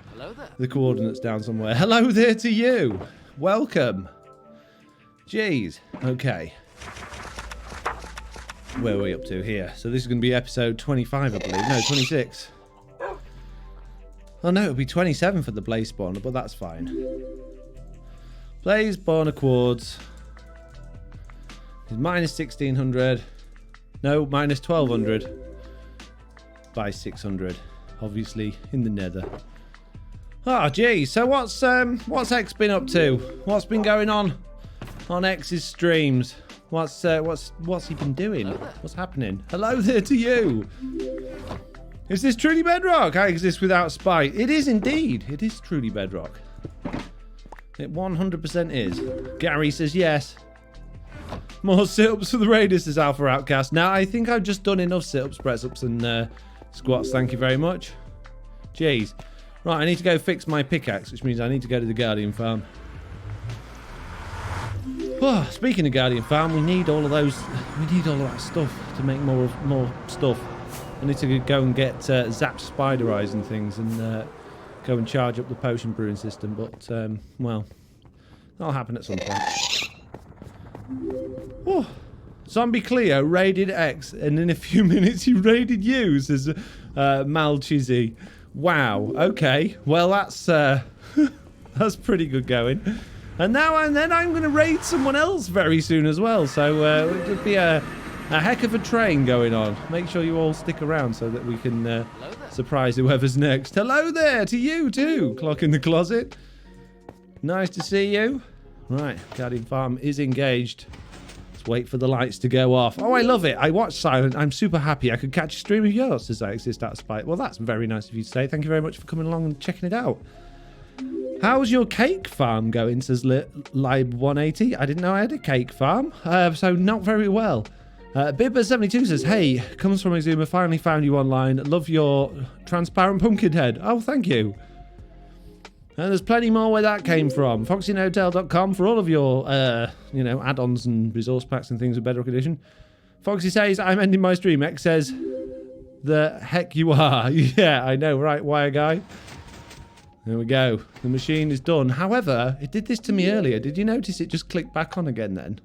coordinates down somewhere. Hello there to you. Welcome. Jeez. Okay. Where are we up to here? So this is going to be episode 25, I believe. No, 26. Oh no, it'll be 27 for the blaze spawner, but that's fine. Blaze spawner quartz is minus 1600. No, minus 1200 by 600. Obviously in the nether. Oh geez, so what's X been up to? What's been going on X's streams? What's he been doing? What's happening? Hello there to you. Is this truly Bedrock? I exist without spite. It is indeed. It is truly Bedrock. It 100% is. Gary says yes. More sit-ups for the Raiders, says Alpha Outcast. Now, I think I've just done enough sit-ups, press-ups, and squats. Thank you very much. Jeez. Right, I need to go fix my pickaxe, which means I need to go to the Guardian farm. Oh, speaking of Guardian farm, we need all of those. We need all of that stuff to make more stuff. I need to go and get zapped spider eyes and things, and go and charge up the potion brewing system. But well, that'll happen at some point. Oh, Zombie Cleo raided X, and in a few minutes he raided you, says Malchizzy. Wow. Okay. Well, that's that's pretty good going. And then I'm going to raid someone else very soon as well. So it'll be a heck of a train going on. Make sure you all stick around so that we can surprise whoever's next. Hello there to you too. Clock in the closet. Nice to see you. Right, Guardian Farm is engaged. Let's wait for the lights to go off. Oh, I love it. I watch Silent. I'm super happy. I could catch a stream of yours as I exist out of spite. Well, that's very nice of you to say. Thank you very much for coming along and checking it out. How's your cake farm going, says Lib180. I didn't know I had a cake farm, so not very well. Bibba72 says, hey, comes from Exuma, finally found you online. Love your transparent pumpkin head. Oh, thank you. And there's plenty more where that came from. FoxyNotel.com for all of your, add-ons and resource packs and things with Bedrock Edition. Foxy says, I'm ending my stream. X says, the heck you are. Yeah, I know, right, wire guy? There we go. The machine is done. However, it did this to me earlier. Did you notice it just clicked back on again then?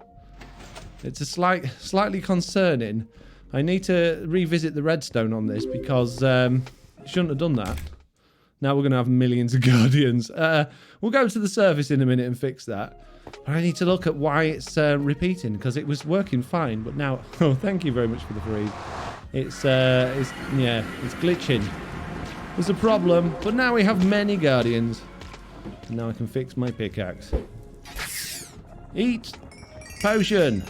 It's a slightly concerning. I need to revisit the redstone on this because it shouldn't have done that. Now we're going to have millions of guardians. We'll go to the surface in a minute and fix that. But I need to look at why it's repeating because it was working fine. But now, oh, thank you very much for the freeze. It's glitching. There's a problem, but now we have many guardians. And now I can fix my pickaxe. Eat potion.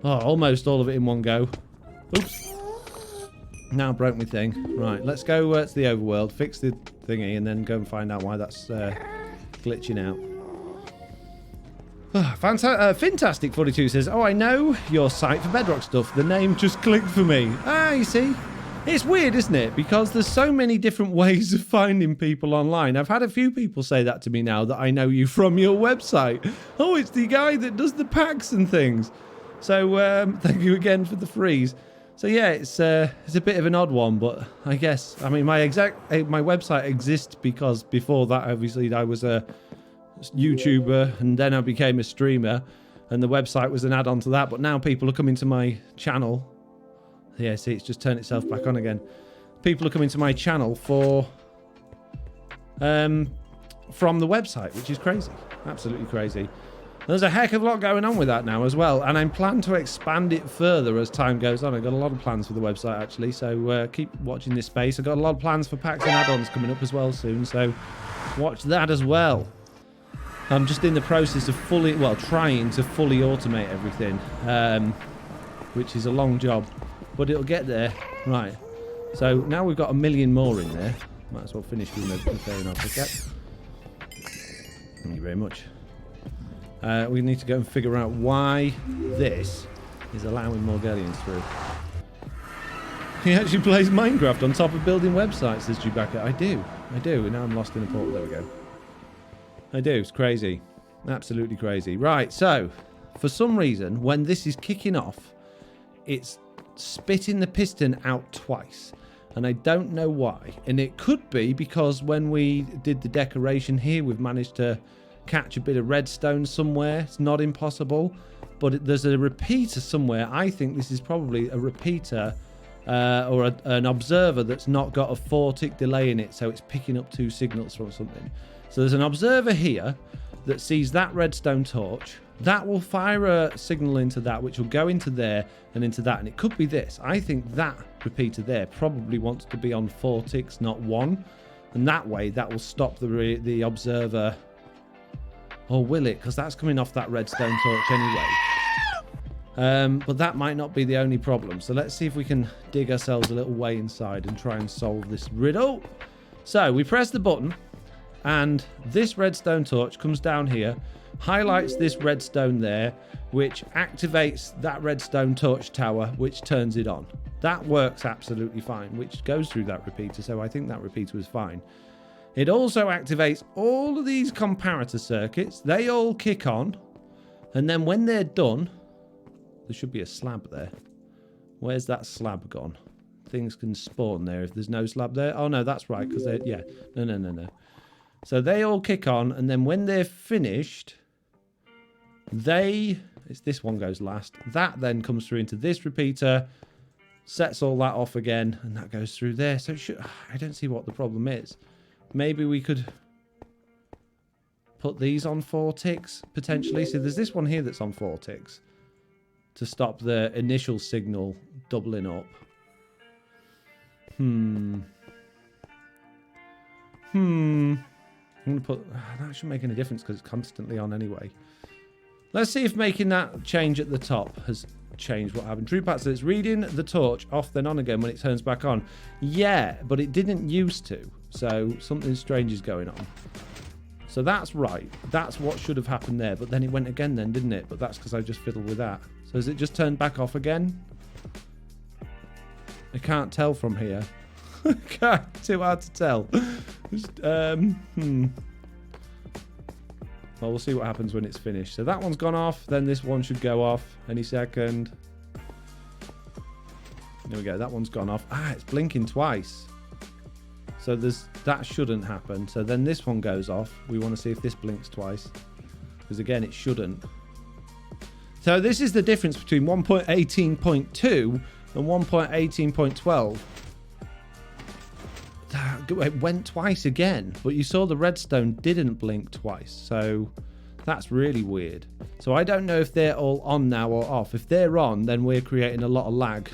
Oh, almost all of it in one go. Oops. Now broke my thing. Right, let's go to the overworld, fix the thingy, and then go and find out why that's glitching out. Fantastic42 says, oh, I know your site for Bedrock stuff. The name just clicked for me. Ah, you see? It's weird, isn't it? Because there's so many different ways of finding people online. I've had a few people say that to me now, that I know you from your website. Oh, it's the guy that does the packs and things. So thank you again for the freeze. So yeah, it's a bit of an odd one, but I guess, I mean, my website exists because before that, obviously, I was a YouTuber and then I became a streamer, and the website was an add-on to that. But now people are coming to my channel. Yeah, see, it's just turned itself back on again. People are coming to my channel for from the website, which is crazy. Absolutely crazy. There's a heck of a lot going on with that now as well, and I'm planning to expand it further as time goes on. I've got a lot of plans for the website, actually, so keep watching this space. I've got a lot of plans for packs and add-ons coming up as well soon, so watch that as well. I'm just in the process of trying to fully automate everything, which is a long job. But it'll get there. Right. So now we've got a million more in there. Might as well finish with the fair enough. Okay. Thank you very much. We need to go and figure out why this is allowing more guardians through. He actually plays Minecraft on top of building websites, says Chewbacca. I do. Now I'm lost in a portal. There we go. I do. It's crazy. Absolutely crazy. Right. So, for some reason, when this is kicking off, it's spitting the piston out twice. And I don't know why. And it could be because when we did the decoration here, we've managed to catch a bit of redstone somewhere. It's not impossible. But there's a repeater somewhere. I think this is probably a repeater or an observer that's not got a 4-tick delay in it. So it's picking up 2 signals from something. So there's an observer here that sees that redstone torch. That will fire a signal into that, which will go into there and into that. And it could be this. I think that repeater there probably wants to be on 4 ticks, not 1. And that way, that will stop the observer. Or will it? Because that's coming off that redstone torch anyway. But that might not be the only problem. So let's see if we can dig ourselves a little way inside and try and solve this riddle. So we press the button. And this redstone torch comes down here, highlights this redstone there, which activates that redstone torch tower, which turns it on. That works absolutely fine, which goes through that repeater, so I think that repeater was fine. It also activates all of these comparator circuits. They all kick on, and then when they're done, there should be a slab there. Where's that slab gone? Things can spawn there if there's no slab there. Oh, no, that's right, because they're... Yeah, no. So they all kick on, and then when they're finished, it's this one goes last. That then comes through into this repeater, sets all that off again, and that goes through there. So I don't see what the problem is. Maybe we could put these on 4 ticks, potentially. So there's this one here that's on 4 ticks to stop the initial signal doubling up. I'm going to put... that shouldn't make any difference because it's constantly on anyway. Let's see if making that change at the top has changed what happened. TruePat says it's reading the torch off then on again when it turns back on. Yeah, but it didn't used to. So something strange is going on. So that's right. That's what should have happened there. But then it went again then, didn't it? But that's because I just fiddled with that. So has it just turned back off again? I can't tell from here. Too hard to tell. Well, we'll see what happens when it's finished. So that one's gone off. Then this one should go off any second. There we go. That one's gone off. It's blinking twice. So that shouldn't happen. So then this one goes off. We want to see if this blinks twice. Because again, it shouldn't. So this is the difference between 1.18.2 and 1.18.12. It went twice again, but you saw the redstone didn't blink twice, so that's really weird. So I don't know if they're all on now or off. If they're on, then we're creating a lot of lag.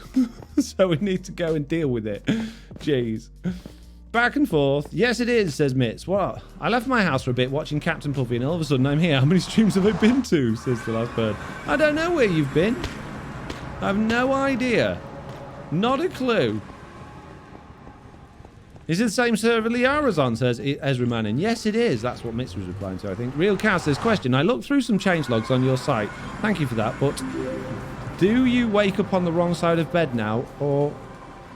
So we need to go and deal with it. Jeez. Back and forth. Yes, it is, says Mitz. What? I left my house for a bit watching Captain Puffy, and all of a sudden I'm here. How many streams have I been to? Says the last bird. I don't know where you've been. I have no idea. Not a clue. Is it the same server Liara's on, says Ezra Manning. Yes, it is. That's what Mitz was replying to, I think. Real Cow says, question. I looked through some changelogs on your site. Thank you for that. But do you wake up on the wrong side of bed now or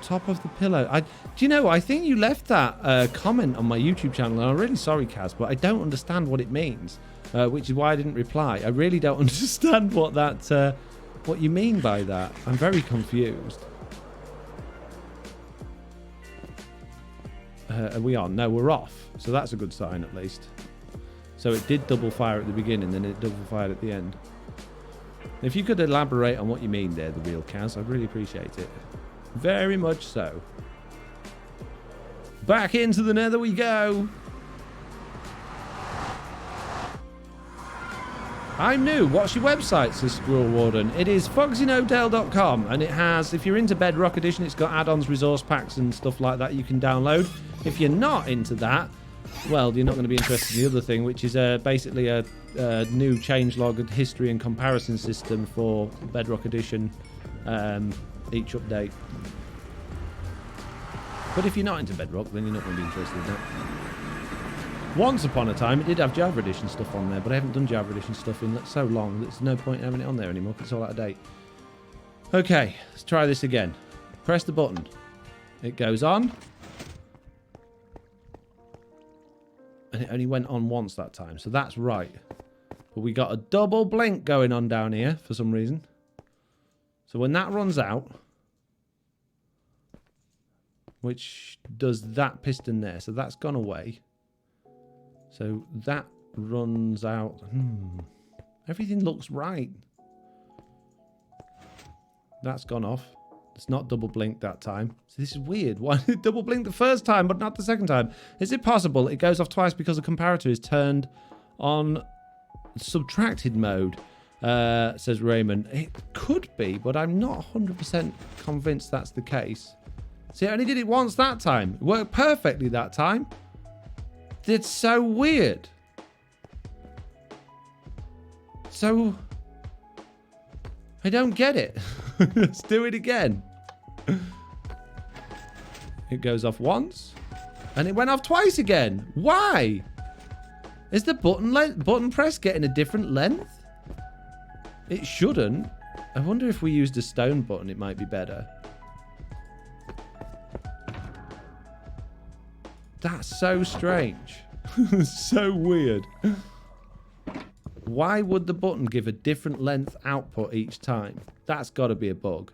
top of the pillow? Do you know, I think you left that comment on my YouTube channel. And I'm really sorry, Kaz, but I don't understand what it means, which is why I didn't reply. I really don't understand what you mean by that. I'm very confused. Are we on? No, we're off. So that's a good sign at least. So it did double fire at the beginning, then it double fired at the end. If you could elaborate on what you mean there, the real Kaz, I'd really appreciate it. Very much so. Back into the nether we go. I'm new. What's your website, says Squirrel Warden? It is fogsynotail.com, and it has, if you're into Bedrock Edition, it's got add-ons, resource packs and stuff like that you can download. If you're not into that, well, you're not going to be interested in the other thing, which is basically a new changelog history and comparison system for Bedrock Edition, each update. But if you're not into Bedrock, then you're not going to be interested in that. Once upon a time, it did have Java Edition stuff on there, but I haven't done Java Edition stuff in so long that there's no point in having it on there anymore because it's all out of date. Okay, let's try this again. Press the button. It goes on. And it only went on once that time, so that's right. But we got a double blink going on down here for some reason. So when that runs out, which does that piston there. So that's gone away. So that runs out. Everything looks right. That's gone off. It's not double blinked that time. So this is weird. Why did it double blink the first time but not the second time? Is it possible it goes off twice because the comparator is turned on subtracted mode? Says Raymond. It could be, but I'm not 100% convinced that's the case. See, I only did it once that time. It worked perfectly that time. It's so weird. So, I don't get it. Let's do it again. It goes off once, and it went off twice again. Why? Is the button press getting a different length? It shouldn't. I wonder if we used a stone button, it might be better. That's so strange. So weird. Why would the button give a different length output each time? That's got to be a bug.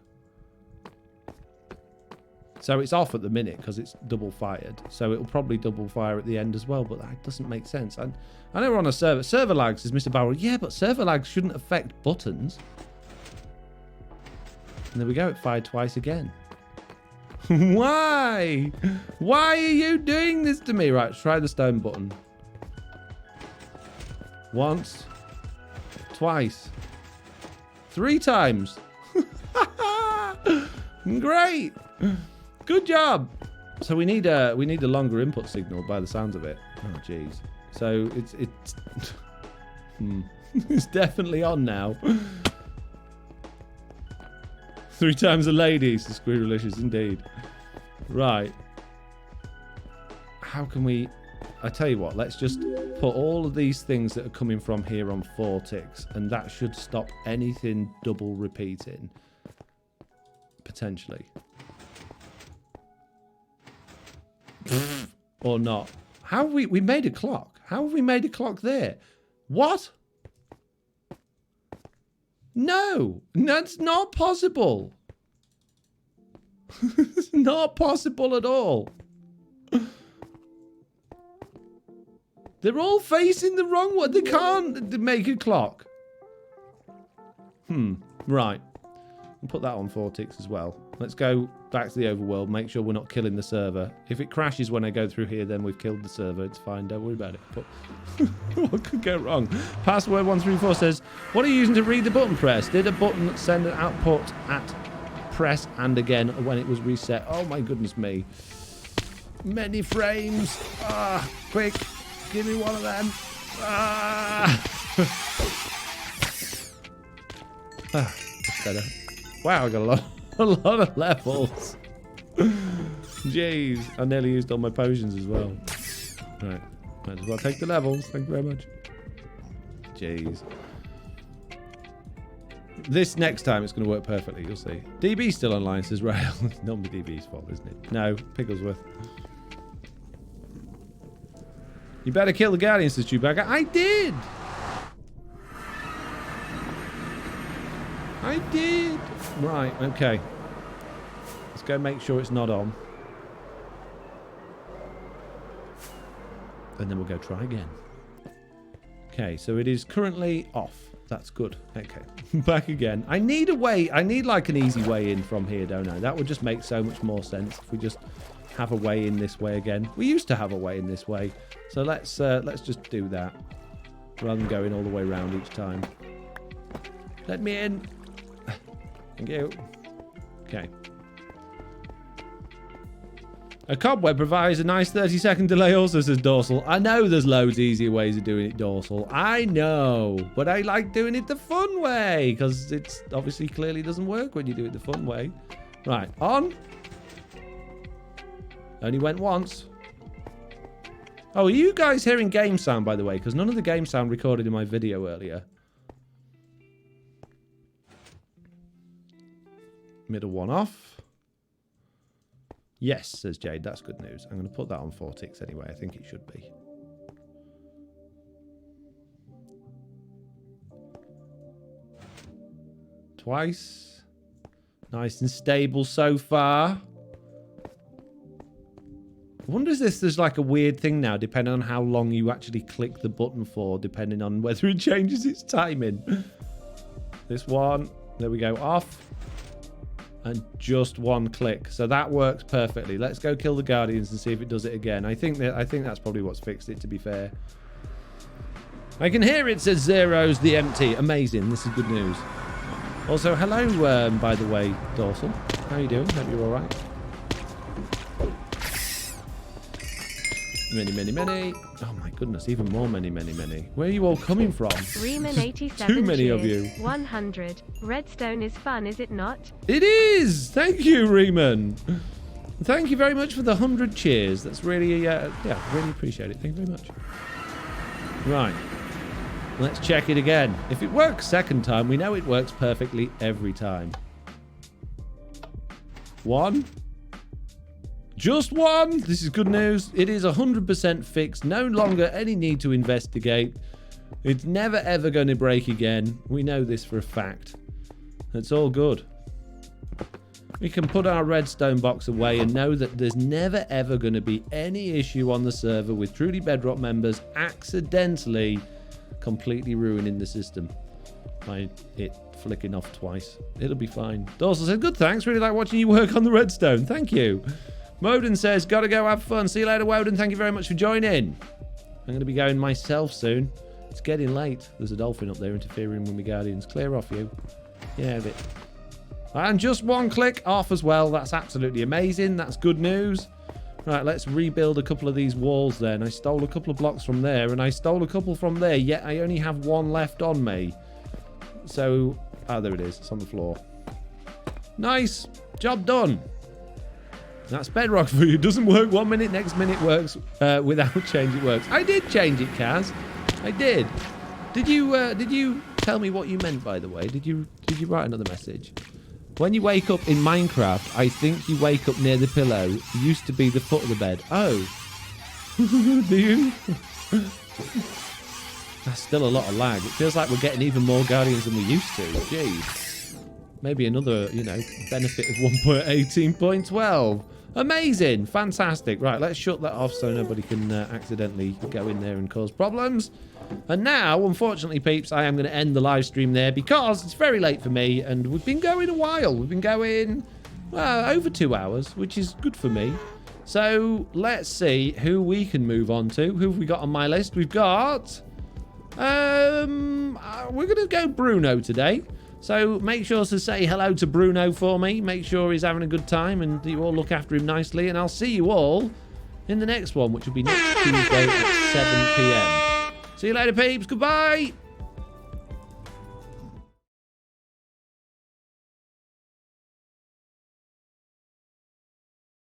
So it's off at the minute because it's double fired. So it'll probably double fire at the end as well, but that doesn't make sense. I know we're on a server. Server lag, says Mr. Barrel. Yeah, but server lag shouldn't affect buttons. And there we go. It fired twice again. Why? Why are you doing this to me? Right, try the stone button. Once. Twice. 3 times. Great. Good job. So we need a longer input signal by the sounds of it. Oh jeez. So it's it's definitely on now. 3 times a lady, says Squirrelicious indeed. Right. How can we... I tell you what, let's just put all of these things that are coming from here on 4 ticks, and that should stop anything double repeating. Potentially. Or not. How have we made a clock? How have we made a clock there? What? No, that's not possible. It's not possible at all. They're all facing the wrong way. They can't make a clock. Right. We'll put that on 4 ticks as well. Let's go back to the overworld. Make sure we're not killing the server. If it crashes when I go through here, then we've killed the server. It's fine. Don't worry about it. But what could go wrong? Password 134 says, what are you using to read the button press? Did a button send an output at press and again when it was reset? Oh my goodness me. Many frames. Quick. Give me one of them. That's better. Wow, I got a lot of levels. Jeez, I nearly used all my potions as well. Right, might as well take the levels. Thank you very much. Jeez. This next time it's going to work perfectly. You'll see. DB's still online, says Rail. It's not my DB's fault, isn't it? No, Pigglesworth. You better kill the Guardian, says Chewbacca. I did! I did! Right, okay. Let's go make sure it's not on. And then we'll go try again. Okay, so it is currently off. That's good. Okay, back again. I need a way. I need like an easy way in from here, don't I? That would just make so much more sense if we just have a way in this way again. We used to have a way in this way. So let's just do that. Rather than going all the way around each time. Let me in. Thank you. Okay. A cobweb provides a nice 30-second delay also, says Dorsal. I know there's loads easier ways of doing it, Dorsal. I know. But I like doing it the fun way. Because it's obviously clearly doesn't work when you do it the fun way. Right. On. Only went once. Oh, are you guys hearing game sound, by the way? Because none of the game sound recorded in my video earlier. Middle one off. Yes, says Jade. That's good news. I'm going to put that on 4 ticks anyway. I think it should be. Twice. Nice and stable so far. I wonder if there's like a weird thing now, depending on how long you actually click the button for, depending on whether it changes its timing. This one, there we go, off. And just one click. So that works perfectly. Let's go kill the Guardians and see if it does it again. I think that's probably what's fixed it, to be fair. I can hear it says zeros the empty. Amazing. This is good news. Also, hello, by the way, Dorsal. How you doing? Hope you're all right. Many. Oh my goodness, even more many. Where are you all coming from? Reman 87 Too many cheers. of you. 100. Redstone is fun, is it not? It is! Thank you, Reman. Thank you very much for the 100 cheers. That's really, really appreciate it. Thank you very much. Right. Let's check it again. If it works second time, we know it works perfectly every time. One. Just one. This is good news. It is 100% fixed. No longer any need to investigate. It's never ever going to break again. We know this for a fact. It's all good. We can put our redstone box away and know that there's never ever going to be any issue on the server with Truly Bedrock members accidentally completely ruining the system by it flicking off twice. It'll be fine. Dorsal said, good, thanks. Really like watching you work on the redstone. Thank you. Woden says, gotta go have fun. See you later, Woden. Thank you very much for joining. I'm going to be going myself soon. It's getting late. There's a dolphin up there interfering with my Guardians. Clear off, you. Yeah, a bit. And just one click off as well. That's absolutely amazing. That's good news. Right, let's rebuild a couple of these walls then. I stole a couple of blocks from there, and I stole a couple from there, yet I only have one left on me. So, there it is. It's on the floor. Nice. Job done. That's Bedrock for you. Doesn't work 1 minute, next minute works without change. It works. I did change it, Kaz. I did. Did you tell me what you meant, by the way? Did you write another message? When you wake up in Minecraft, I think you wake up near the pillow. It used to be the foot of the bed. Oh. Do you? That's still a lot of lag. It feels like we're getting even more Guardians than we used to. Jeez. Maybe another, benefit of 1.18.12. Amazing. Fantastic. Right, let's shut that off so nobody can accidentally go in there and cause problems. And now, unfortunately, peeps, I am going to end the live stream there because it's very late for me and we've been going a while. We've been going, over 2 hours, which is good for me. So let's see who we can move on to. Who have we got on my list? We've got... we're going to go Bruno today. So make sure to say hello to Bruno for me. Make sure he's having a good time and you all look after him nicely. And I'll see you all in the next one, which will be next Tuesday at 7 p.m. See you later, peeps. Goodbye.